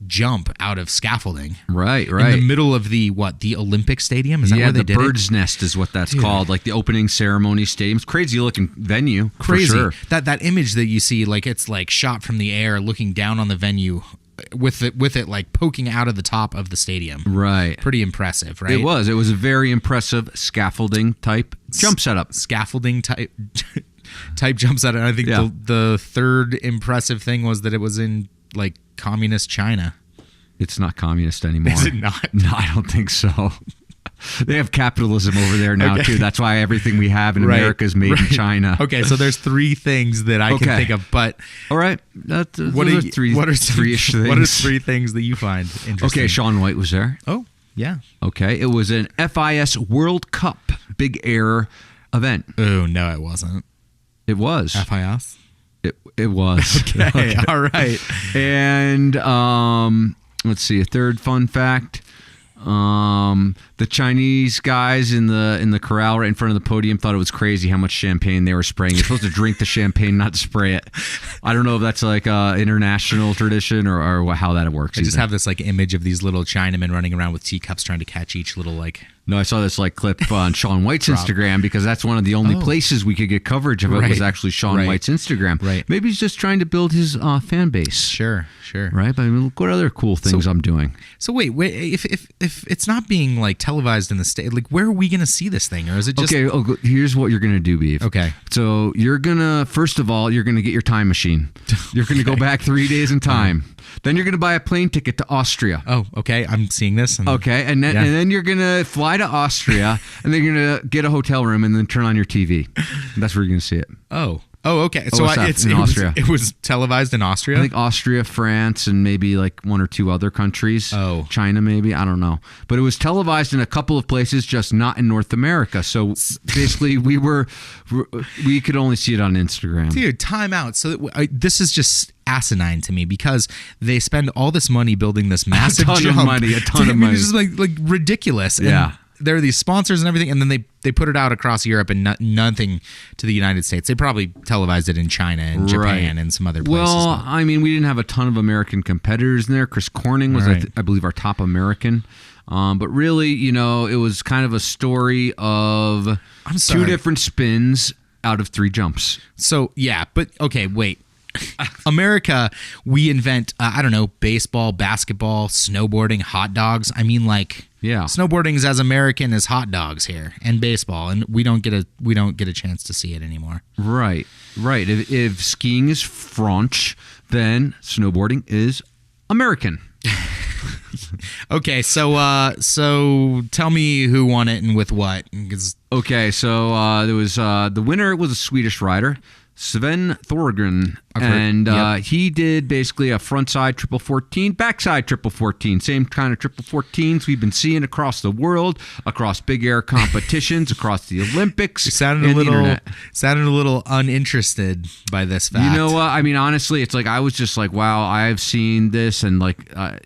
jump out of scaffolding. Right. In the middle of the Olympic Stadium? Is that where they the did bird's nest is what that's called. Like the opening ceremony stadium. It's crazy looking venue. Crazy. For sure. That image that you see, it's shot from the air looking down on the venue with it poking out of the top of the stadium. Right. Pretty impressive, right? It was a very impressive scaffolding type jump setup. Scaffolding type jump setup. And I think Yeah. the third impressive thing was that it was in communist China. It's not communist anymore. Is it not? No, I don't think so. They have capitalism over there now, Okay. too. That's why everything we have in Right. America is made in China. Okay, so there's 3 things that I can Okay. think of, but All right. what Those are are three, what are some- three-ish things. What are 3 things that you find interesting? Okay, Shaun White was there. Oh, yeah. Okay. It was an FIS World Cup Big Air event. Oh, no, it wasn't. It was. FIS? It was. Okay, all right. And let's see, a third fun fact. The Chinese guys in the corral right in front of the podium thought it was crazy how much champagne they were spraying. You're supposed to drink the champagne, not spray it. I don't know if that's like international tradition or how that works. I just have this like image of these little Chinamen running around with teacups trying to catch each little like. No, I saw this like clip on Shaun White's Instagram because that's one of the only places we could get coverage of it was actually Shaun White's Instagram. Right. Maybe he's just trying to build his fan base. Sure. Right, but I mean, look what other cool things I'm doing. So wait, if it's not being like televised in the state, like where are we going to see this thing, or is it just okay? Here's what you're going to do, Beef. Okay. So you're gonna first of all you're gonna get your time machine. You're gonna go back 3 days in time. Then you're gonna buy a plane ticket to Austria. Oh, okay. I'm seeing this. Okay, and then you're gonna fly to Austria, and then you're gonna get a hotel room, and then turn on your TV. That's where you're gonna see it. Oh, okay. So it was televised in Austria? I think Austria, France, and maybe like one or two other countries. Oh. China maybe. I don't know. But it was televised in a couple of places, just not in North America. So basically we could only see it on Instagram. Dude, time out. So this is just asinine to me because they spend all this money building this massive a ton of money. It's just like ridiculous. Yeah. And there are these sponsors and everything, and then they put it out across Europe and nothing to the United States. They probably televised it in China and Japan and some other places. Well, I mean, we didn't have a ton of American competitors in there. Chris Corning was, I believe, our top American. But really, it was kind of a story of two different spins out of 3 jumps. So, yeah, but okay, wait. America, we invent, I don't know, baseball, basketball, snowboarding, hot dogs. I mean, like, snowboarding is as American as hot dogs here and baseball, and we don't get a chance to see it anymore. Right. If skiing is French, then snowboarding is American. Okay, so tell me who won it and with what. Okay, so there was the winner was a Swedish rider, Sven Thorgren, and he did basically a frontside triple 14, backside triple 14, same kind of triple 14s we've been seeing across the world, across big air competitions, across the Olympics. You sounded a little uninterested by this fact. You know what? I mean, honestly, it's like I was just like, wow, I've seen this, and like, kind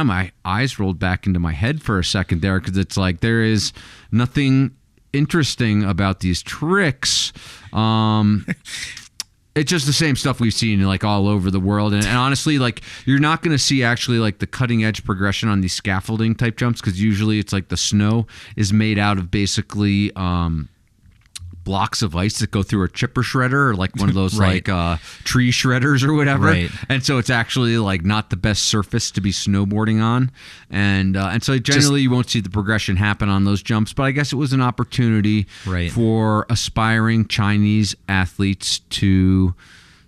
of my eyes rolled back into my head for a second there because it's like there is nothing interesting about these tricks. It's just the same stuff we've seen like all over the world, and honestly, like you're not going to see actually like the cutting edge progression on these scaffolding type jumps because usually it's like the snow is made out of basically blocks of ice that go through a chipper shredder or like one of those like tree shredders or whatever, and so it's actually like not the best surface to be snowboarding on, and so generally you won't see the progression happen on those jumps. But I guess it was an opportunity for aspiring Chinese athletes to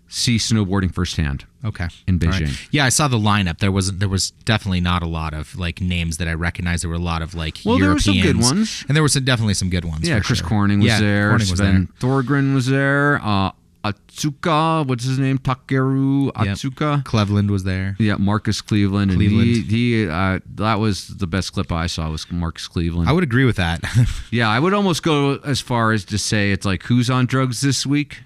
see snowboarding firsthand. Okay. In Beijing. Right. Yeah, I saw the lineup. There was definitely not a lot of like names that I recognized. There were a lot of like Europeans. There were some good ones. And there were definitely some good ones. Yeah, Chris Corning was there. Sven Thorgren was there. Atsuka, what's his name? Takeru Atsuka. Cleveland was there. Yeah, Marcus Cleveland. And he that was the best clip I saw was Marcus Cleveland. I would agree with that. Yeah, I would almost go as far as to say it's like who's on drugs this week?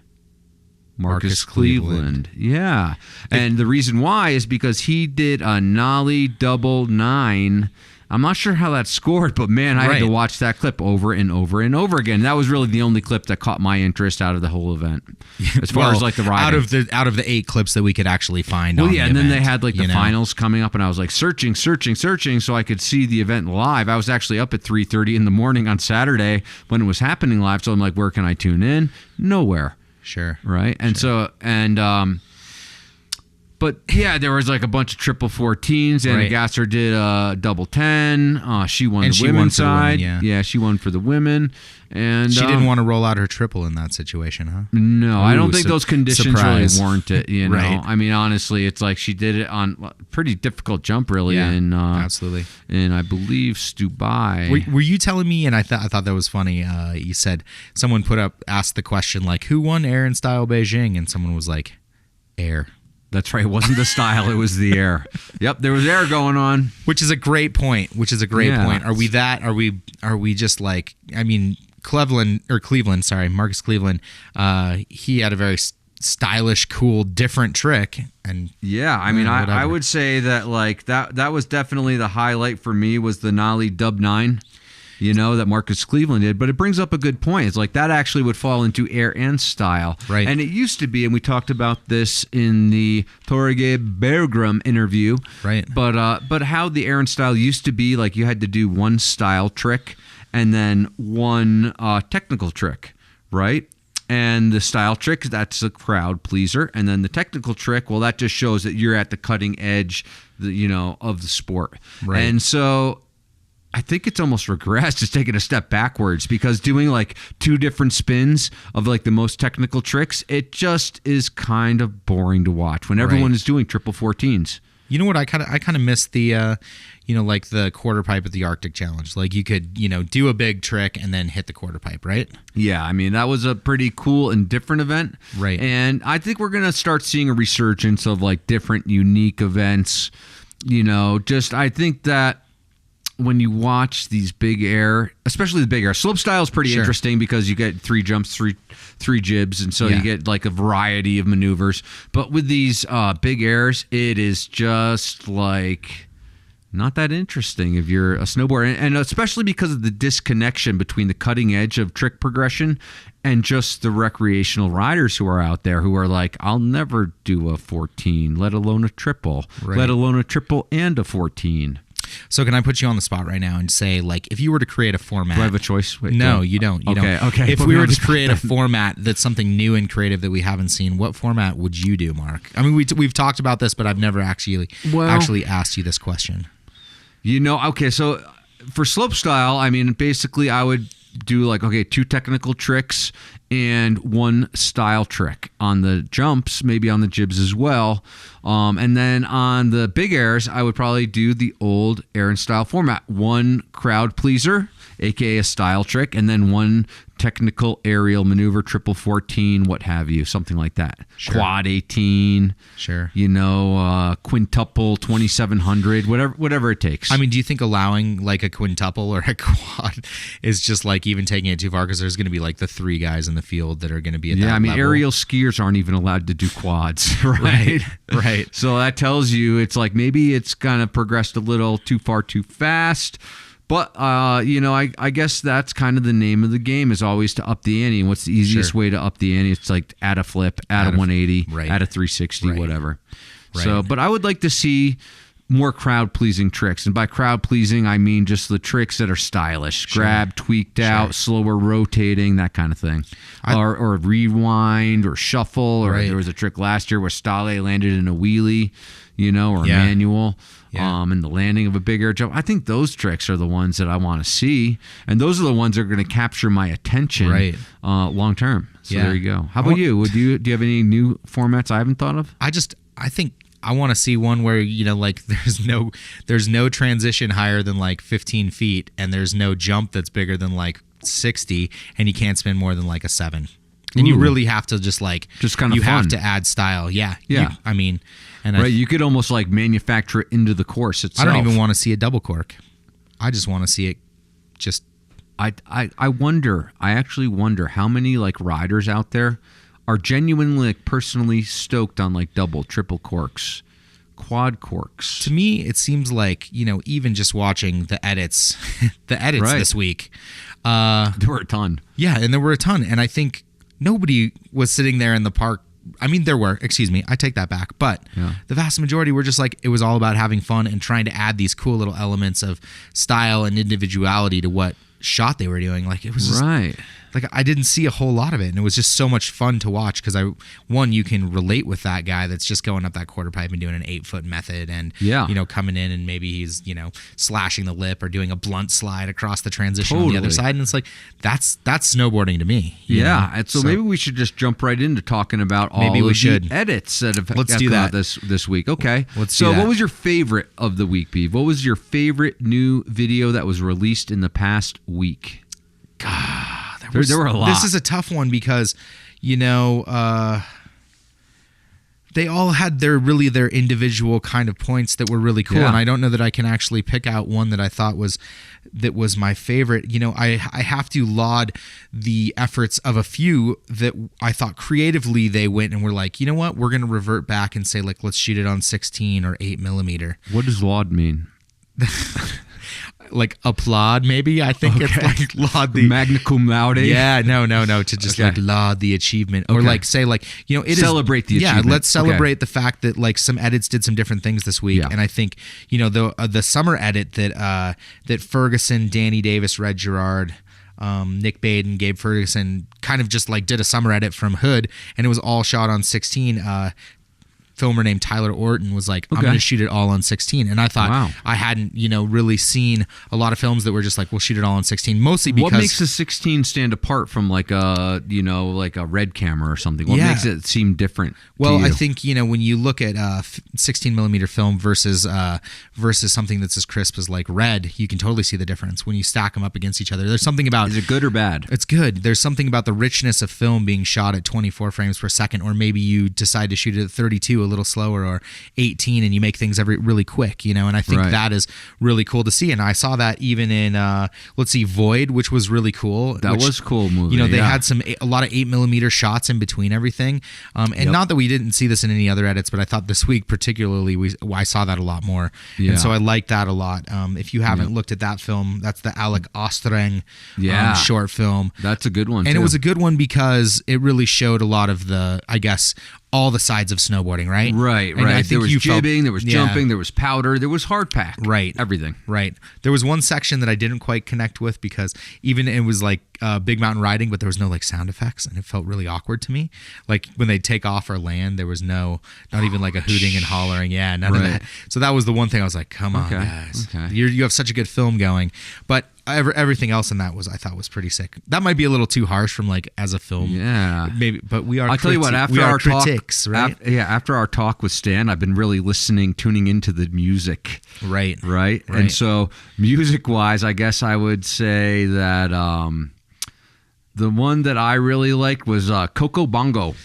Marcus Cleveland. Yeah. And the reason why is because he did a nollie double 9. I'm not sure how that scored, but man, I had to watch that clip over and over and over again. That was really the only clip that caught my interest out of the whole event. As far as like the riding. Out of the 8 clips that we could actually find on the event. And then they had like the finals coming up, and I was like searching so I could see the event live. I was actually up at 3:30 in the morning on Saturday when it was happening live, so I'm like, where can I tune in? Nowhere. Sure. Right. And but yeah, there was like a bunch of triple 14s. Anna Gasser did a double 10. She won the women's side. Yeah, she won for the women. And she didn't want to roll out her triple in that situation, huh? No, I don't think those conditions really warrant it. You know, I mean, honestly, it's like she did it on a pretty difficult jump, really. Yeah, absolutely. And I believe Stubai. Were you telling me? And I thought that was funny. You said someone asked the question like, "Who won air in style Beijing?" And someone was like, "Air." That's right. It wasn't the style. It was the air. Yep. There was air going on. Which is a great point. Are we just like, I mean, Marcus Cleveland, he had a very stylish, cool, different trick. And yeah, I mean, I would say that like that was definitely the highlight for me was the Nollie Dub 9. That Marcus Cleveland did, but it brings up a good point. It's like that actually would fall into air and style. Right. And it used to be, and we talked about this in the Torge Bergrum interview. Right. But how the air and style used to be, like you had to do one style trick and then one technical trick, right? And the style trick, that's a crowd pleaser. And then the technical trick, well, that just shows that you're at the cutting edge, of the sport. Right. And so I think it's almost regressed. It's taking a step backwards because doing like two different spins of like the most technical tricks, it just is kind of boring to watch when everyone is doing triple 14s. You know what? I kind of miss the, like the quarter pipe at the Arctic Challenge. Like you could, do a big trick and then hit the quarter pipe, right? Yeah, I mean, that was a pretty cool and different event. Right. And I think we're going to start seeing a resurgence of like different unique events. I think that when you watch these big air, especially the big air, slope style is pretty interesting because you get 3 jumps, three jibs, and so you get like a variety of maneuvers. But with these big airs, it is just like not that interesting if you're a snowboarder, and especially because of the disconnection between the cutting edge of trick progression and just the recreational riders who are out there who are like, I'll never do a 14, let alone a triple, let alone a triple and a 14. So can I put you on the spot right now and say, like, if you were to create a format... Do I have a choice? Wait, no, you don't. Okay. If we were to create a format that's something new and creative that we haven't seen, what format would you do, Mark? I mean, we've talked about this, but I've never actually asked you this question. Okay, so for slopestyle, I mean, basically I would do like, 2 technical tricks and 1 style trick on the jumps, maybe on the jibs as well. And then on the big airs, I would probably do the old air and style format. 1 crowd pleaser, aka a style trick, and then 1 technical aerial maneuver, triple 14, what have you, something like that. Sure. Quad 18. Sure. Quintuple 2700, whatever it takes. I mean, do you think allowing like a quintuple or a quad is just like even taking it too far? Because there's going to be like the 3 guys in the field that are going to be at that level. Aerial skiers aren't even allowed to do quads, right? Right. So that tells you it's like maybe it's kind of progressed a little too far too fast. But, I guess that's kind of the name of the game is always to up the ante. And what's the easiest way to up the ante? It's like add a flip, add a 180, add a 360, whatever. Right. So, but I would like to see more crowd-pleasing tricks. And by crowd-pleasing, I mean just the tricks that are stylish. Grab, tweaked out, slower rotating, that kind of thing. Or rewind or shuffle. Or there was a trick last year where Stale landed in a wheelie, or a manual. Yeah. And the landing of a big air jump. I think those tricks are the ones that I want to see. And those are the ones that are going to capture my attention long term. So there you go. How about you? Do you have any new formats I haven't thought of? I think I want to see one where, like there's no transition higher than like 15 feet and there's no jump that's bigger than like 60 and you can't spin more than like a 7. And you really have to just kind of have to add style. Yeah. Yeah. You could almost like manufacture it into the course itself. I don't even want to see a double cork. I just want to see it just. I actually wonder how many like riders out there are genuinely like personally stoked on like double, triple corks, quad corks. To me, it seems like, even just watching the edits this week. There were a ton. Yeah. And there were a ton. And I think nobody was sitting there in the park. I mean, there were, I take that back. But the vast majority were just like, it was all about having fun and trying to add these cool little elements of style and individuality to what shot they were doing. Like, it was just, like, I didn't see a whole lot of it. And it was just so much fun to watch because you can relate with that guy that's just going up that quarter pipe and doing an 8-foot method and, coming in and maybe he's, slashing the lip or doing a blunt slide across the transition on the other side. And it's like, that's snowboarding to me. And so maybe we should just jump right into talking about all the edits that have come out this week. Okay. Let's do that. What was your favorite of the week, Beav? What was your favorite new video that was released in the past week? God. There were a lot. This is a tough one because, they all had their individual kind of points that were really cool. Yeah. And I don't know that I can actually pick out one that I thought was my favorite. You know, I have to laud the efforts of a few that I thought creatively they went and were like, you know what, we're going to revert back and say, like, let's shoot it on 16 or 8mm. What does laud mean? Like applaud, maybe. I think it's like laud the magna cum laude. Yeah, no. To just like laud the achievement, or like say like, you know, celebrate the achievement. Yeah, let's celebrate the fact that like some edits did some different things this week, and I think, you know, the summer edit that Ferguson, Danny Davis, Red Gerard, Nick Baden, Gabe Ferguson kind of just like did a summer edit from Hood, and it was all shot on 16. Filmer named Tyler Orton was like, I'm going to shoot it all on 16. And I thought I hadn't, you know, really seen a lot of films that were just like, we'll shoot it all on 16, mostly because... What makes a 16 stand apart from like a, you know, like a red camera or something? What makes it seem different? Well, I think, you know, when you look at 16mm film versus something that's as crisp as like red, you can totally see the difference when you stack them up against each other. There's something about... Is it good or bad? It's good. There's something about the richness of film being shot at 24 frames per second, or maybe you decide to shoot it at 32 a little slower, or 18, and you make things really quick, you know, and I think that is really cool to see. And I saw that even in Void, which was really cool. That was a cool movie. You know, they had a lot of 8mm shots in between everything, and not that we didn't see this in any other edits, but I thought this week particularly I saw that a lot more, and so I like that a lot. If you haven't looked at that film, that's the Alec Ostreng short film. That's a good one, and it was a good one because it really showed a lot of the, I guess, all the sides of snowboarding, right? Right. I think there was jibbing, there was jumping, there was powder, there was hard pack. Right. Everything. Right. There was one section that I didn't quite connect with because even it was like big mountain riding, but there was no like sound effects, and it felt really awkward to me. Like when they take off or land, there was not even like a hooting and hollering. Yeah, none of that. So that was the one thing I was like, come on, guys. Okay. You have such a good film going. But everything else in that I thought was pretty sick. That might be a little too harsh from like as a film. Yeah. Maybe, but we are. I'll tell you what, after our critics, talk, right? after our talk with Stan, I've been really tuning into the music. Right. And so music-wise, I guess I would say that the one that I really liked was Coco Bongo.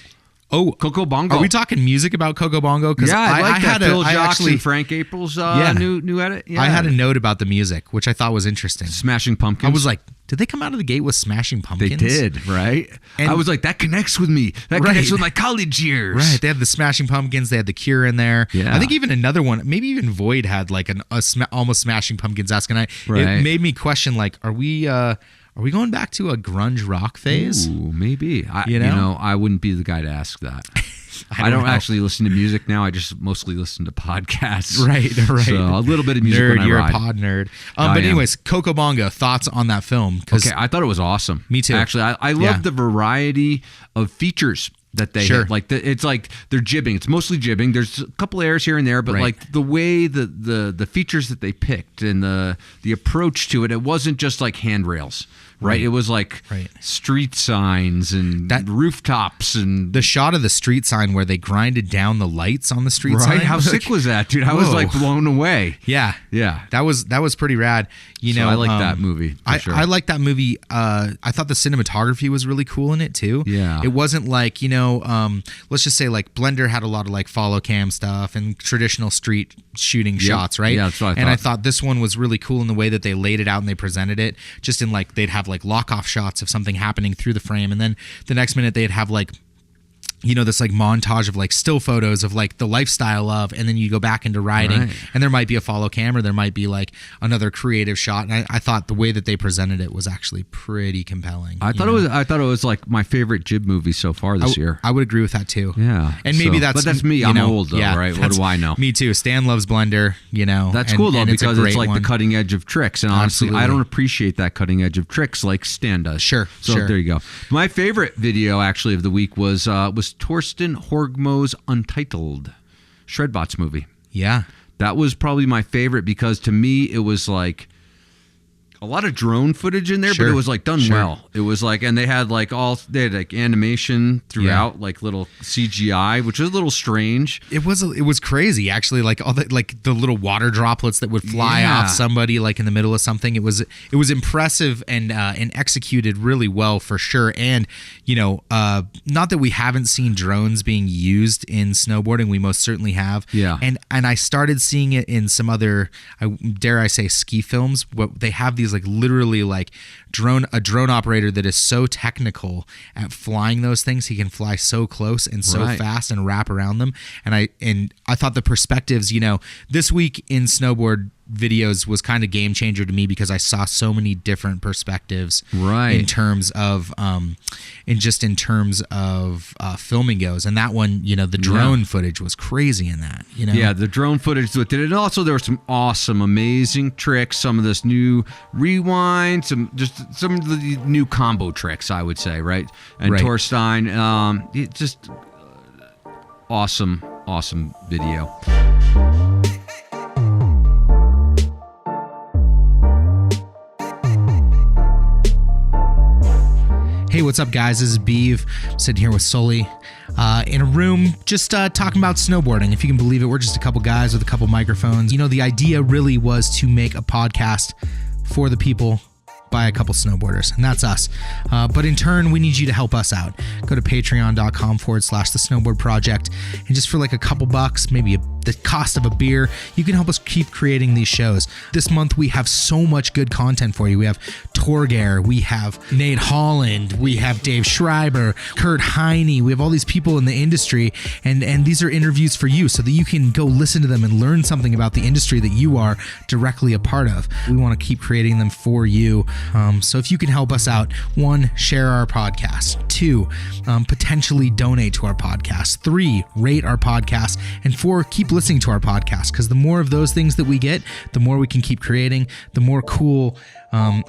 Oh, Coco Bongo. Are we talking music about Coco Bongo? Yeah, I like that. Phil Jackson, Frank April's new edit. Yeah. I had a note about the music, which I thought was interesting. Smashing Pumpkins. I was like, did they come out of the gate with Smashing Pumpkins? They did, right? And I was like, that connects with me. That connects with my college years. Right. They had the Smashing Pumpkins. They had the Cure in there. Yeah. I think even another one, maybe even Void had like almost Smashing Pumpkins-esque. And it made me question, like, are we going back to a grunge rock phase? Ooh, maybe. I wouldn't be the guy to ask that. I don't actually listen to music now. I just mostly listen to podcasts. Right. So a little bit of music nerd, when I you're ride. a pod nerd. But anyways, Coco Bongo, thoughts on that film? Okay, I thought it was awesome. Me too. Actually, I love the variety of features that they hit. Like it's like they're jibbing. It's mostly jibbing. There's a couple errors here and there, but like the way the features that they picked and the approach to it, it wasn't just like handrails. Right. It was like street signs and rooftops and the shot of the street sign where they grinded down the lights on the street sign. How sick was that, dude? I was like blown away. Yeah. That was pretty rad. I like that movie. I like that movie. I thought the cinematography was really cool in it too. Yeah. It wasn't like, let's just say like Blender had a lot of like follow cam stuff and traditional street shooting shots, right? Yeah, that's what I thought. And I thought this one was really cool in the way that they laid it out and they presented it. Just in like they'd have like lock off shots of something happening through the frame, and then the next minute they'd have like this like montage of like still photos of like the lifestyle of, and then you go back into riding and there might be a follow camera, there might be like another creative shot, and I thought the way that they presented it was actually pretty compelling. I thought it was like my favorite jib movie so far this year. I would agree with that too. Yeah. And maybe but that's me. I'm old though, right? What do I know? Me too. Stan loves Blender, That's cool though, because it's like the cutting edge of tricks, and honestly I don't appreciate that cutting edge of tricks like Stan does. Sure. There you go. My favorite video actually of the week was Torsten Horgmo's Untitled Shredbots movie. Yeah. That was probably my favorite because to me it was like a lot of drone footage in there, Sure. but it was like done well. It was like, and they had like animation throughout, like little CGI, which is a little strange. It was crazy actually, like all the little water droplets that would fly off somebody like in the middle of something. It was impressive and executed really well for sure. And not that we haven't seen drones being used in snowboarding, we most certainly have. Yeah. And I started seeing it in some other, dare I say, ski films. What they have these like literally like a drone operator that is so technical at flying those things. He can fly so close and so fast and wrap around them. And I thought the perspectives, this week in snowboard videos was kind of game changer to me because I saw so many different perspectives in terms of filming goes. And that one, the drone footage was crazy in that, Yeah, the drone footage did it. And also there were some awesome, amazing tricks, some of this new rewind, some of the new combo tricks, I would say, right? And Torstein, just awesome video. Hey, what's up, guys? This is Beeve, sitting here with Sully in a room just talking about snowboarding. If you can believe it, we're just a couple guys with a couple microphones. The idea really was to make a podcast for the people by a couple snowboarders, and that's us. But in turn, we need you to help us out. Go to patreon.com/the Snowboard Project, and just for like a couple bucks, maybe the cost of a beer, you can help us keep creating these shows. This month, we have so much good content for you. We have Torgeir, we have Nate Holland, we have Dave Schreiber, Kurt Heine. We have all these people in the industry, and these are interviews for you so that you can go listen to them and learn something about the industry that you are directly a part of. We want to keep creating them for you. So if you can help us out, 1, share our podcast. 2, potentially donate to our podcast. 3, rate our podcast. And 4, keep listening to our podcast, because the more of those things that we get, the more we can keep creating, the more cool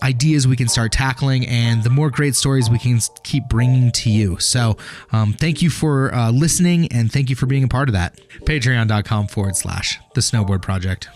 ideas we can start tackling, and the more great stories we can keep bringing to you. So thank you for listening, and thank you for being a part of that. Patreon.com/the Snowboard Project.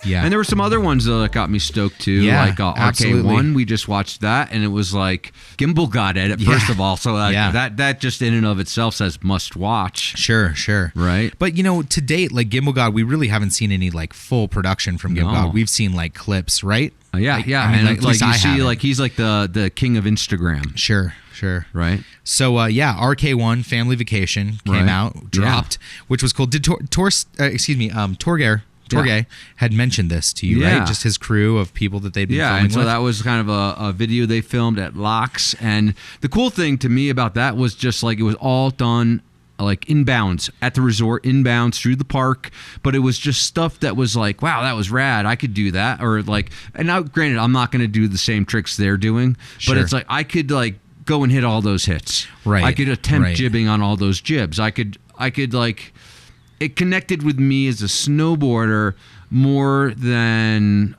Yeah. And there were some other ones that got me stoked too, like RK1. We just watched that, and it was like Gimbal got at it first of all. So that just in and of itself says must watch. Sure. Right. But to date, like Gimbal God, we really haven't seen any like full production from Gimbal God. We've seen like clips, right? Yeah. And like you see, like he's like the king of Instagram. Sure. Right. So RK1 Family Vacation came out, dropped, which was cool. Did Torgeir had mentioned this to you, right? Just his crew of people that they'd been filming and so with. that was kind of a video they filmed at Locks. And the cool thing to me about that was just like it was all done like inbounds at the resort, inbounds through the park, but it was just stuff that was like, wow, that was rad, I could do that. Or like, and now granted, I'm not going to do the same tricks they're doing, but it's like I could like go and hit all those hits. Right. I could attempt jibbing on all those jibs. I could like, it connected with me as a snowboarder more than,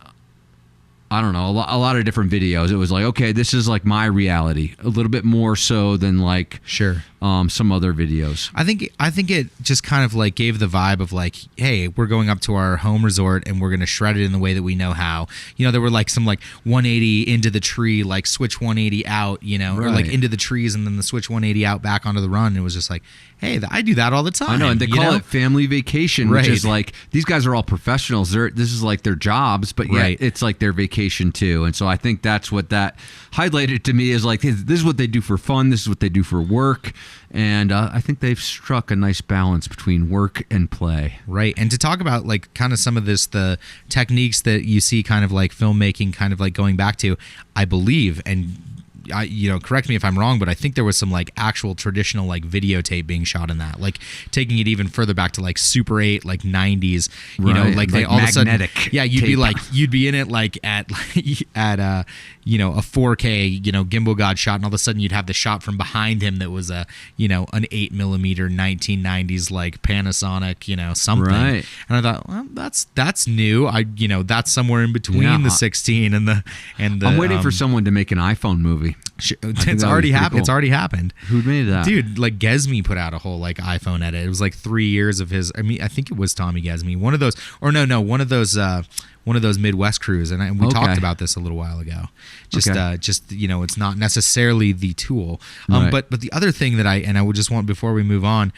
I don't know, a lot of different videos. It was like, okay, this is like my reality a little bit more so than like some other videos. I think it just kind of like gave the vibe of like, hey, we're going up to our home resort and we're going to shred it in the way that we know how. There were like some like 180 into the tree, like switch 180 out, or like into the trees and then the switch 180 out back onto the run. And it was just like, hey, I do that all the time. I know, and they call it family vacation, which is like, these guys are all professionals. This is like their jobs, but yet it's like their vacation too. And so I think that's what that highlighted to me is like, this is what they do for fun. This is what they do for work. And I think they've struck a nice balance between work and play. Right. And to talk about like kind of some of the techniques that you see kind of like filmmaking kind of like going back to, I believe, and correct me if I'm wrong, but I think there was some like actual traditional like videotape being shot in that, like taking it even further back to like Super 8, like 90s, like they all of a sudden, you'd be in it like at a 4K, Gimbal God shot, and all of a sudden you'd have the shot from behind him that was an 8mm 1990s like Panasonic, something. Right. And I thought, well, that's new. That's somewhere in between the 16 and the. I'm waiting for someone to make an iPhone movie. Matroni. It's already happened. It's already happened. Who made that? Dude, like Gesme put out a whole like iPhone edit. It was like 3 years of his. I mean, I think it was Tommy Gesme. One of those, or no, one of those Midwest crews, and we talked about this a little while ago. Just it's not necessarily the tool. Right. But the other thing that I would just want before we move on,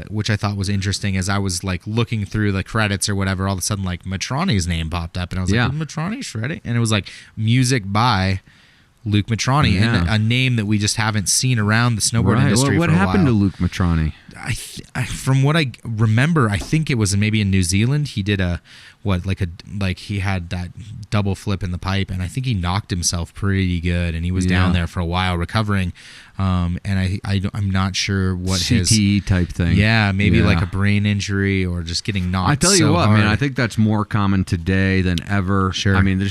which I thought was interesting, as I was like looking through the credits or whatever, all of a sudden like Matroni's name popped up, and I was like, Matroni shredding, and it was like music by Luke Matroni, and a name that we just haven't seen around the snowboard industry for a while. What happened to Luke Matroni? From what I remember, I think it was maybe in New Zealand. He did he had that double flip in the pipe, and I think he knocked himself pretty good, and he was down there for a while recovering. And I'm not sure what CTE type thing. Yeah, maybe like a brain injury or just getting knocked. I tell you what, man, I think that's more common today than ever. Sure. I mean,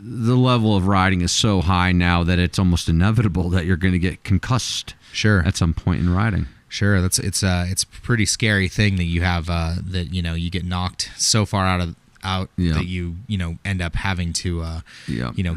the level of riding is so high now that it's almost inevitable that you're going to get concussed. Sure. At some point in riding. Sure, it's a pretty scary thing that you have that you get knocked so far out that you end up having to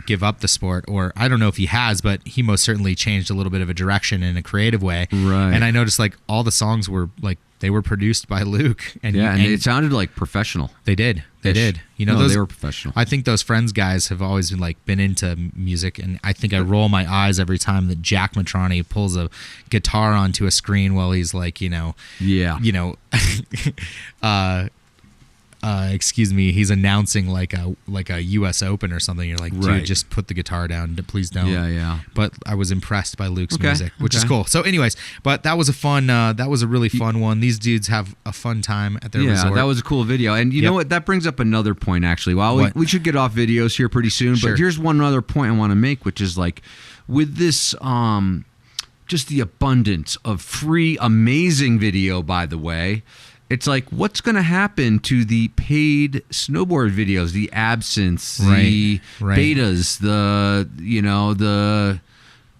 give up the sport. Or I don't know if he has, but he most certainly changed a little bit of a direction in a creative way. Right. And I noticed like all the songs were like they were produced by Luke, and it sounded like professional. They did. They did. They were professional. I think those Friends guys have always been into music, and I think I roll my eyes every time that Jack Matroni pulls a guitar onto a screen while he's like, excuse me, he's announcing like a U.S. Open or something. You're like, dude, just put the guitar down. Please don't. Yeah. But I was impressed by Luke's music, which is cool. So anyways, but that was a really fun one. These dudes have a fun time at their resort. Yeah, that was a cool video. And you know what? That brings up another point, actually. Well, we should get off videos here pretty soon. Sure. But here's one other point I want to make, which is like with this just the abundance of free, amazing video, by the way. It's like, what's going to happen to the paid snowboard videos, the absinthe, the betas, the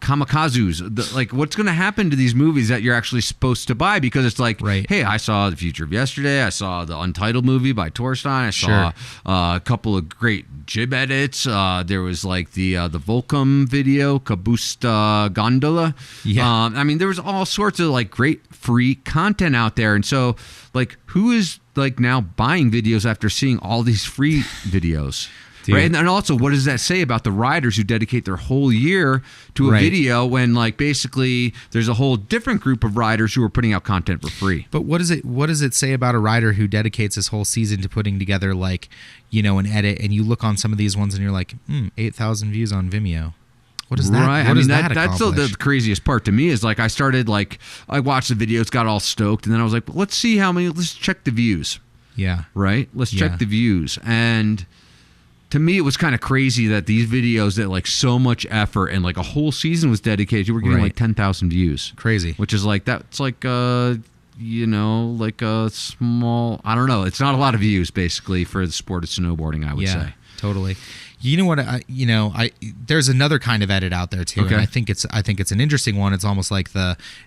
kamikazes? Like, what's going to happen to these movies that you're actually supposed to buy? Because it's like, hey, I saw The Future of Yesterday. I saw the Untitled movie by Torstein. I saw a couple of great jib edits. There was like the Volcom video, Kabusta Gondola. Yeah. I mean, there was all sorts of like great free content out there. And so like, who is like now buying videos after seeing all these free videos? Dude. Right. And also, what does that say about the riders who dedicate their whole year to a video when, like, basically there's a whole different group of riders who are putting out content for free? But what does it say about a rider who dedicates his whole season to putting together, like, an edit, and you look on some of these ones and you're like, 8,000 views on Vimeo. What is that? Right. What does that that's the craziest part to me is like I watched the videos, got all stoked, and then I was like, well, let's check the views. Yeah. Right? Let's check the views. And to me, it was kind of crazy that these videos that like so much effort and like a whole season was dedicated, you were getting like 10,000 views. Crazy. Which is like, that's like, like a small, I don't know. It's not a lot of views basically for the sport of snowboarding, I would say. Totally. You know what? There's another kind of edit out there too, and I think it's an interesting one. It's almost like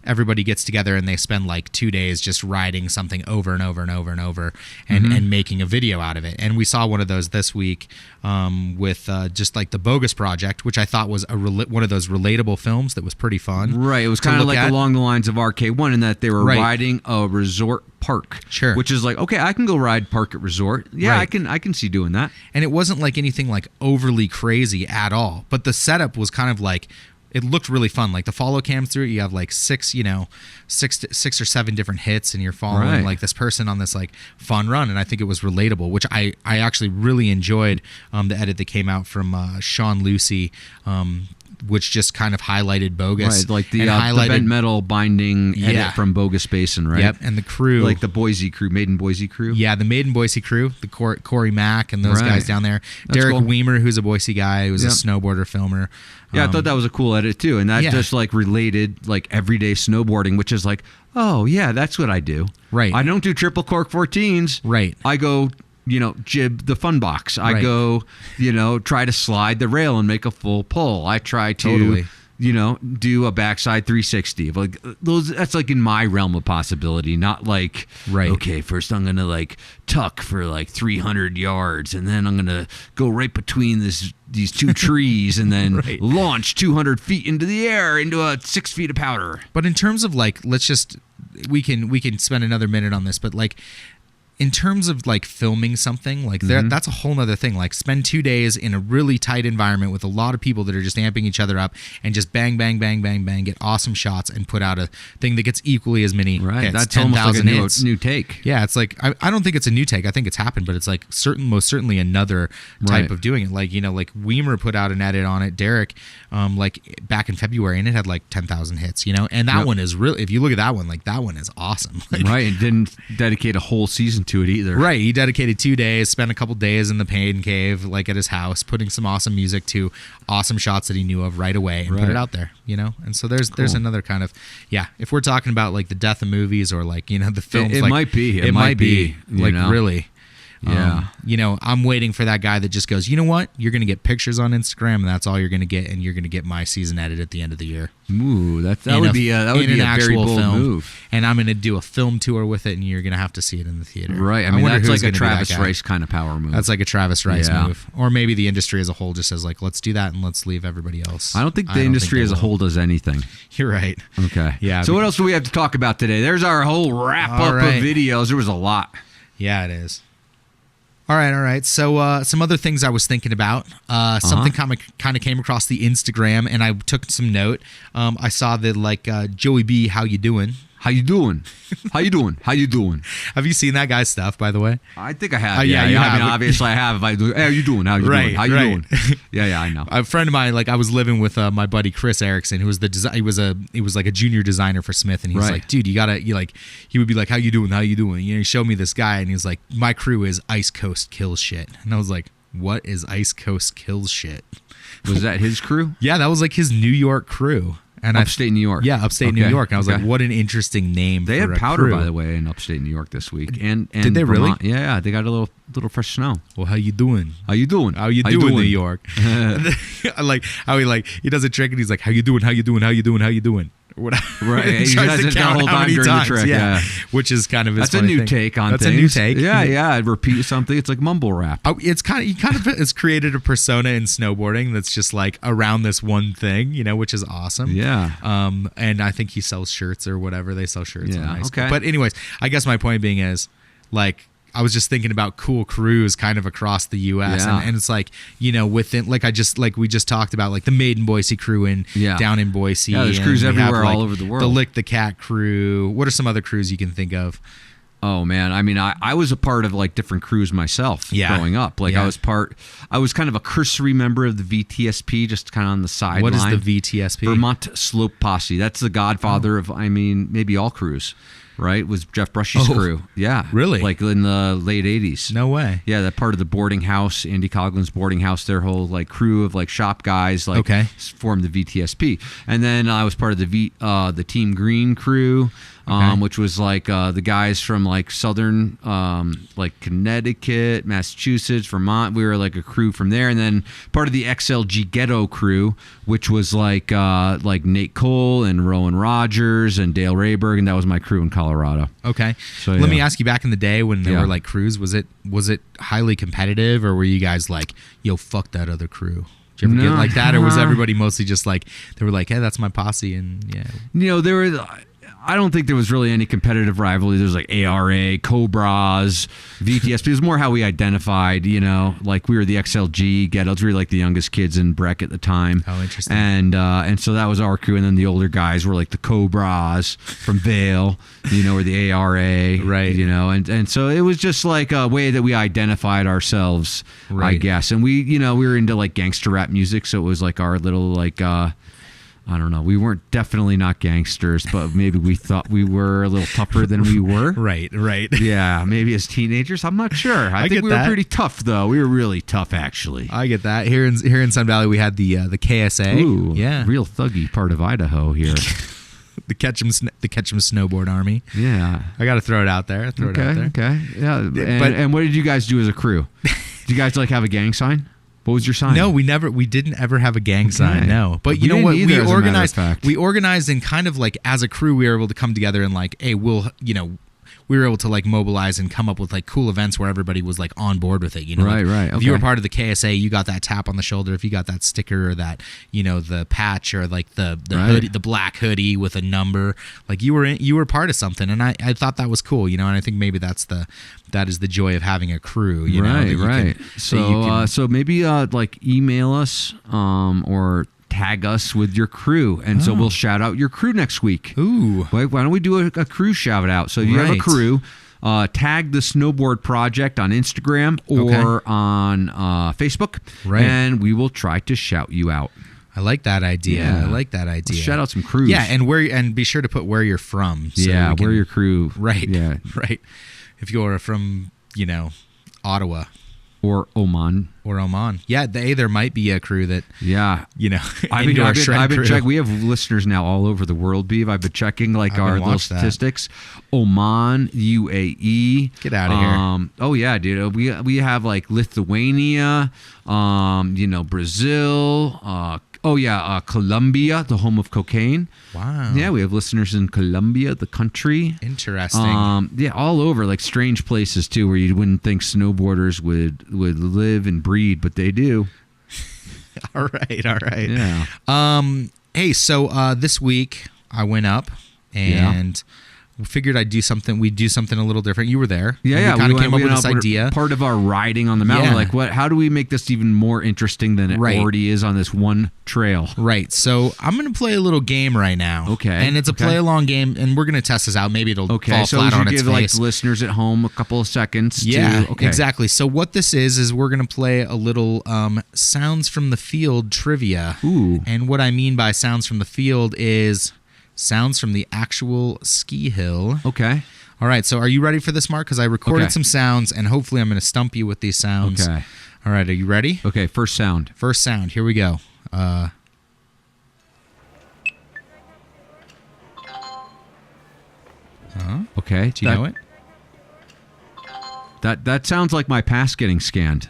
everybody gets together and they spend like 2 days just writing something over and over and over and over, and making a video out of it. And we saw one of those this week with just like the Bogus Project, which I thought was one of those relatable films that was pretty fun. Right. It was kind of like along the lines of RK1 in that they were riding a resort park. Sure. Which is like, okay, I can go ride park at resort. Yeah, I can see doing that. And it wasn't like anything like overly crazy at all, but the setup was kind of like, it looked really fun. Like the follow cams through it, you have like six or seven different hits, and you're following like this person on this like fun run. And I think it was relatable, which I actually really enjoyed the edit that came out from Sean Lucy, which just kind of highlighted Bogus. Right, like the bent metal binding edit from Bogus Basin, right? Yep, and the crew. Like the Boise crew, Maiden Boise crew. Yeah, the Maiden Boise crew, the Corey Mack and those guys down there. That's Derek cool. Weimer, who's a Boise guy, who's a snowboarder filmer. Yeah, I thought that was a cool edit too. And that just like related like everyday snowboarding, which is like, oh yeah, that's what I do. Right. I don't do triple cork 14s. Right. I go, jib the fun box. I go, try to slide the rail and make a full pull. I try to, do a backside 360. Like those, that's like in my realm of possibility, not like, Right. okay, first I'm going to like tuck for like 300 yards and then I'm going to go right between these two trees and then Right. launch 200 feet into the air into a 6 feet of powder. But in terms of like, we can spend another minute on this, but like, in terms of like filming something, like that's a whole nother thing. Like spend 2 days in a really tight environment with a lot of people that are just amping each other up and just bang, bang, bang, bang, bang, get awesome shots and put out a thing that gets equally as many hits. That's almost like a 10,000 hits. new take. Yeah, it's like I don't think it's a new take. I think it's happened, but it's like most certainly another type Right. of doing it. Like like Weimer put out an edit on it, Derek, like back in February, and it had like 10,000 hits. And that one is really, if you look at that one, like that one is awesome. Like, Right, and didn't dedicate a whole season to it either. Right, he dedicated 2 days, spent a couple days in the pain cave, like at his house, putting some awesome music to awesome shots that he knew of right away and put Right. it out there. And so there's another kind of if we're talking about like the death of movies or like the films, It like, might be. It might might be, like really. Yeah. I'm waiting for that guy that just goes, you know what? You're going to get pictures on Instagram, and that's all you're going to get, and you're going to get my season edit at the end of the year. Ooh, that would be a very bold move. And I'm going to do a film tour with it, and you're going to have to see it in the theater. Right. I mean, wonder that's who's like a gonna be that Travis guy. Rice kind of power move. That's like a Travis Rice Yeah. move. Or maybe the industry as a whole just says, like, let's do that and let's leave everybody else. I don't think the industry as a whole does anything. You're right. Okay. Yeah. So what else do we have to talk about today? There's our whole wrap All up right. of videos. There was a lot. Yeah, it is. All right. So some other things I was thinking about. Something kind of came across the Instagram, and I took some note. I saw that like Joey B, how you doing? How you doing? How you doing? How you doing? Have you seen that guy's stuff, by the way? I think I have. Yeah, yeah, you I mean, have. obviously I have. If I do, hey, how you doing? How you Right, doing? How you right. doing? Yeah, I know. A friend of mine, like I was living with my buddy Chris Erickson, who was he was like a junior designer for Smith, and he was Right. like, dude, he would be like, how you doing? How you doing? He showed me this guy, and he was like, my crew is Ice Coast Kills Shit, and I was like, what is Ice Coast Kills Shit? Was that his crew? Yeah, that was like his New York crew. And Upstate New York. Yeah, upstate New Okay, York. And I was okay. like, what an interesting name. They for had a powder, crew. by the way, in upstate New York this week. And Did they Vermont. really? Yeah, they got a little fresh snow. Well, how you doing? How you doing? How you doing, New York? I like how he does a trick and he's like, how you doing? How you doing? How you doing? How you doing? Right, He he tries does to it the count whole how time many during the times, trick, yeah. Which is kind of his That's a funny new thing. take on That's things. a new take. Yeah. I'd repeat something. It's like mumble rap. Oh, it's he kind of has created a persona in snowboarding that's just like around this one thing, which is awesome. Yeah. And I think he sells shirts or whatever. They sell shirts. Yeah, on Ice. okay. But anyways, I guess my point being is like, I was just thinking about cool crews kind of across the U.S. Yeah. And it's like, within we just talked about like the Made in Boise crew down in Boise. Yeah, there's and crews we have, everywhere like, all over the world. The Lick the Cat crew. What are some other crews you can think of? Oh man, I mean, I was a part of like different crews myself growing up. Like Yeah. I was kind of a cursory member of the VTSP, just kind of on the sideline. What is the VTSP? Vermont Slope Posse. That's the godfather of, maybe all crews. Right, was Jeff Brushy's crew. Yeah, Really? Like in the late '80s. No way. Yeah, that part of the boarding house, Andy Coughlin's boarding house, their whole like crew of like shop guys, like formed the VTSP. And then I was part of the Team Green crew, which was like the guys from like southern, like Connecticut, Massachusetts, Vermont. We were like a crew from there, and then part of the XLG Ghetto crew, which was like Nate Cole and Rowan Rogers and Dale Rayberg, and that was my crew in Colorado. Okay. So, Let me yeah. ask you, back in the day when there were like crews, was it highly competitive, or were you guys like, yo, fuck that other crew? Did you ever get like that, or was everybody mostly just like, they were like, hey, that's my posse, and yeah. There were. I don't think there was really any competitive rivalry. There was like ARA, Cobras, VTSP. It was more how we identified, like we were the XLG ghettos. We were like the youngest kids in Breck at the time. Oh, interesting. And so that was our crew. And then the older guys were like the Cobras from Vail, or the ARA. Right. And so it was just like a way that we identified ourselves, I Right. guess. And we, we were into like gangster rap music. So it was like our little like, I don't know. We weren't definitely not gangsters, but maybe we thought we were a little tougher than we were. Right. Yeah, maybe as teenagers. I'm not sure. I think get we that. were pretty tough, though. We were really tough, actually. I get that. Here in Sun Valley, we had the KSA. Ooh, yeah. real thuggy part of Idaho here. the Ketchum Snowboard Army. Yeah. I got to throw it out there. Okay. Yeah. And what did you guys do as a crew? Did you guys like have a gang sign? What was your sign? No, we didn't ever have a gang sign. No, but you know what? We organized and kind of like as a crew, we were able to come together and like, hey, we were able to like mobilize and come up with like cool events where everybody was like on board with it. Right. If you were part of the KSA, you got that tap on the shoulder. If you got that sticker or that, the patch or like the hoodie, the black hoodie with a number, like you were part of something. And I thought that was cool, and I think maybe that is the joy of having a crew. Right. So maybe like email us or tag us with your crew, and so we'll shout out your crew next week. Ooh, why don't we do a crew shout out? So if you have a crew, tag the Snowboard Project on Instagram or on Facebook, and we will try to shout you out. I like that idea. Yeah. Let's shout out some crews. Yeah, and be sure to put where you're from. So where your crew. Right. Yeah. Right. If you're from, Ottawa. Or Oman. Yeah, there might be a crew that, I've been checking. We have listeners now all over the world, Beav. I've been checking our little statistics. Oman, UAE. Get out of here. Oh, yeah, dude. We have Lithuania, Brazil, Colombia, the home of cocaine. Wow. Yeah, we have listeners in Colombia, the country. Interesting. All over, strange places too, where you wouldn't think snowboarders would live and breed, but they do. All right. Yeah. Hey, so this week I went up and we figured I'd do something. We'd do something a little different. You were there. Yeah. We kind of came up with this idea. Part of our riding on the mountain. Yeah. How do we make this even more interesting than it already is on this one trail? Right. So I'm going to play a little game right now. Okay. And it's a play-along game, and we're going to test this out. Maybe it'll fall flat on its face. Give listeners at home a couple of seconds. Exactly. So what this is we're going to play a little sounds from the field trivia. Ooh. And what I mean by sounds from the field is sounds from the actual ski hill. Okay. All right. So are you ready for this, Mark? Because I recorded some sounds, and hopefully I'm going to stump you with these sounds. Okay. All right. Are you ready? Okay. First sound. Here we go. Okay. Do you know it? That sounds like my pass getting scanned.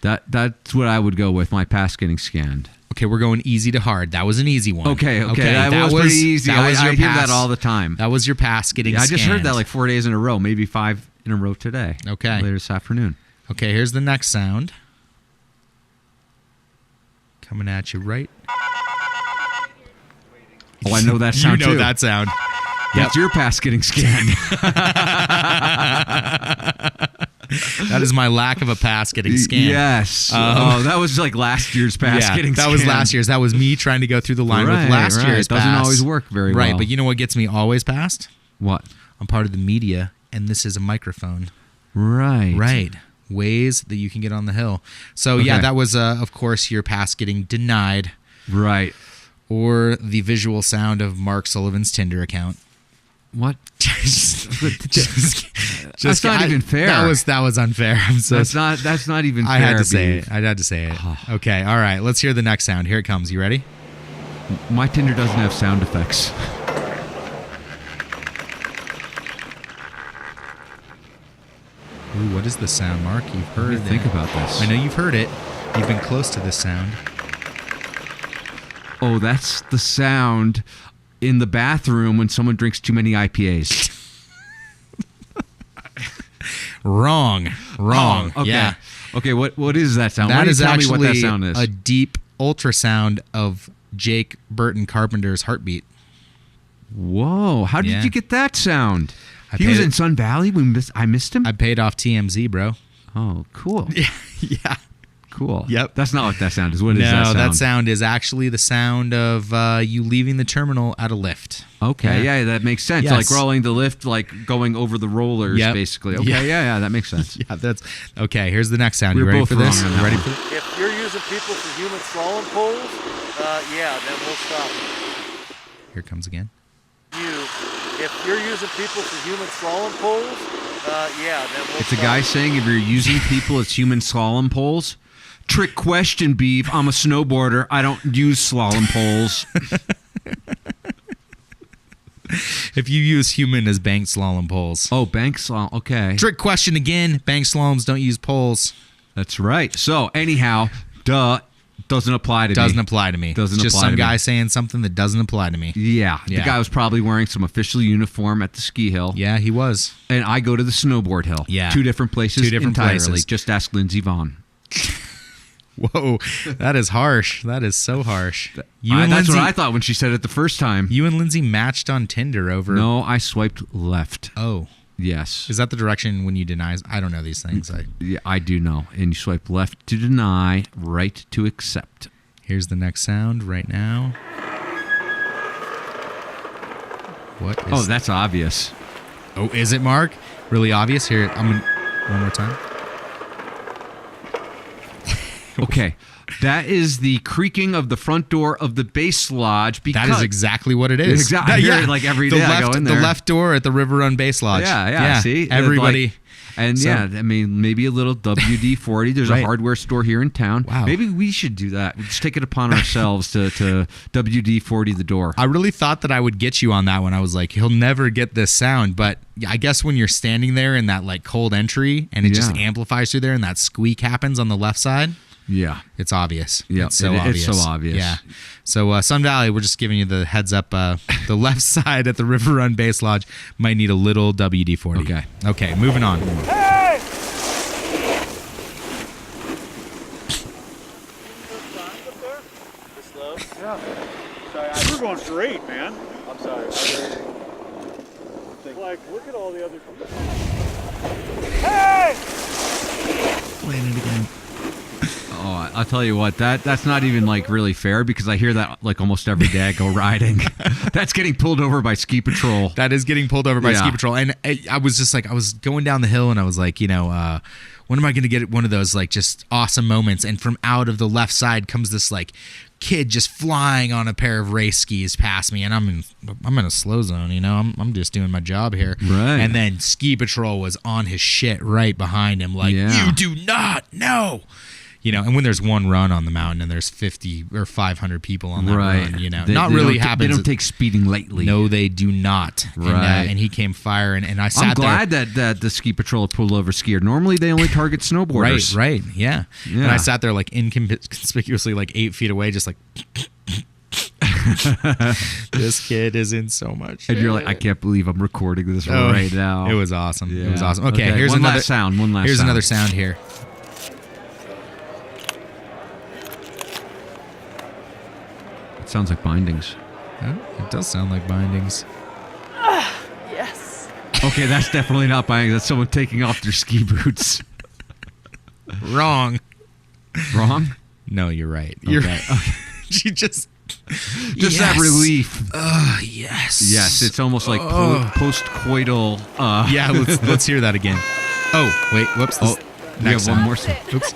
That's what I would go with, my pass getting scanned. Okay, we're going easy to hard. That was an easy one. Okay. That was pretty easy. I hear that all the time. That was your pass getting scanned. I just heard that 4 days in a row, maybe 5 in a row today. Okay. Later this afternoon. Okay, here's the next sound. Coming at you right. Oh, I know that sound too. You know that sound. That's your pass getting scanned. That is my lack of a pass getting scanned. Yes. That was last year's pass getting scanned. That was last year's. That was me trying to go through the line with last year's pass. It doesn't always work very well. Right, but you know what gets me always past? What? I'm part of the media, and this is a microphone. Right. Ways that you can get on the hill. So, that was, of course, your pass getting denied. Right. Or the visual sound of Mark Sullivan's Tinder account. What? That's not even fair. That was unfair. That's not even fair. I had to say it. Okay, all right. Let's hear the next sound. Here it comes. You ready? My Tinder doesn't have sound effects. Ooh, what is the sound, Mark? You've heard it. Think about this. I know you've heard it. You've been close to this sound. Oh, that's the sound in the bathroom when someone drinks too many IPAs. Wrong. Okay. Yeah. Okay, what is that sound? That is actually what that sound is? A deep ultrasound of Jake Burton Carpenter's heartbeat. Whoa. How did you get that sound? He was in Sun Valley? I missed him? I paid off TMZ, bro. Oh, cool. Yeah. Cool. Yep. That's not what that sound is. What is that sound? No, that sound is actually the sound of you leaving the terminal at a lift. Okay. Yeah, that makes sense. Yes. Like rolling the lift, like going over the rollers, basically. Okay. Yeah, that makes sense. Yeah, that's okay. Here's the next sound. We're you ready both for this? wrong on that Ready one. for this? If you're using people for human slalom poles, then we'll stop. Here it comes again. If you're using people for human slalom poles, then we'll It's a guy saying if you're using people as human slalom poles. Trick question, Beef. I'm a snowboarder. I don't use slalom poles. If you use human as bank slalom poles. Oh, bank slalom. Okay. Trick question again. Bank slaloms don't use poles. That's right. So anyhow, doesn't apply to me. Doesn't apply to me. Doesn't just apply some to guy me. saying something that doesn't apply to me. Yeah. The Yeah. guy was probably wearing some official uniform at the ski hill. Yeah, he was. And I go to the snowboard hill. Yeah. 2 different places. Two different entirely. places. Just ask Lindsey Vaughn. Whoa, that is harsh. That is so harsh. That's what Lindsay, I thought when she said it the first time. You and Lindsay matched on Tinder over. No, I swiped left. Oh. Yes. Is that the direction when you deny? I don't know these things. Yeah, I do know. And you swipe left to deny, right to accept. Here's the next sound right now. What is... Oh, that's obvious. Oh, is it, Mark? Really obvious? Here, one more time. Okay. That is the creaking of the front door of the base lodge. Because that is exactly what it is. Exactly. I hear it like every day. I go in there. The left door at the River Run Base Lodge. Yeah. See? Everybody. I mean, maybe a little WD-40. There's Right. a hardware store here in town. Wow. Maybe we should do that. We'll just take it upon ourselves to WD-40 the door. I really thought that I would get you on that one. I was like, he'll never get this sound. But I guess when you're standing there in that like cold entry and it just amplifies through there and that squeak happens on the left side. Yeah. It's obvious. Yeah, it's so obvious. It's so obvious. Yeah. So Sun Valley, we're just giving you the heads up. The left side at the River Run Base Lodge might need a little WD-40. Okay, moving on. Hey! Yeah. Sorry, we're going straight, man. I'm sorry. Like, look at all the other people. Hey! Playing it again. Oh, I'll tell you what, that's not even like really fair because I hear that like almost every day I go riding. That's getting pulled over by ski patrol. That is getting pulled over by ski patrol. And I was just like, I was going down the hill and I was like, when am I going to get one of those like just awesome moments? And from out of the left side comes this like kid just flying on a pair of race skis past me, and I'm in a slow zone, I'm just doing my job here. Right. And then ski patrol was on his shit right behind him, like, you do not know. And when there's one run on the mountain and there's 50 or 500 people on that run, They don't take speeding lightly. No, they do not. Right. And he came firing, and I sat there. I'm glad that the ski patrol pulled over skier. Normally they only target snowboarders. Right, yeah. And I sat there like inconspicuously like 8 feet away, just like... This kid is in so much. And you're like, I can't believe I'm recording this right now. It was awesome. Yeah. It was awesome. Okay, here's one another last sound. Here's another sound here. It sounds like bindings. Oh, it does sound like bindings. Yes. Okay, that's definitely not bindings. That's someone taking off their ski boots. Wrong. Wrong? No, you're right. Okay. You're right. She just that relief. Yes. Yes, it's almost like post-coital. Yeah, let's hear that again. Oh, wait, whoops. We have one more sound. Oops.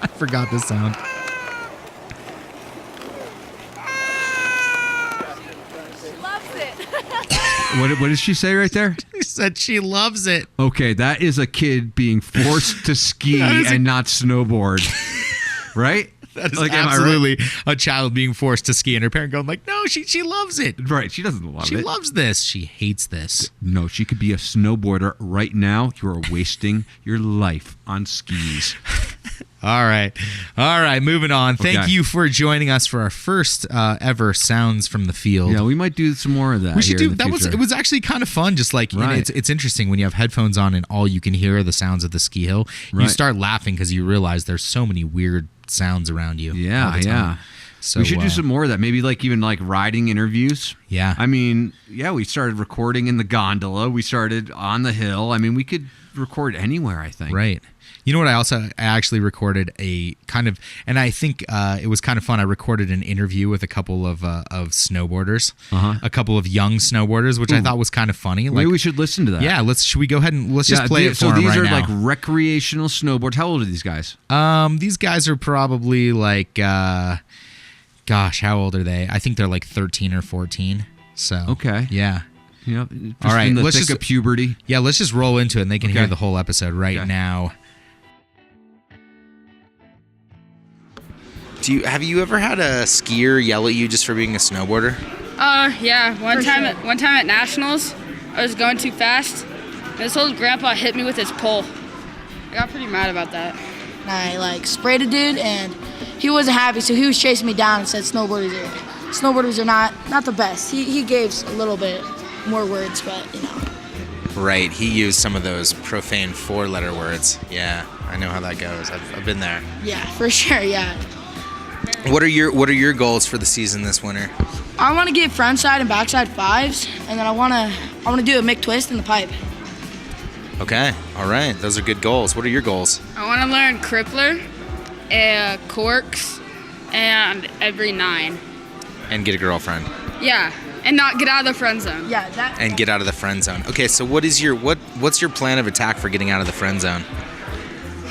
I forgot this sound. What did she say right there? She said she loves it. Okay, that is a kid being forced to ski and not snowboard. Right? That is like, absolutely a child being forced to ski and her parent going like, no, she loves it. Right, she doesn't love it. She loves this. She hates this. No, she could be a snowboarder right now. You are wasting your life on skis. All right, moving on. Thank you for joining us for our first ever Sounds from the Field. Yeah, we might do some more of that. We should here do in the that. future. It was actually kind of fun. Just like it's interesting when you have headphones on and all you can hear are the sounds of the ski hill. You start laughing because you realize there's so many weird sounds around you. Yeah. So we should do some more of that. Maybe like even like riding interviews. Yeah. I mean, we started recording in the gondola. We started on the hill. I mean, we could record anywhere, I think. Right. You know what? I actually recorded a kind of, and I think it was kind of fun. I recorded an interview with a couple of snowboarders, a couple of young snowboarders, which I thought was kind of funny. Maybe we should listen to that. Yeah, should we go ahead and let's just play it for them right now. So these are like recreational snowboards. How old are these guys? These guys are probably like, gosh, how old are they? I think they're like 13 or 14. So okay, yeah. Yep. All right, in the thick of puberty. Yeah, let's just roll into it, and they can hear the whole episode right now. Have you ever had a skier yell at you just for being a snowboarder? Yeah. One time at Nationals, I was going too fast, and this old grandpa hit me with his pole. I got pretty mad about that. And I like sprayed a dude, and he wasn't happy, so he was chasing me down and said snowboarders are not the best. He gave a little bit more words, but you know. Right, he used some of those profane 4-letter words. Yeah, I know how that goes. I've been there. Yeah, for sure. Yeah. What are your goals for the season this winter? I want to get frontside and backside 5s, and then I want to do a Mick twist in the pipe. Okay, all right, those are good goals. What are your goals? I want to learn crippler, corks, and every 9. And get a girlfriend. Yeah, and not get out of the friend zone. Yeah, that. And get out of the friend zone. Okay, so what's your plan of attack for getting out of the friend zone?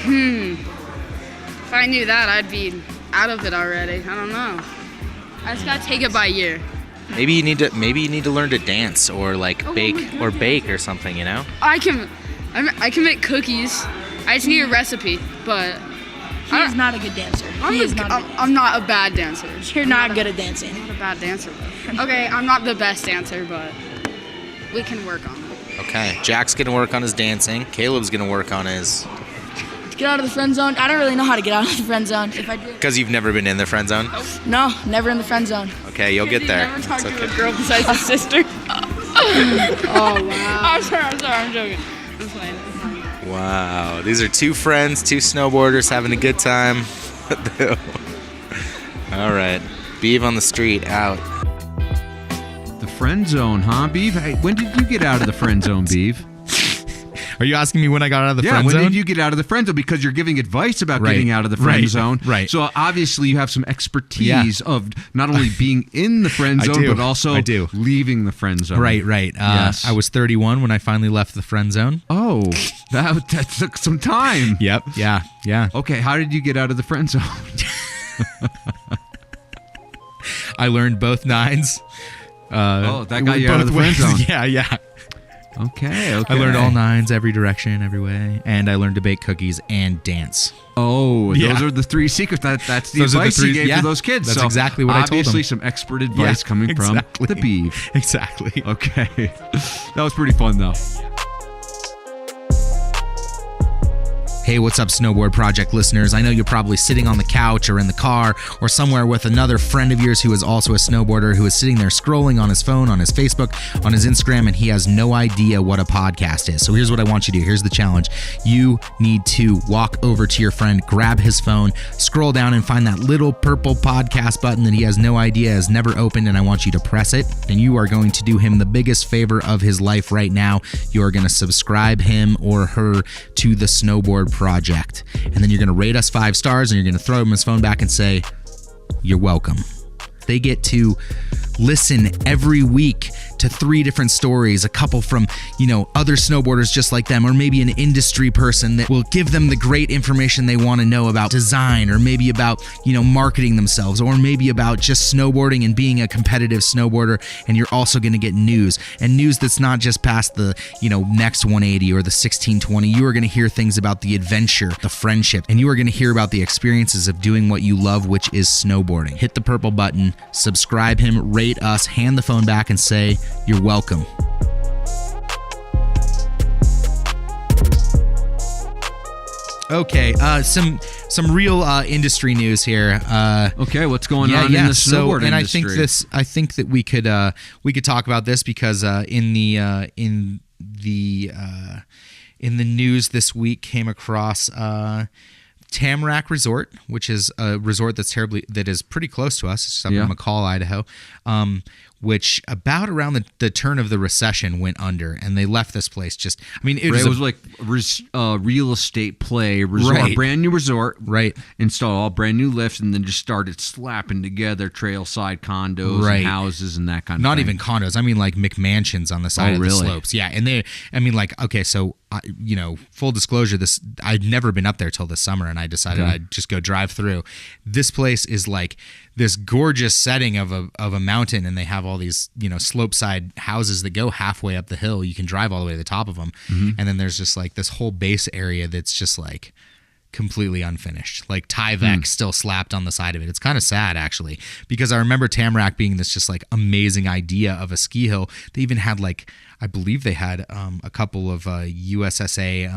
If I knew that, I'd be out of it already. I don't know. I just gotta take it by year. Maybe you need to learn to dance or like bake or something. You know. I can make cookies. I just need a recipe, but he is not a good dancer. I'm not a bad dancer. You're not good at dancing. I'm not a bad dancer. Okay, I'm not the best dancer, but we can work on it. Okay, Jack's gonna work on his dancing. Caleb's gonna work on his. Get out of the friend zone. I don't really know how to get out of the friend zone. If I did. Because you've never been in the friend zone? No, never in the friend zone. Okay, you'll get there. Never talked to a girl besides his sister. Oh wow. I'm sorry, I'm joking. I'm playing. Wow, these are 2 friends, 2 snowboarders having a good time. All right, Beav on the street out. The friend zone, huh, Beav? Hey, when did you get out of the friend zone, Beav? Are you asking me when I got out of the friend zone? Yeah, when did you get out of the friend zone? Because you're giving advice about getting out of the friend zone. Right. So obviously you have some expertise of not only being in the friend zone, but also leaving the friend zone. Right. Yes. I was 31 when I finally left the friend zone. Oh, that took some time. Yep. Yeah. Okay, how did you get out of the friend zone? I learned both 9s. That got you out of the friend zone. Yeah. Okay. I learned all 9s, every direction, every way, and I learned to bake cookies and dance. Oh, those are the 3 secrets. That's the advice you gave to those kids. That's exactly what I told them. Obviously, some expert advice coming from the Beav. Exactly. Okay. That was pretty fun, though. Hey, what's up, Snowboard Project listeners? I know you're probably sitting on the couch or in the car or somewhere with another friend of yours who is also a snowboarder who is sitting there scrolling on his phone, on his Facebook, on his Instagram, and he has no idea what a podcast is. So here's what I want you to do. Here's the challenge. You need to walk over to your friend, grab his phone, scroll down and find that little purple podcast button that he has no idea has never opened, and I want you to press it. And you are going to do him the biggest favor of his life right now. You are going to subscribe him or her to the Snowboard Project. And then you're going to rate us 5 stars and you're going to throw him his phone back and say, "You're welcome." They get to listen every week to 3 different stories, a couple from, other snowboarders just like them, or maybe an industry person that will give them the great information they want to know about design, or maybe about, marketing themselves, or maybe about just snowboarding and being a competitive snowboarder. And you're also going to get news, and news that's not just past the, next 180 or the 1620. You are going to hear things about the adventure, the friendship, and you are going to hear about the experiences of doing what you love, which is snowboarding. Hit the purple button, subscribe him, rate us, hand the phone back and say, "You're welcome." Okay, some real industry news here. Okay, what's going on in the snowboard industry? I think that we could talk about this because in the news this week came across Tamarack Resort, which is a resort that is pretty close to us. It's up in McCall, Idaho. Which about around the turn of the recession went under, and they left this place just. I mean, it was like real estate play resort, brand new resort, installed all brand new lifts, and then just started slapping together trailside condos and houses and that kind of thing. Not even condos. I mean, like McMansions on the side of the slopes. Yeah, and so full disclosure, I'd never been up there till this summer, and I decided I'd just go drive through. This place is like this gorgeous setting of a mountain, and they have all these slope side houses that go halfway up the hill. You can drive all the way to the top of them, and then there's just like this whole base area that's just like completely unfinished, like Tyvek still slapped on the side of it. It's kind of sad actually, because I remember Tamarack being this just like amazing idea of a ski hill. They even had I believe they had a couple of USSA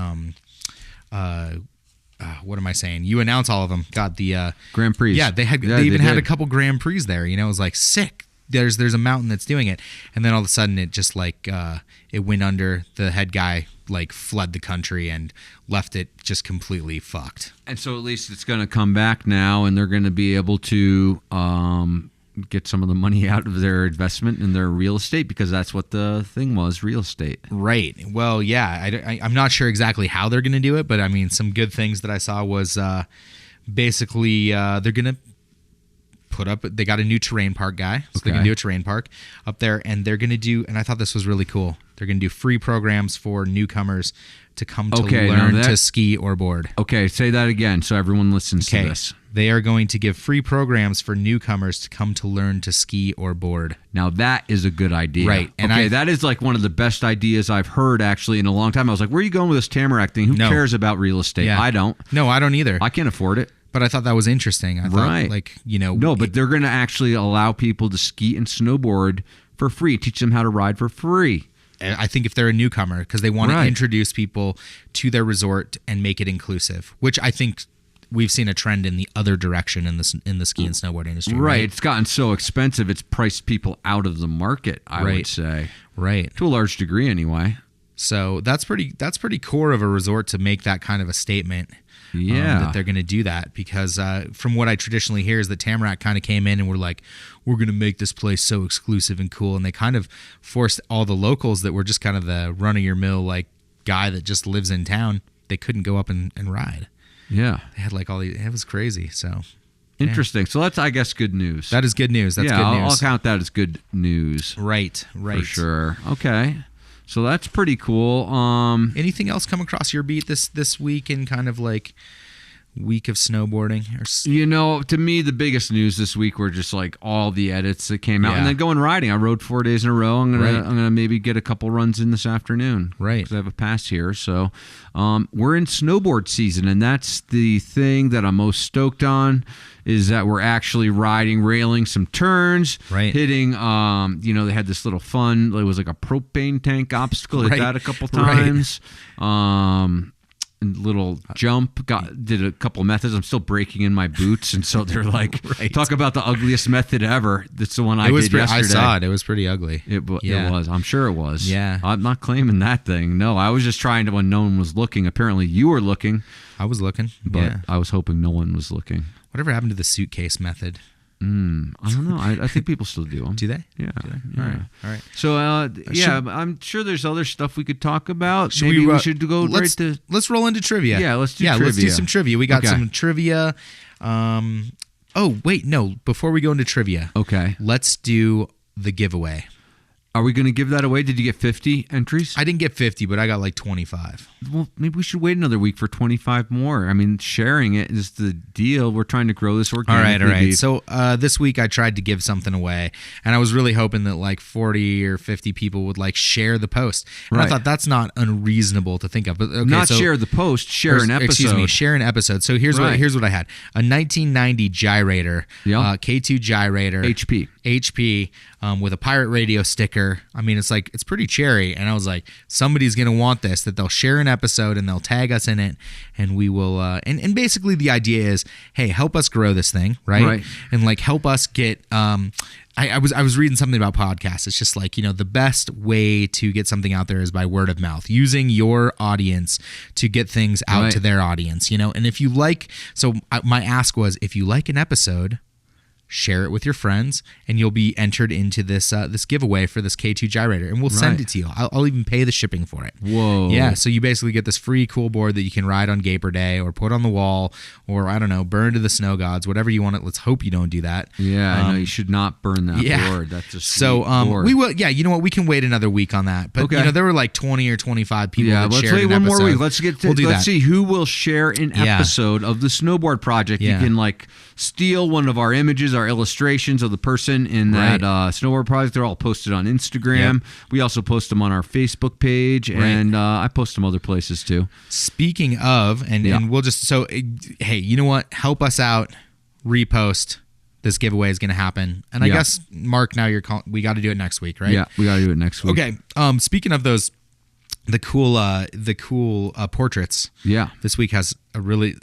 what am I saying? You announce all of them. God, the Grand Prix. Yeah, they even had a couple Grand Prix there. You know, it was like sick. There's a mountain that's doing it, and then all of a sudden it just like it went under. The head guy like fled the country and left it just completely fucked. And so at least it's going to come back now, and they're going to be able to get some of the money out of their investment in their real estate, because that's what the thing was, real estate. Right. Well, yeah, I'm not sure exactly how they're going to do it, but I mean, some good things that I saw was basically they're going to put up, they got a new terrain park guy, so they're going to do a terrain park up there, and they're going to do, and I thought this was really cool, they're going to do free programs for newcomers to come to learn to ski or board. Okay, say that again so everyone listens to this. They are going to give free programs for newcomers to come to learn to ski or board. Now that is a good idea. Right. And that is like one of the best ideas I've heard actually in a long time. I was like, where are you going with this Tamarack thing? Who cares about real estate? Yeah. I don't. No, I don't either. I can't afford it. But I thought that was interesting. I thought, like, you know. No, but they're going to actually allow people to ski and snowboard for free, teach them how to ride for free. I think if they're a newcomer, because they want to introduce people to their resort and make it inclusive, which I think we've seen a trend in the other direction in the ski and snowboard industry. Right. It's gotten so expensive, it's priced people out of the market, I would say. Right. To a large degree, anyway. So that's pretty core of a resort to make that kind of a statement. That they're going to do that, because from what I traditionally hear is that Tamarack kind of came in and were like, we're going to make this place so exclusive and cool, and they kind of forced all the locals that were just kind of the run-of-your-mill like guy that just lives in town, they couldn't go up and ride. Yeah. They had like all these, it was crazy. So interesting. So that's, I guess, good news. That is good news. That's good news. I'll count that as good news. Right. For sure. Okay. So that's pretty cool. Anything else come across your beat this week in kind of like week of snowboarding? You know, to me, the biggest news this week were just like all the edits that came out, and then going riding. I rode 4 days in a row. I'm gonna maybe get a couple runs in this afternoon, right? Because I have a pass here. So we're in snowboard season, and that's the thing that I'm most stoked on. Is that we're actually railing some turns, hitting, they had this little fun, it was like a propane tank obstacle, hit that a couple times, little jump, did a couple methods. I'm still breaking in my boots, and so they're like, talk about the ugliest method ever. That's the one I did yesterday. I saw it. It was pretty ugly. It was. I'm sure it was. Yeah. I'm not claiming that thing. No, I was just trying to when no one was looking. Apparently you were looking. I was looking, but I was hoping no one was looking. Whatever happened to the suitcase method? I don't know. I think people still do them. Do they? Yeah. All right. So, I'm sure there's other stuff we could talk about. Maybe we should go let's roll into trivia. Yeah, let's do trivia. Let's do some trivia. We got some trivia. Oh, wait, no. Before we go into trivia, let's do the giveaway. Are we going to give that away? Did you get 50 entries? I didn't get 50, but I got like 25. Well, maybe we should wait another week for 25 more. I mean, sharing it is the deal. We're trying to grow this organically. All right. So this week I tried to give something away, and I was really hoping that like 40 or 50 people would like share the post. And I thought that's not unreasonable to think of. But share the post, share an episode. Excuse me, share an episode. So here's what I had. A 1990 gyrator, K2 gyrator. HP with a pirate radio sticker. I mean, it's pretty cherry, and I was like, somebody's gonna want this, that they'll share an episode and they'll tag us in it, and we will and basically the idea is, hey, help us grow this thing, right? And like help us get I was reading something about podcasts. It's just like, the best way to get something out there is by word of mouth, using your audience to get things out to their audience, and if you my ask was, if you like an episode, share it with your friends, and you'll be entered into this giveaway for this K2 gyrator, and we'll send it to you. I'll even pay the shipping for it. Whoa. Yeah, so you basically get this free cool board that you can ride on Gaper Day or put on the wall or, I don't know, burn to the snow gods, whatever you want it. Let's hope you don't do that. Yeah, I know. You should not burn that board. That's a sweet board. We will. Yeah, you know what? We can wait another week on that. But, there were like 20 or 25 people that shared an episode. Let's wait one more week. Let's see who will share an episode of the Snowboard Project. You can steal one of our images, our illustrations of the person in that snowboard project. They're all posted on Instagram. Yep. We also post them on our Facebook page, and I post them other places too. Speaking of, and we'll just hey, you know what? Help us out. Repost. This giveaway is going to happen, and I guess Mark, now we got to do it next week, right? Yeah, we got to do it next week. Okay. Speaking of those the cool portraits. Yeah. This week has a really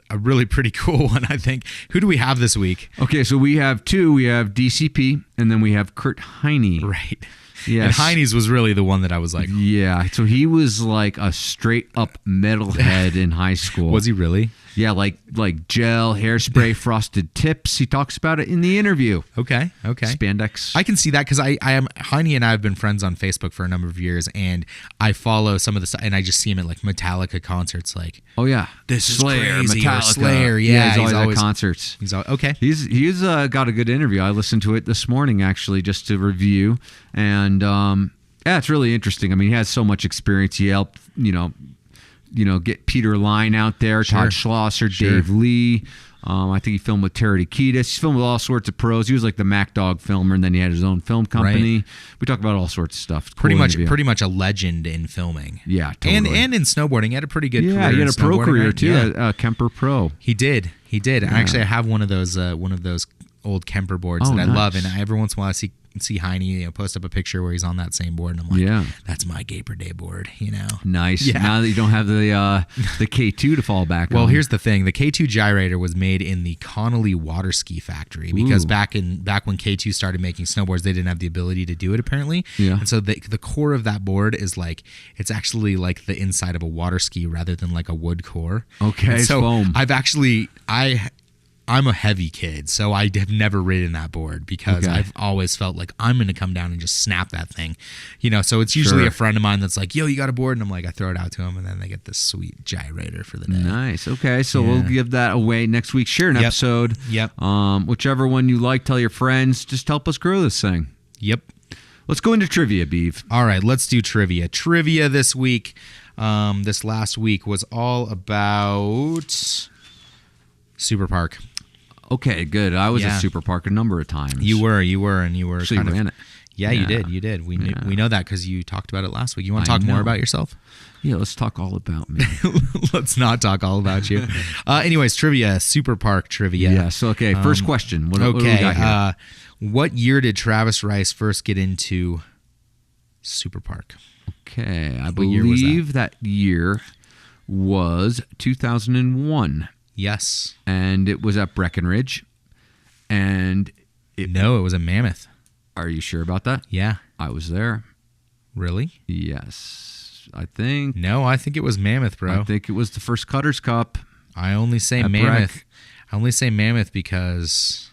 pretty cool one, I think. Who do we have this week? Okay, so we have two. We have DCP, and then we have Kurt Heine. Right. Yes. And Heine's was really the one that I was like... Yeah, so he was like a straight-up metalhead in high school. Was he really? Yeah, like gel, hairspray, frosted tips. He talks about it in the interview. Okay. Spandex. I can see that because Heine and I have been friends on Facebook for a number of years, and I follow some of the stuff, and I just see him at like Metallica concerts. Like, oh yeah, this is Slayer, crazy. Metallica. Slayer, yeah, he's always at concerts. He's okay. He's got a good interview. I listened to it this morning actually, just to review, and yeah, it's really interesting. I mean, he has so much experience. He helped, get Peter Line out there, Sure. Todd Schlosser, Sure. Dave Lee. I think he filmed with Terry Kiedis. He's filmed with all sorts of pros. He was like the Mack Dawg filmer, and then he had his own film company. Right. We talk about all sorts of stuff. Pretty Cool much interview. a legend in filming. Yeah, totally. And in snowboarding, he had a pretty good career. Yeah, he had in a pro snowboarding, career right? too. Yeah. Kemper Pro. He did. Yeah. Actually, I have one of those old Kemper boards that I love, and every once in a while I see Heine post up a picture where he's on that same board, and I'm like, yeah, that's my Gaper Day board, Nice. Yeah. Now that you don't have the K2 to fall back on. Well, here's the thing: the K2 gyrator was made in the Connolly water ski factory because back when K2 started making snowboards, they didn't have the ability to do it apparently. Yeah. And so the core of that board is like it's actually like the inside of a water ski rather than like a wood core. Okay. And so foam. I'm a heavy kid, so I have never ridden that board because I've always felt like I'm going to come down and just snap that thing. So it's usually a friend of mine that's like, yo, you got a board? And I'm like, I throw it out to him, and then they get this sweet gyrator for the day. Nice. Okay, so we'll give that away next week. Share an episode. Yep. Whichever one you like, tell your friends. Just help us grow this thing. Yep. Let's go into trivia, Beeve. All right, let's do trivia. Trivia this week, this last week was all about Super Park. Okay, good. I was at Super Park a number of times. You were, and you were actually kind ran of, it. Yeah, you did. We know that because you talked about it last week. You want to talk more about yourself? Yeah, let's talk all about me. Let's not talk all about you. Anyways, trivia, Super Park trivia. Yes. Okay. First question. What do we got here? What year did Travis Rice first get into Super Park? Okay, I believe that year was 2001. Yes. And it was at Breckenridge. And it was a Mammoth. Are you sure about that? Yeah. I was there. Really? Yes. I think. No, I think it was Mammoth, bro. I think it was the first Cutters Cup. I only say Mammoth. I only say Mammoth because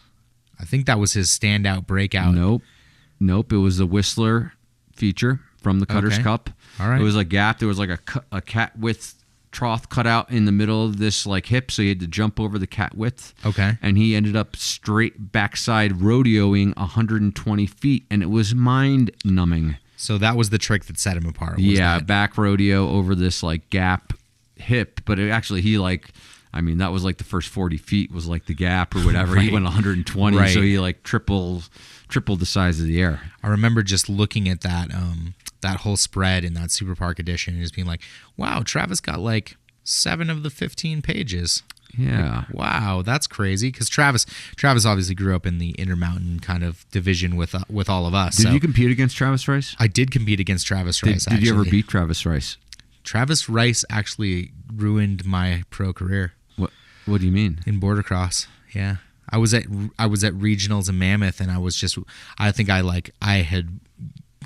I think that was his standout breakout. Nope. It was the Whistler feature from the Cutters Cup. All right. It was a gap. There was like a cat width trough cut out in the middle of this like hip, so he had to jump over the cat width. Okay. And he ended up straight backside rodeoing 120 feet, and it was mind numbing. So that was the trick that set him apart. Back rodeo over this like gap hip, but it actually that was like the first 40 feet was like the gap or whatever. He went 120, so he like tripled the size of the air. I remember just looking at that whole spread in that Super Park edition and just being like, wow, Travis got like 7 of the 15 pages. Yeah. Like, wow, that's crazy. Because Travis obviously grew up in the Intermountain kind of division with all of us. Did you compete against Travis Rice? I did compete against Travis Rice. Did you ever beat Travis Rice? Travis Rice actually ruined my pro career. What do you mean? In border cross, yeah. I was at regionals in Mammoth, and I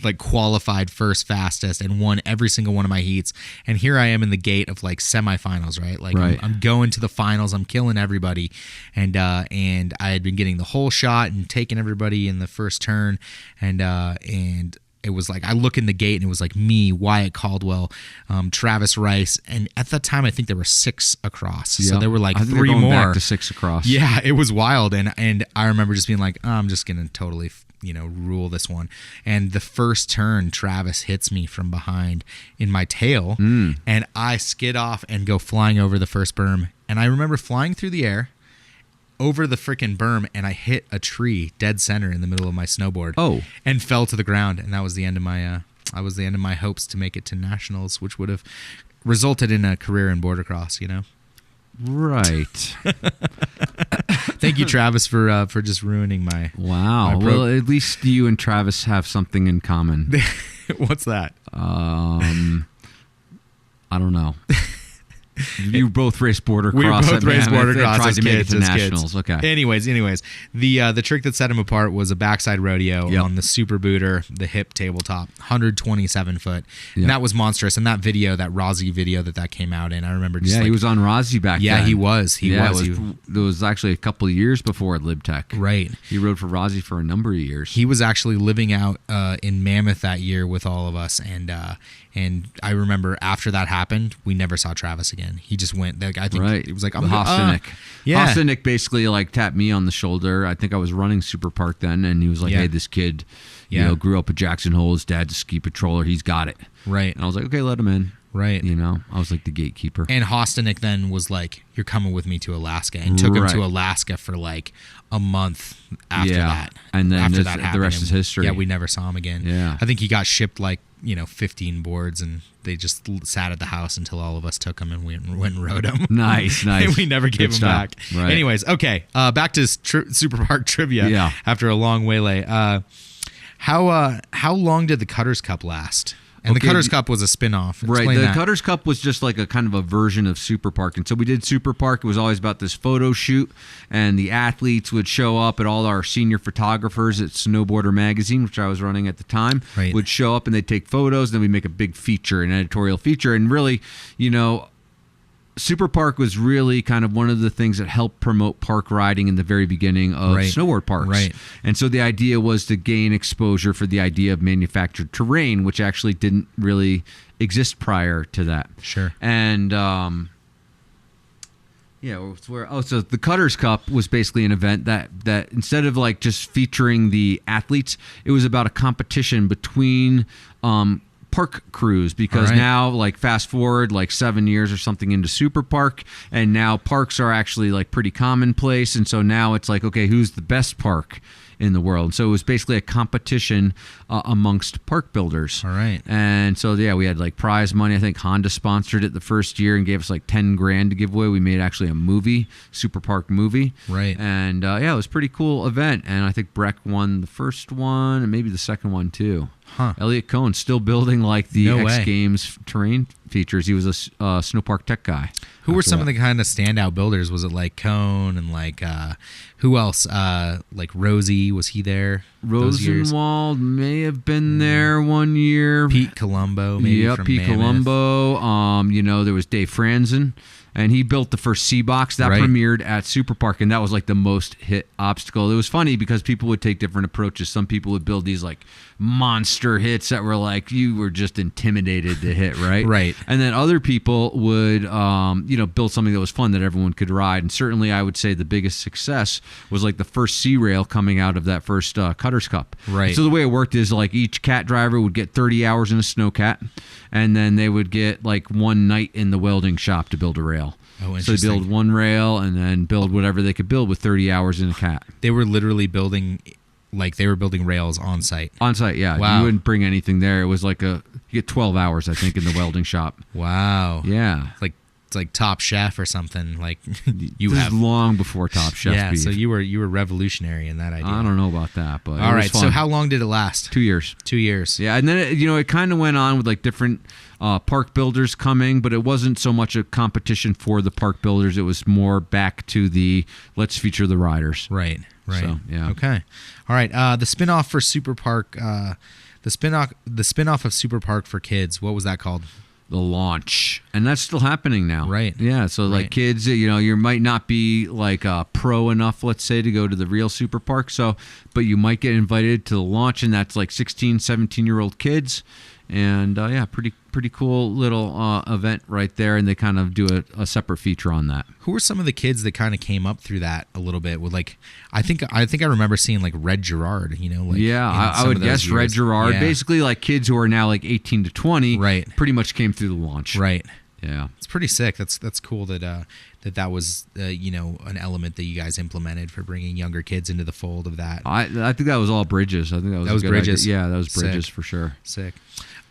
had qualified first fastest and won every single one of my heats. And here I am in the gate of like semifinals, right? Like I'm going to the finals, I'm killing everybody. And I had been getting the whole shot and taking everybody in the first turn. And it was like, I look in the gate and it was like me, Wyatt Caldwell, Travis Rice. And at that time, I think there were 6 across. Yeah. So there were like I think 3 going more. Back to 6 across. Yeah, it was wild. And I remember just being like, I'm just going to totally rule this one. And the first turn, Travis hits me from behind in my tail, and I skid off and go flying over the first berm. And I remember flying through the air over the freaking berm, and I hit a tree dead center in the middle of my snowboard. Oh, and fell to the ground. And that was the end of my hopes to make it to nationals, which would have resulted in a career in border cross. Right. Thank you, Travis, for just ruining my. Wow. Well, at least you and Travis have something in common. What's that? I don't know. You both raced border cross. We both raced border cross. Tried to make it to as nationals. Kids. Okay. Anyways, the trick that set him apart was a backside rodeo on the super booter, the hip tabletop, 127 foot. And that was monstrous. And that video, that Rozzy video that came out in, I remember. Just he was on Rozzy back then. Yeah, he was. It was actually a couple of years before LibTech. Right. He rode for Rozzy for a number of years. He was actually living out in Mammoth that year with all of us, and I remember after that happened, we never saw Travis again. He just went. I think it was like Hostenik. Yeah, Hostenik basically like tapped me on the shoulder. I think I was running Super Park then, and he was like, "Hey, this kid, grew up at Jackson Hole. His dad's a ski patroller. He's got it." Right. And I was like, "Okay, let him in." Right. I was like the gatekeeper. And Hostenik then was like, "You're coming with me to Alaska," and took him to Alaska for like a month after that. And then after that happened, the rest is history. Yeah, we never saw him again. Yeah. I think he got shipped like 15 boards, and they just sat at the house until all of us took him and went and rode him. Nice. And we never gave him back. Right. Anyways, okay. Back to Super Park trivia. Yeah. After a long waylay, how long did the Cutters Cup last? And the Cutters Cup was a spin-off. Explain the Cutters Cup was just like a kind of a version of Super Park. And so we did Super Park. It was always about this photo shoot, and the athletes would show up, and all our senior photographers at Snowboarder Magazine, which I was running at the time, would show up, and they'd take photos, and then we'd make a big feature, an editorial feature. And really, Super Park was really kind of one of the things that helped promote park riding in the very beginning of snowboard parks. Right. And so the idea was to gain exposure for the idea of manufactured terrain, which actually didn't really exist prior to that. Sure. And so the Cutters Cup was basically an event that instead of like just featuring the athletes, it was about a competition between park crews, because now, like, fast forward like 7 years or something into Super Park, and now parks are actually like pretty commonplace, and so now it's like, okay, who's the best park in the world? So it was basically a competition amongst park builders. All right. And so we had like prize money. I think Honda sponsored it the first year and gave us like $10,000 to give away. We made actually a movie, Super Park movie. Right. And it was a pretty cool event. And I think Breck won the first one and maybe the second one too. Huh. Elliot Cohen still building like the X Games terrain features. He was a snow park tech guy. Who were some of the kind of standout builders? Was it like Cohn and like who else? Like Rosie, was he there? Rosenwald may have been there one year. Pete Colombo, maybe from Pete Mammoth. Colombo. There was Dave Franzen, and he built the first C box that premiered at Super Park, and that was like the most hit obstacle. It was funny because people would take different approaches. Some people would build these like monster hits that were like you were just intimidated to hit, right? Right. And then other people would build something that was fun that everyone could ride. And certainly I would say the biggest success was like the first C-Rail coming out of that first Cutters Cup. Right. So the way it worked is like each cat driver would get 30 hours in a snowcat, and then they would get like one night in the welding shop to build a rail. Oh, so they build one rail and then build whatever they could build with 30 hours in a cat. They were literally building rails on site. On site, yeah. Wow. You wouldn't bring anything there. It was like you get 12 hours, I think, in the welding shop. Wow. Yeah. It's like Top Chef or something. Like this is long before Top Chef. Yeah, beef. so you were revolutionary in that idea. I don't know about that, but all right. So how long did it last? 2 years. 2 years. Yeah, and then it kind of went on with like different park builders coming, but it wasn't so much a competition for the park builders. It was more back to the let's feature the riders. Right. So, yeah. Okay. All right. The spinoff for Super Park. The spinoff of Super Park for kids. What was that called? The Launch, and that's still happening now. Right. Yeah. So like kids, you might not be like pro enough, let's say, to go to the real Super Park. So, but you might get invited to the Launch, and that's like 16, 17-year-old kids. And pretty cool little event right there, and they kind of do a separate feature on that. Who were some of the kids that kind of came up through that a little bit? With like, I think I remember seeing like Red Gerard. I would guess years. Red Gerard. Yeah. Basically, like kids who are now like 18 to 20, pretty much came through the Launch. Right. Yeah. It's pretty sick. That's cool that was an element that you guys implemented for bringing younger kids into the fold of that. I think that was all Bridges. I think that was Bridges. Idea. Yeah, that was Bridges for sure. Sick.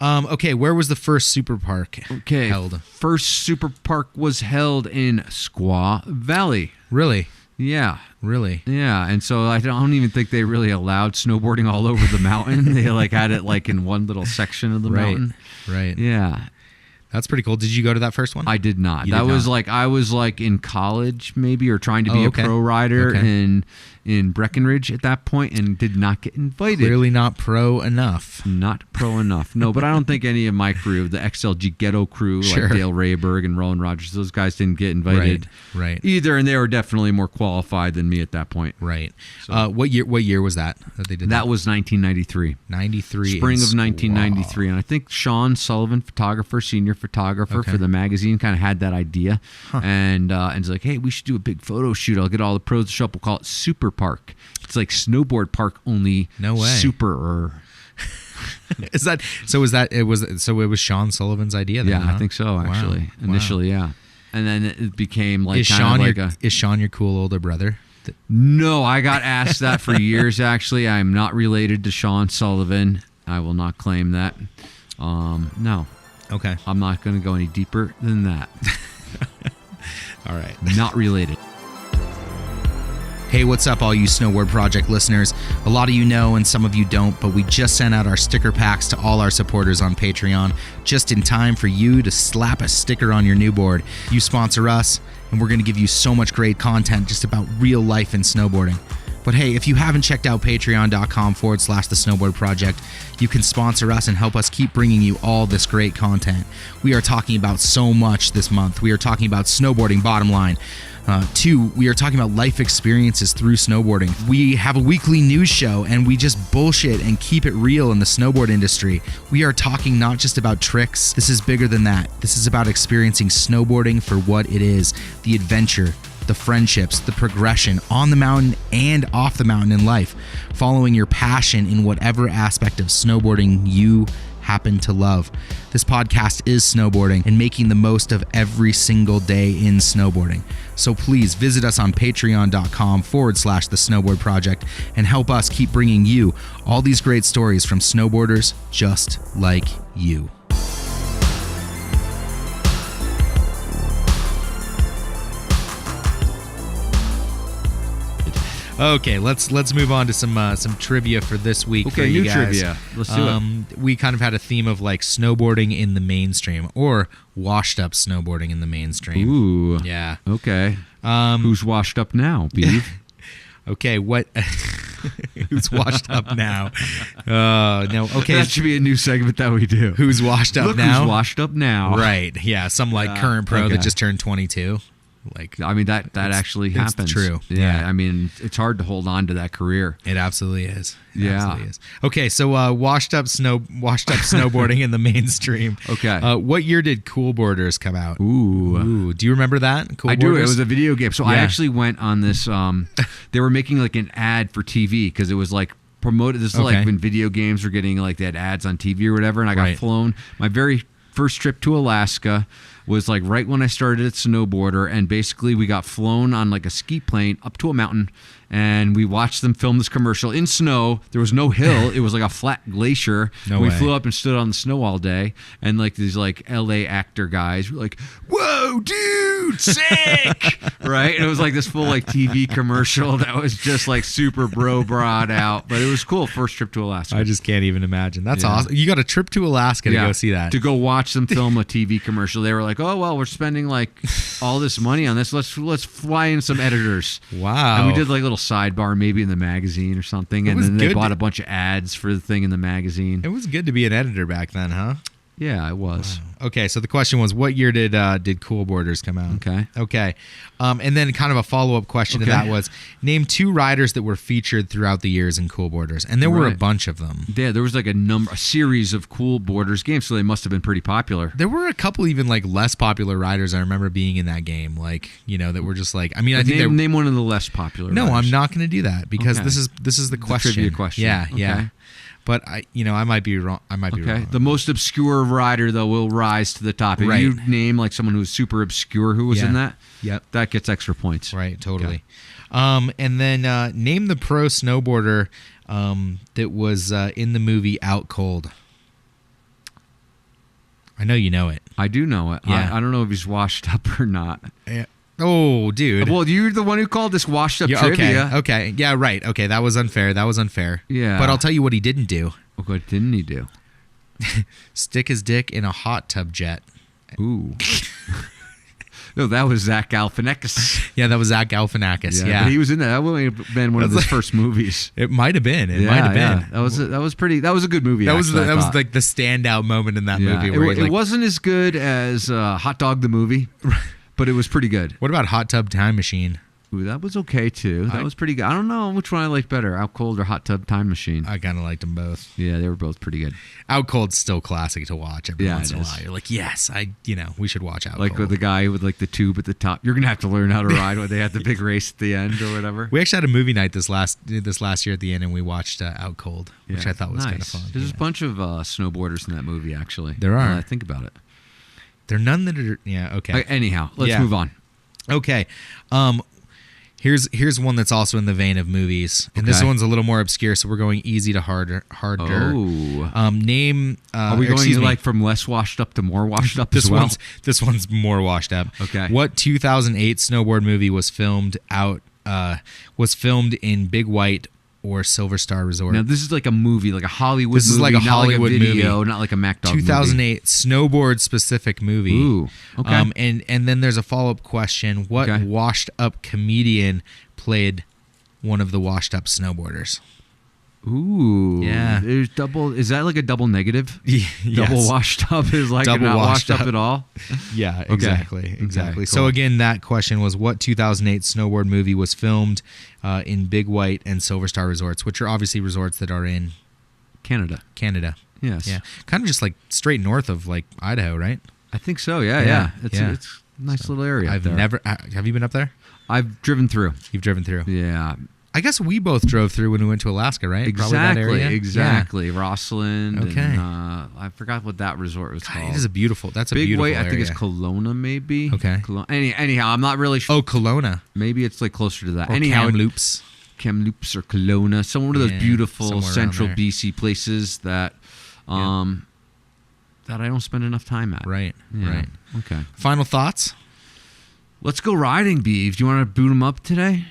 Okay, where was the first Super Park held? First Super Park was held in Squaw Valley. Really? Yeah. Really? Yeah, and so I don't even think they really allowed snowboarding all over the mountain. They like had it like in one little section of the mountain. Right. Yeah. That's pretty cool. Did you go to that first one? I did not. You that did was not. like I was like in college maybe, or trying to be a pro rider in Breckenridge at that point, and did not get invited. Clearly not pro enough. Not pro enough. No, but I don't think any of my crew, the XLG Ghetto crew, like Dale Rayberg and Roland Rogers, those guys didn't get invited right. either, and they were definitely more qualified than me at that point. Right. So, what year was that they did that? That was 1993. 93. Spring of 1993. And I think Sean Sullivan, photographer, senior photographer for the magazine, kind of had that idea. And it's like, hey, we should do a big photo shoot. I'll get all the pros to show up. We'll call it Super Park. It's like Snowboard Park, only no way. Super. Is that so? It was Sean Sullivan's idea then? Yeah, I think so, actually. Wow. Initially, yeah. And then it became like is Sean your cool older brother? No, I got asked that for years, actually. I'm not related to Sean Sullivan. I will not claim that. No. Okay. I'm not going to go any deeper than that. All right. Not related. Hey, what's up, all you Snowboard Project listeners? A lot of you know and some of you don't, but we just sent out our sticker packs to all our supporters on Patreon just in time for you to slap a sticker on your new board. You sponsor us, and we're going to give you so much great content just about real life in snowboarding. But hey, if you haven't checked out patreon.com/The Snowboard Project, you can sponsor us and help us keep bringing you all this great content. We are talking about so much this month. We are talking about snowboarding bottom line. 2, we are talking about life experiences through snowboarding. We have a weekly news show, and we just bullshit and keep it real in the snowboard industry. We are talking not just about tricks. This is bigger than that. This is about experiencing snowboarding for what it is, the adventure, the friendships, the progression on the mountain and off the mountain in life, following your passion in whatever aspect of snowboarding you happen to love. This podcast is snowboarding and making the most of every single day in snowboarding. So please visit us on patreon.com/The Snowboard Project and help us keep bringing you all these great stories from snowboarders just like you. Okay, let's move on to some trivia for this week. Okay, for you new guys. trivia. Let's do it. We kind of had a theme of like snowboarding in the mainstream or washed up snowboarding in the mainstream. Ooh. Yeah. Okay. Who's washed up now, Beav? Okay, what? Who's washed up now? No. Okay, that should be a new segment that we do. Who's washed up Look now? Who's washed up now? Right. Yeah. Some like current pro that just turned 22. Like, I mean, that actually happens. True. Yeah. I mean, it's hard to hold on to that career. It absolutely is. Yeah. Okay, so washed up snowboarding in the mainstream. Okay. What year did Cool Boarders come out? Ooh. Do you remember that? Cool I do. Boarders? It was a video game. So I actually went on this. They were making like an ad for TV because it was like promoted. This is like when video games were getting like they had ads on TV or whatever. And I got flown. My very first trip to Alaska was like right when I started at Snowboarder, and basically we got flown on like a ski plane up to a mountain, and we watched them film this commercial in snow. There was no hill. It was like a flat glacier. We flew up and stood on the snow all day, and like these like LA actor guys were like, "Whoa, dude, sick!" Right? And it was like this full like TV commercial that was just like super bro broad out, but it was cool. First trip to Alaska. I just can't even imagine. That's awesome. You got a trip to Alaska to go see that. To go watch them film a TV commercial. They were like, "Oh well, we're spending like all this money on this. Let's fly in some editors." Wow. And we did like a little sidebar maybe in the magazine or something, and then they bought a bunch of ads for the thing in the magazine. It was good to be an editor back then, huh? Yeah, it was. Wow. Okay, so the question was, what year did Cool Boarders come out? Okay. And then kind of a follow-up question to that was, name 2 riders that were featured throughout the years in Cool Boarders, and there were a bunch of them. Yeah, there was like a series of Cool Boarders games, so they must have been pretty popular. There were a couple even like less popular riders I remember being in that game, like that were just like. I mean, I think name one of the less popular. No, riders. I'm not going to do that because this is the question. Trivia question. Yeah. But I might be wrong. I might be wrong. The most obscure rider though will rise to the top. If you name like someone who's super obscure who was in that, that gets extra points. Right, totally. Okay. And then name the pro snowboarder that was in the movie Out Cold. I know you know it. I do know it. Yeah. I don't know if he's washed up or not. Yeah. Oh, dude. Well, you're the one who called this washed up trivia. Okay. Yeah, right. Okay, that was unfair. Yeah. But I'll tell you what he didn't do. What didn't he do? Stick his dick in a hot tub jet. Ooh. No, that was Zach Galifianakis. Yeah, that was Zach Galifianakis. Yeah. But he was in that. That would have been one of his first movies. It might have been. It might have been. That was a good movie. That was like the standout moment in that movie. Where it wasn't as good as Hot Dog the movie, but it was pretty good. What about Hot Tub Time Machine? Ooh, that was okay too. That was pretty good. I don't know which one I liked better, Out Cold or Hot Tub Time Machine. I kind of liked them both. Yeah, they were both pretty good. Out Cold's still classic to watch every once in a while. You're like, yes, we should watch Out Cold. Like with the guy with like the tube at the top. You're gonna have to learn how to ride when they had the big race at the end or whatever. We actually had a movie night this last year at the end, and we watched Out Cold, which I thought was kind of fun. There's a bunch of snowboarders in that movie, actually. There are. I think about it. There are none that are. Yeah. Okay. Anyhow, let's move on. Okay. Here's one that's also in the vein of movies, and this one's a little more obscure, so we're going easy to harder. Oh. Name. Are we going like from less washed up to more washed up? This one's more washed up. Okay. What 2008 snowboard movie was filmed in Big White or Silver Star Resort? Now this is like a movie, like a Hollywood movie. This is like a Hollywood video, movie, not like a Mack Dawg 2008 movie. snowboard specific movie. Ooh, okay. And then there's a follow-up question. What washed up comedian played one of the washed up snowboarders? Ooh. Yeah. There's double. Is that like a double negative? Yes. Double washed up is like double not washed up at all? Yeah, exactly. Exactly. Okay, cool. So again, that question was what 2008 snowboard movie was filmed in Big White and Silver Star resorts, which are obviously resorts that are in Canada. Yes. Yeah. Kind of just like straight north of like Idaho, right? I think so. Yeah. It's a nice little area. Have you been up there? I've driven through. You've driven through? Yeah. I guess we both drove through when we went to Alaska, right? Exactly. Rossland. Okay. And, I forgot what that resort was called. It is that's a Big beautiful White, area. I think it's Kelowna, maybe. Okay. Anyhow, I'm not really sure. Oh, Kelowna. Maybe it's like closer to that. Or Kamloops. Kamloops or Kelowna. Some one of those beautiful central there. BC places that that I don't spend enough time at. Right. Yeah. Right. Okay. Final thoughts? Let's go riding, Beeve. Do you want to boot them up today?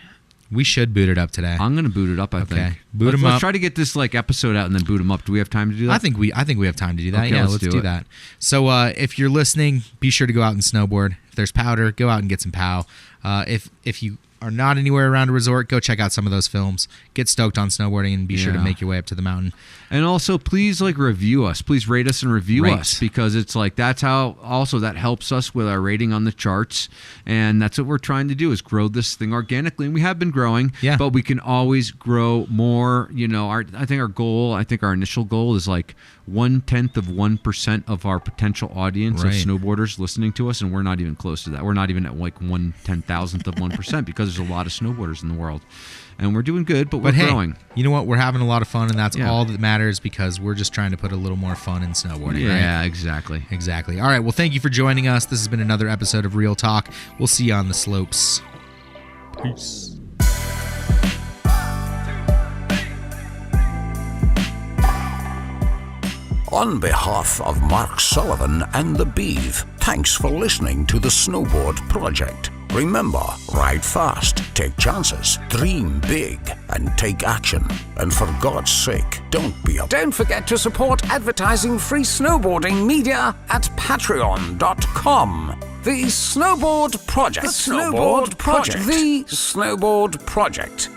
We should boot it up today. I'm going to boot it up, I think. Boot them up. Let's try to get this like episode out and then boot them up. Do we have time to do that? I think we have time to do that. Okay, yeah, let's do that. So if you're listening, be sure to go out and snowboard. If there's powder, go out and get some POW. If you are not anywhere around a resort, go check out some of those films. Get stoked on snowboarding and be sure to make your way up to the mountain. And also, please review us. Please rate us and review us, because it's like that's how also that helps us with our rating on the charts. And that's what we're trying to do, is grow this thing organically. And we have been growing, but we can always grow more. You know, I think our initial goal is like 0.1% of our potential audience of snowboarders listening to us, and we're not even close to that. We're not even at like 1/10,000th of 1% because there's a lot of snowboarders in the world. And we're doing good, but we're growing. You know what? We're having a lot of fun, and that's all that matters, because we're just trying to put a little more fun in snowboarding. Yeah, right? Exactly. All right. Well, thank you for joining us. This has been another episode of Real Talk. We'll see you on the slopes. Peace. On behalf of Mark Sullivan and the Beeve, thanks for listening to the Snowboard Project. Remember, ride fast, take chances, dream big, and take action. And for God's sake, don't forget to support advertising-free snowboarding media at patreon.com. The Snowboard Project. The Snowboard Project.